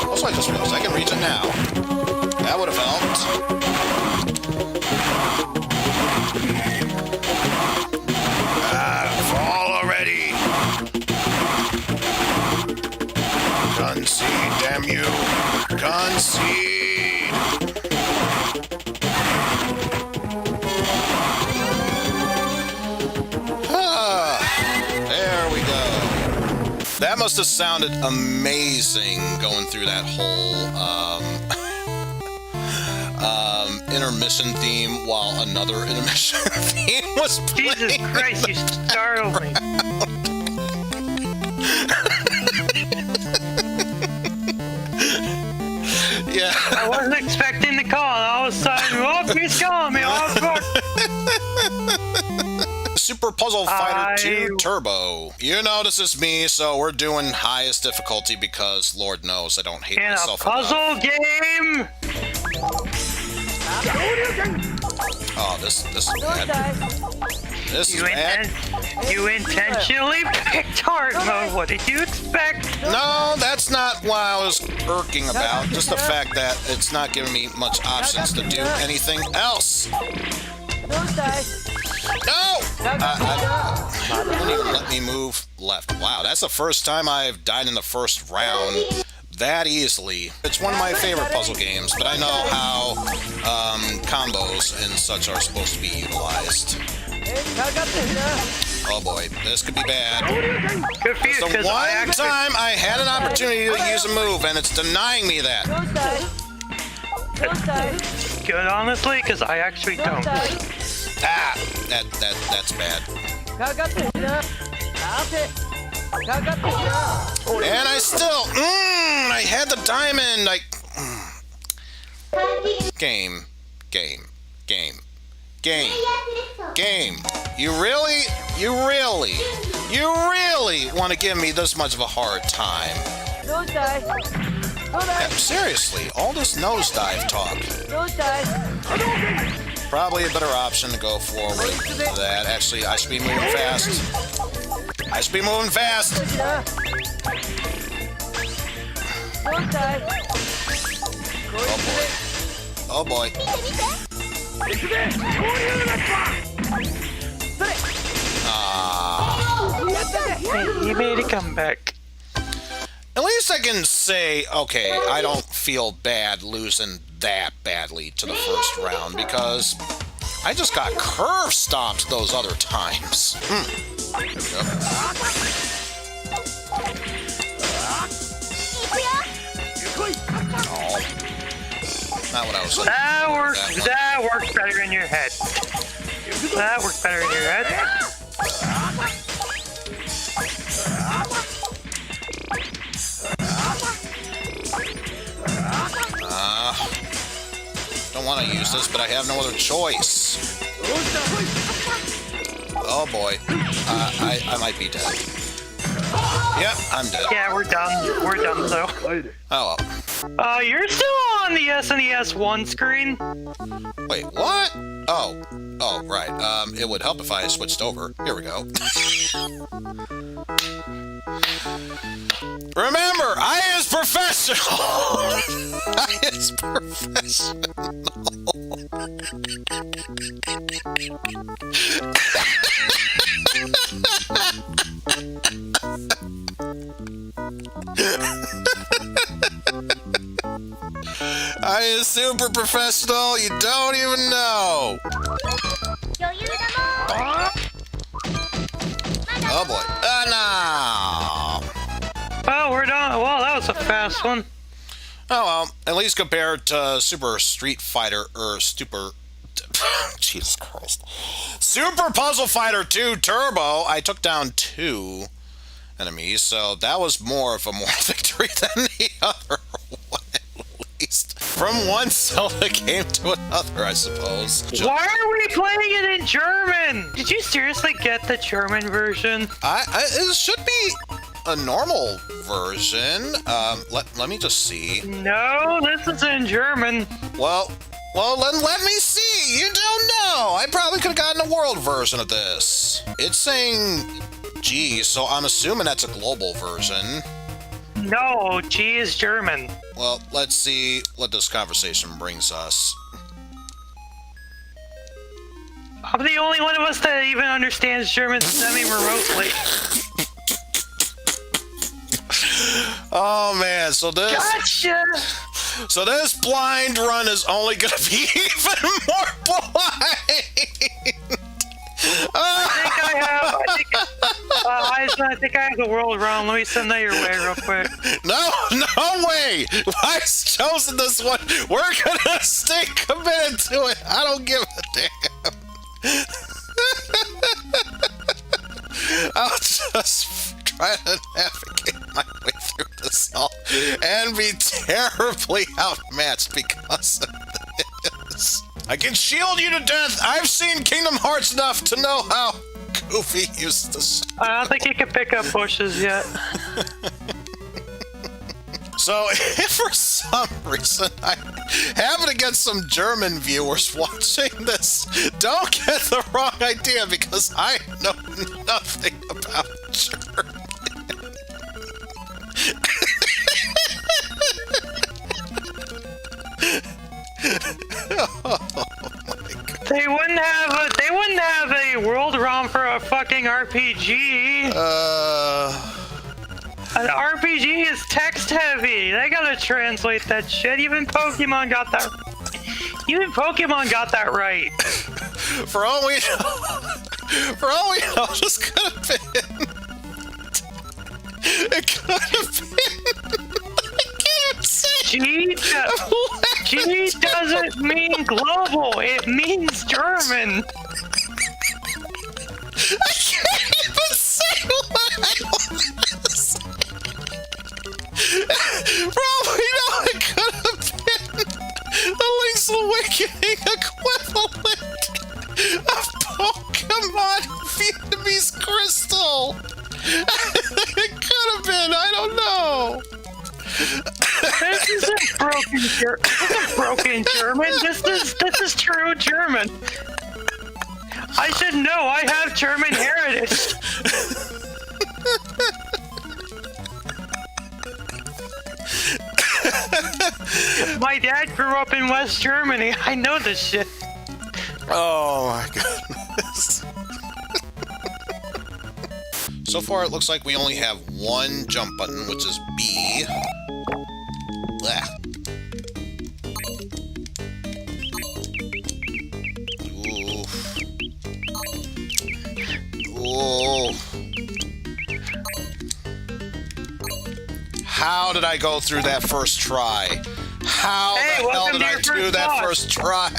Also, I just realized I can reach it now. That would have helped. Fall already. Concede, damn you. Concede. There we go. That must have sounded amazing going through that whole intermission theme while another intermission theme was playing. Jesus Christ, you startled me. Yeah. I wasn't expecting the call. All of a sudden, oh, he's calling me. Oh, fuck. Super Puzzle Fighter 2 Turbo. You know this is me, so we're doing highest difficulty because Lord knows I don't hate In a myself puzzle enough. game. Oh, this is bad. This is bad. You intentionally picked hard mode. What did you expect? No, that's not what I was irking about. Just the fact that it's not giving me much options to do anything else. No! Wouldn't even let me move left. Wow, that's the first time I've died in the first round that easily. It's one of my favorite puzzle games, but I know how combos and such are supposed to be utilized. Oh boy, this could be bad. Confused, The 'cause one time I had an opportunity to use a move, and it's denying me that. Good, honestly, because I actually don't. Ah, that's bad. And I still, I had the diamond. Game. You really want to give me this much of a hard time? Yeah, seriously, all this nosedive talk. Probably a better option to go forward with that. Actually, I should be moving fast. Oh boy. He made a comeback. At least I can say, okay, I don't feel bad losing that badly to the first round because I just got curve stomped those other times. There we go. Oh. Not what I was saying. That works better in your head. That works better in your head. Don't want to use this, but I have no other choice. Oh boy. I might be dead. Yep, I'm dead. Yeah, we're done. We're done, though. Oh well. You're still on the SNES 1 screen. Wait, what? Oh, right. It would help if I switched over. Here we go. Remember, I is professional. I is professional. I is super professional. You don't even know. Oh boy. No. Oh, we're done. Well, that was a fast one. Oh well, at least compared to Super Street Fighter or Jesus Christ. Super Puzzle Fighter 2 Turbo, I took down 2 enemies, so that was more of a moral victory than the other one, at least. From one Zelda game to another, I suppose. Why are we playing it in German? Did you seriously get the German version? It should be a normal version. Let me just see. No, this is in German. Well, then let me see. You don't know. I probably could have gotten a world version of this. It's saying G, so I'm assuming that's a global version. No, G is German. Well, let's see what this conversation brings us. I'm the only one of us that even understands German semi-remotely. Oh man, so this blind run is only gonna be even more blind. I think I have the world wrong. Let me send that your way real quick. No way! I've chosen this one. We're gonna stay committed to it. I don't give a damn. I'll just try to navigate my way through this all and be terribly outmatched because of this. I can shield you to death. I've seen Kingdom Hearts enough to know how movie used to say. I don't think you can pick up bushes yet. So, if for some reason I happen to get some German viewers watching this, don't get the wrong idea because I know nothing about German. They wouldn't have a world ROM for a fucking RPG. An RPG is text heavy. They gotta translate that shit. Even Pokemon got that right. For all we know, this could have been. It could have been. G doesn't mean global. It means German. I can't even say what I want to say. Probably no, it could have been the Link's Awakening equivalent of Pokemon Vietnamese Crystal. It could have been, I don't know. This isn't broken German. This is true German. I should know. I have German heritage. My dad grew up in West Germany. I know this shit. Oh my goodness. So far, it looks like we only have one jump button, which is B. Blah. Ooh. How did I go through that first try? How the hell did I do that first try?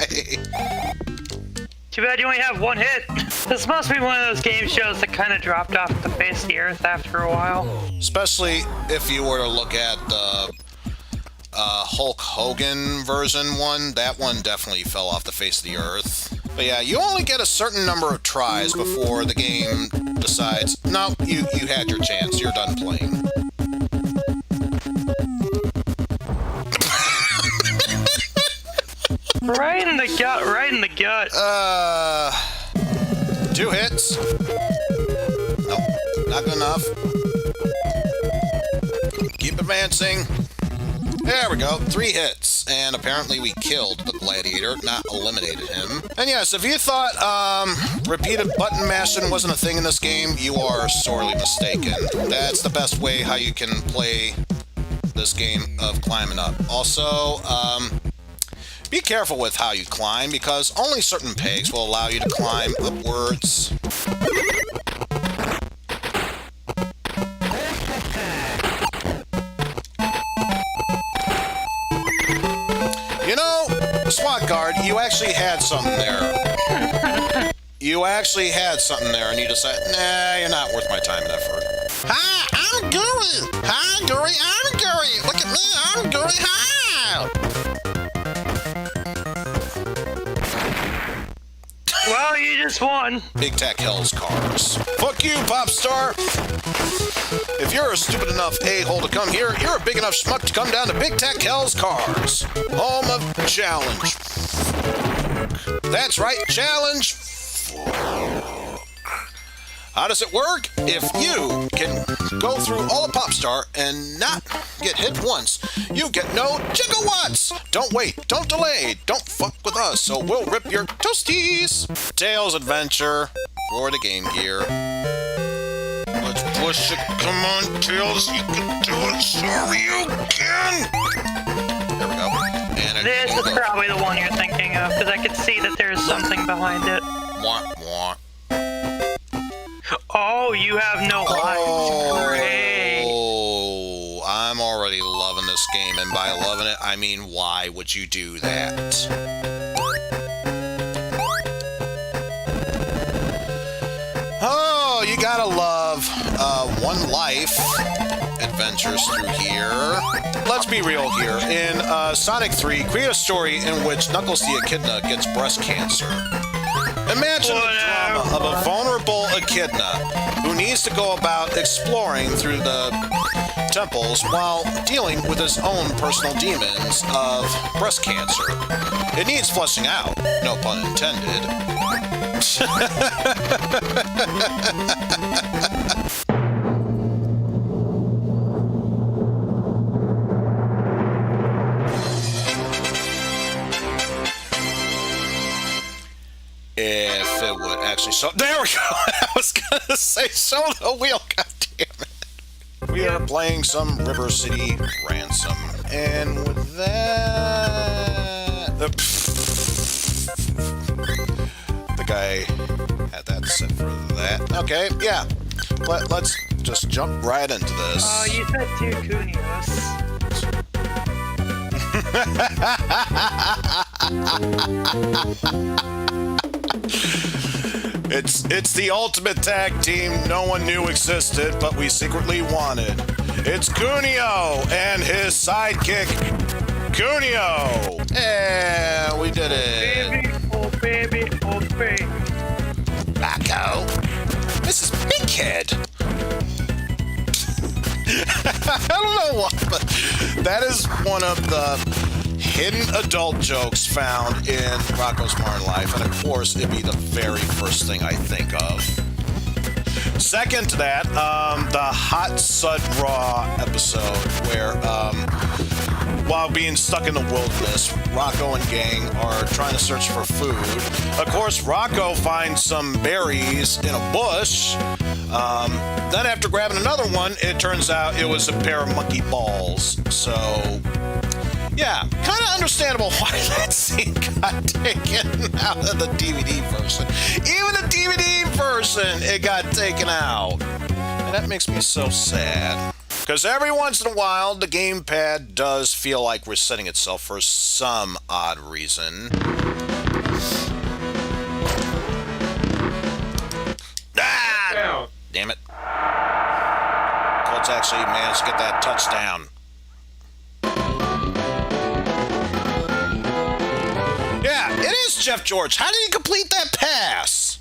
Too bad you only have one hit. This must be one of those game shows that kind of dropped off the face of the earth after a while. Especially if you were to look at the Hulk Hogan version one. That one definitely fell off the face of the earth. But yeah, you only get a certain number of tries before the game decides, no, you had your chance, you're done playing. Right in the gut. 2 hits. Nope, not good enough. Keep advancing. There we go, 3 hits. And apparently we killed the gladiator, not eliminated him. And yes, if you thought repeated button mashing wasn't a thing in this game, you are sorely mistaken. That's the best way how you can play this game of climbing up. Also, be careful with how you climb, because only certain pegs will allow you to climb upwards. You know, SWAT guard, you actually had something there. You actually had something there, and you decided, nah, you're not worth my time and effort. Hi, I'm Guri! Hi, Guri, I'm Guri! Look at me, I'm Guri, hi! Well, you just won. Big Tech Hell's Cars. Fuck you, Popstar! If you're a stupid enough a-hole to come here, you're a big enough schmuck to come down to Big Tech Hell's Cars. Home of Challenge. That's right, Challenge. How does it work? If you can go through all of Popstar and not get hit once, you get no gigawatts! Don't wait, don't delay, don't fuck with us, so we'll rip your toasties! Tails Adventure for the Game Gear. Let's push it, come on, Tails, you can do it, sorry you can! There we go. And this is probably the one you're thinking of, because I could see that there's something behind it. Wah, wah. Oh, you have no life. Great. Oh, I'm already loving this game, and by loving it, I mean, why would you do that? Oh, you gotta love One Life adventures through here. Let's be real here. In Sonic 3, create a story in which Knuckles the Echidna gets breast cancer. Imagine the drama of a vulnerable echidna who needs to go about exploring through the temples while dealing with his own personal demons of breast cancer. It needs flushing out, no pun intended. If it would actually show. There we go! I was gonna say, show the wheel, goddammit. We are playing some River City Ransom. And with that. The guy had that set for that. Okay, yeah. Let's just jump right into this. Oh, you said 2 Kunios. It's the ultimate tag team no one knew existed, but we secretly wanted. It's Kunio and his sidekick, Kunio. And we did it. Baby, oh baby, oh baby. Rocco, this is Big Head. I don't know what, but that is one of the hidden adult jokes found in Rocco's Modern Life, and of course, it'd be the very first thing I think of. Second to that, the Hot Sud Raw episode, where while being stuck in the wilderness, Rocco and gang are trying to search for food. Of course, Rocco finds some berries in a bush. Then after grabbing another one, it turns out it was a pair of monkey balls. So, yeah, kind of understandable why that scene got taken out of the DVD version. Even the DVD version, it got taken out. And that makes me so sad. Because every once in a while, the gamepad does feel like resetting itself for some odd reason. Ah! Damn it. Colts actually managed to get that touchdown. Yeah, it is Jeff George. How did he complete that pass?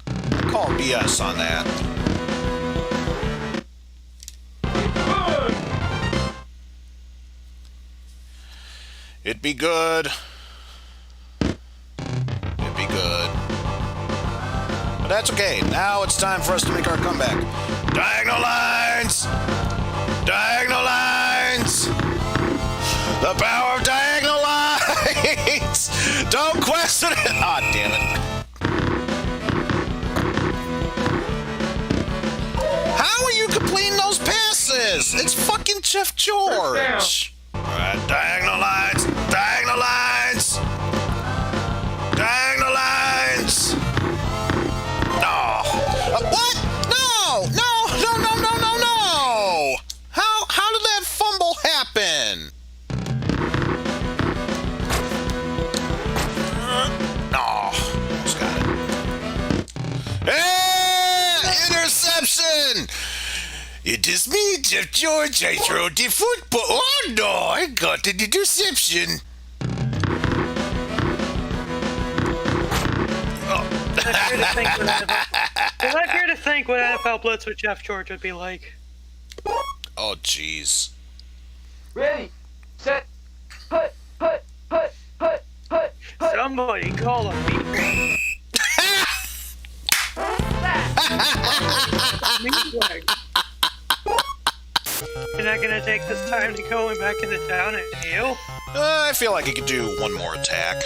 I call BS on that. It'd be good. It'd be good. But that's okay. Now it's time for us to make our comeback. Diagonal lines! Diagonal lines! The power of diagonal lines! Don't question it! Aw, damn it. How are you completing those passes? It's fucking Jeff George. Alright, diagonal lines! Diagonal lines! Diagonal lines! No! What? No! No! No! No! No! No! No! How did that fumble happen? No! Just got it. Hey! Interception! It is me, Jeff George. I throw the football. Oh no, I got the interception. Was I here to think what NFL Blitz with Jeff George would be like? Oh, jeez. Ready, set, put. Somebody call a meat. You're not gonna take this time to go back into town and heal? I feel like he could do one more attack.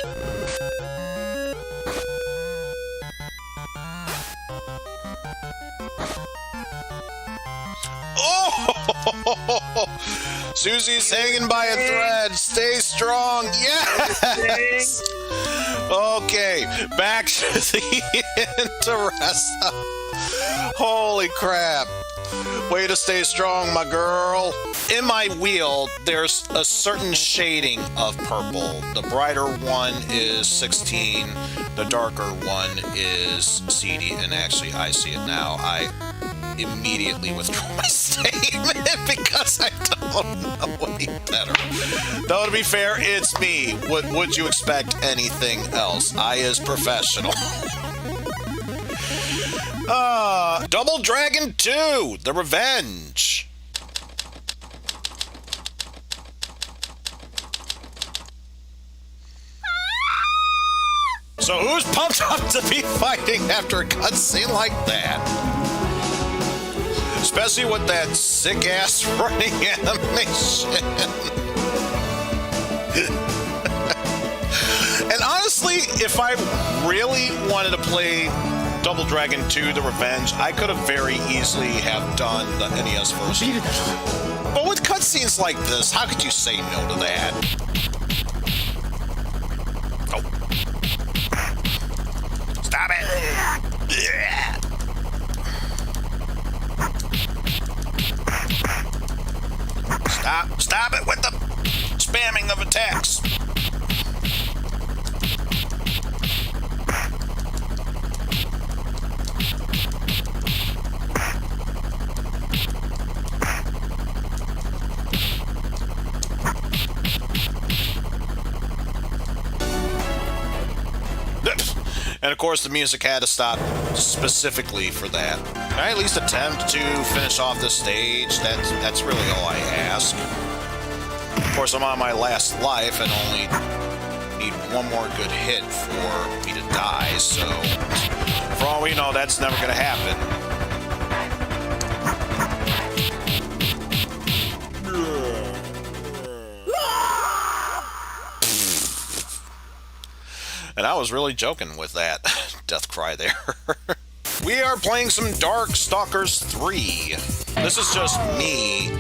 Oh! Susie's hanging by a thread. Stay strong. Yes! Okay, back to the interest. Holy crap. Way to stay strong, my girl. In my wheel, there's a certain shading of purple. The brighter one is 16. The darker one is seedy. And actually, I see it now. immediately withdraw my statement because I don't know any better. Though, to be fair, it's me. Would you expect anything else? I is professional. Double Dragon 2, The Revenge. So who's pumped up to be fighting after a cutscene like that? Especially with that sick-ass running animation. And honestly, if I really wanted to play Double Dragon 2 The Revenge, I could have very easily have done the NES version. But with cutscenes like this, how could you say no to that? Oh. Stop it! Stop it with the spamming of attacks. And of course, the music had to stop specifically for that. Can I at least attempt to finish off this stage? That's really all I ask. Of course, I'm on my last life and only need one more good hit for me to die, so for all we know, that's never going to happen. And I was really joking with that death cry there. We are playing some Darkstalkers 3. This is just me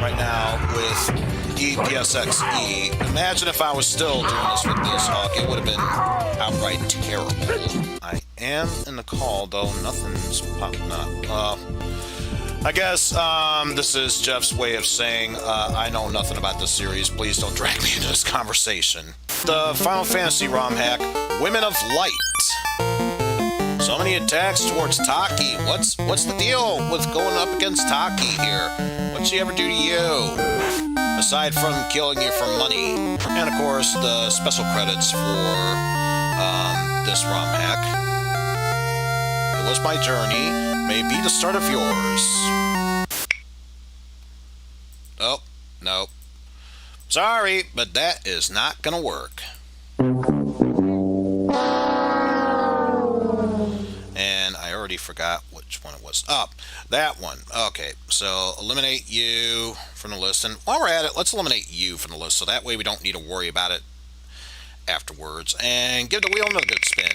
right now with EPSXE. Imagine if I was still doing this with this Hawk, it would have been outright terrible. I am in the call, though nothing's popping up. I guess this is Jeff's way of saying, I know nothing about this series. Please don't drag me into this conversation. The Final Fantasy ROM hack, Women of Light. So many attacks towards Taki. What's the deal with going up against Taki here? What'd she ever do to you? Aside from killing you for money. And of course, the special credits for this ROM hack. It was my journey. May be the start of yours. Oh, no. Sorry, but that is not gonna work. And I already forgot which one it was. Oh, that one. Okay, so eliminate you from the list. And while we're at it, let's eliminate you from the list, so that way we don't need to worry about it afterwards. And give the wheel another good spin.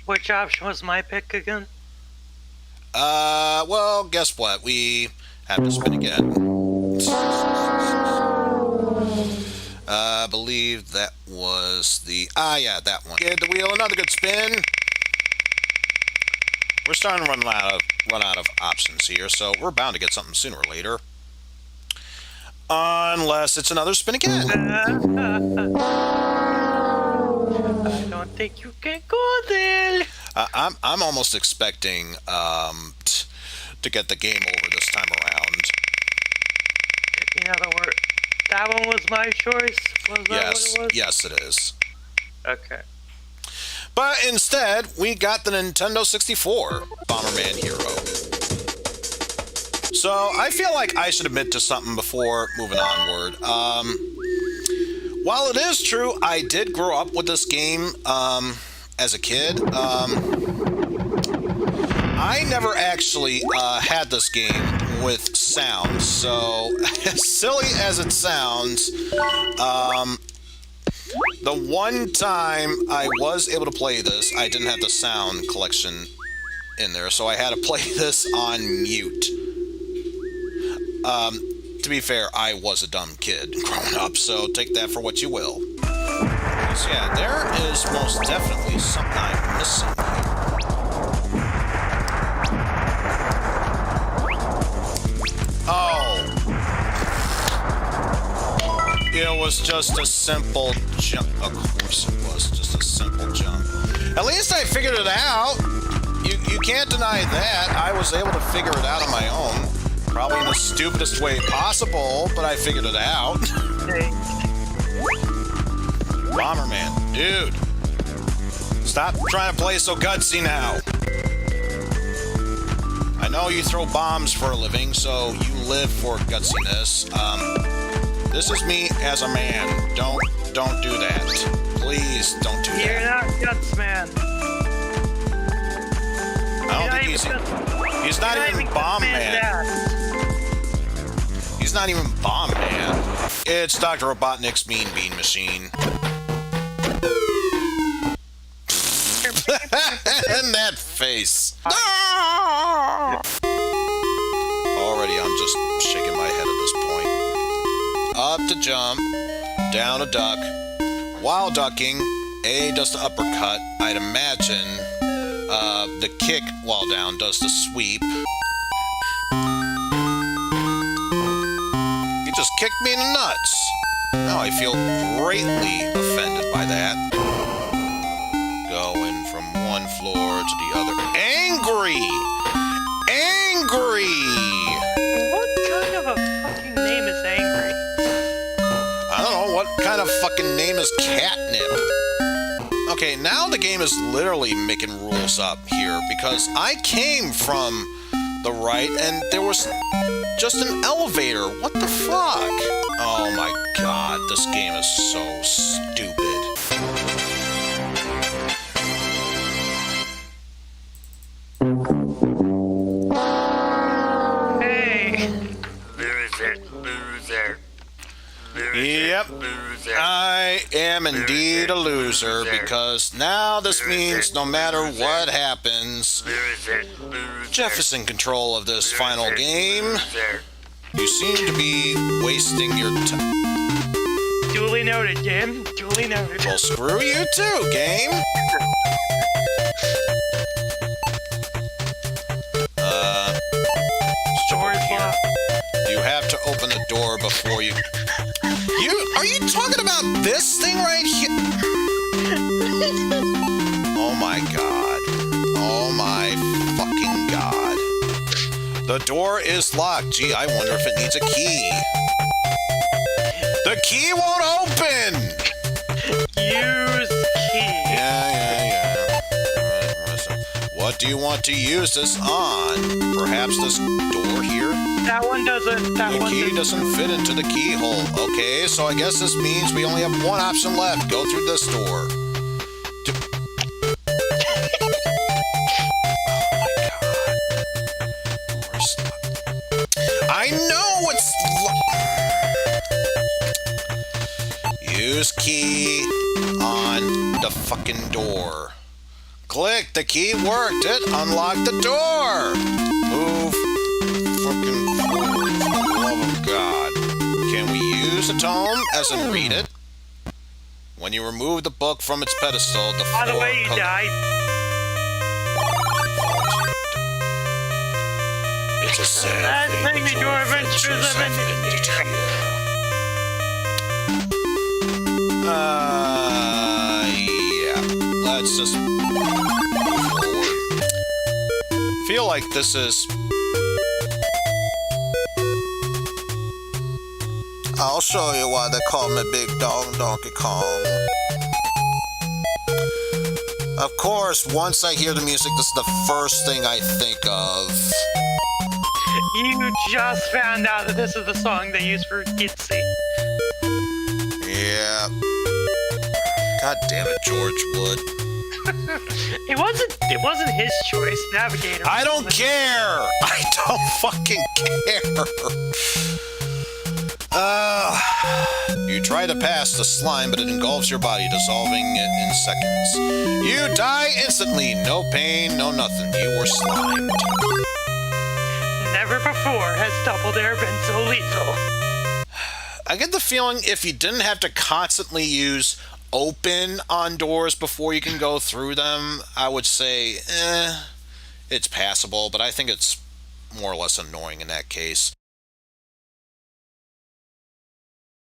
Which option was my pick again? Well, guess what? We have to spin again. I believe that was the... yeah, that one. Give the wheel another good spin. We're starting to run out of options here, so we're bound to get something sooner or later. Unless it's another spin again. I don't think you can go there. I'm almost expecting to get the game over this time around. In other words, that one was my choice? Was that Yes, what it was? yes it is. Okay. But instead, we got the Nintendo 64 Bomberman Hero. So I feel like I should admit to something before moving onward. While it is true, I did grow up with this game as a kid. I never actually had this game with sound, so as silly as it sounds, the one time I was able to play this, I didn't have the sound collection in there, so I had to play this on mute. To be fair, I was a dumb kid growing up, so take that for what you will. So yeah, there is most definitely something I'm missing here. Oh. It was just a simple jump. Of course it was just a simple jump. At least I figured it out. You can't deny that. I was able to figure it out on my own. Probably in the stupidest way possible, but I figured it out. Bomberman, dude. Stop trying to play so gutsy now. I know you throw bombs for a living, so you live for gutsiness. This is me as a man. Don't do that. Please don't do that. You're not Guts Man. I don't think he's not even Bomb Man. He's not even Bomb Man. It's Dr. Robotnik's Mean Bean Machine. And that face. Already I'm just shaking my head at this point. Up to jump, down to duck. While ducking, A does the uppercut. I'd imagine the kick while down does the sweep. You just kicked me in the nuts. Now I feel greatly offended by that. Going from one floor to the other. Angry! Angry! What kind of a fucking name is Angry? I don't know, what kind of fucking name is Catnip? Okay, now the game is literally making rules up here, because I came from the right and there was just an elevator. What the fuck? Oh my god, this game is so stupid. Hey. Loser. Yep, I am indeed a loser, because now this means no matter what happens, Jeff is in control of this final game. You seem to be wasting your time. Duly noted, game. Duly noted. Well, screw you too, game. Door's locked. You have to open the door before you... Are you talking about this thing right here? Oh my god. Oh my fucking god. The door is locked. Gee, I wonder if it needs a key. The key won't open! Use key. Yeah. What do you want to use this on? Perhaps this door here? That one doesn't. The key doesn't fit into the keyhole. Okay, so I guess this means we only have one option left. Go through this door. I know it's... Use key on the fucking door. Click, the key worked. It unlocked the door. Move fucking forward, for the love of God. Can we use a tome as in read it? When you remove the book from its pedestal, the By the floor way, you died. It's a sad That's thing taking that your adventures have ended yeah. Let's just move forward. Feel like this is... I'll show you why they call me Big Dog Donkey Kong. Of course, once I hear the music, this is the first thing I think of. You just found out that this is the song they use for Gitsy. Yeah. God damn it, George Wood. It wasn't his choice, Navigator. I don't care! I don't fucking care! You try to pass the slime, but it engulfs your body, dissolving it in seconds. You die instantly. No pain, no nothing. You were slimed. Never before has Double Dare been so lethal. I get the feeling if you didn't have to constantly use open on doors before you can go through them, I would say, it's passable, but I think it's more or less annoying in that case.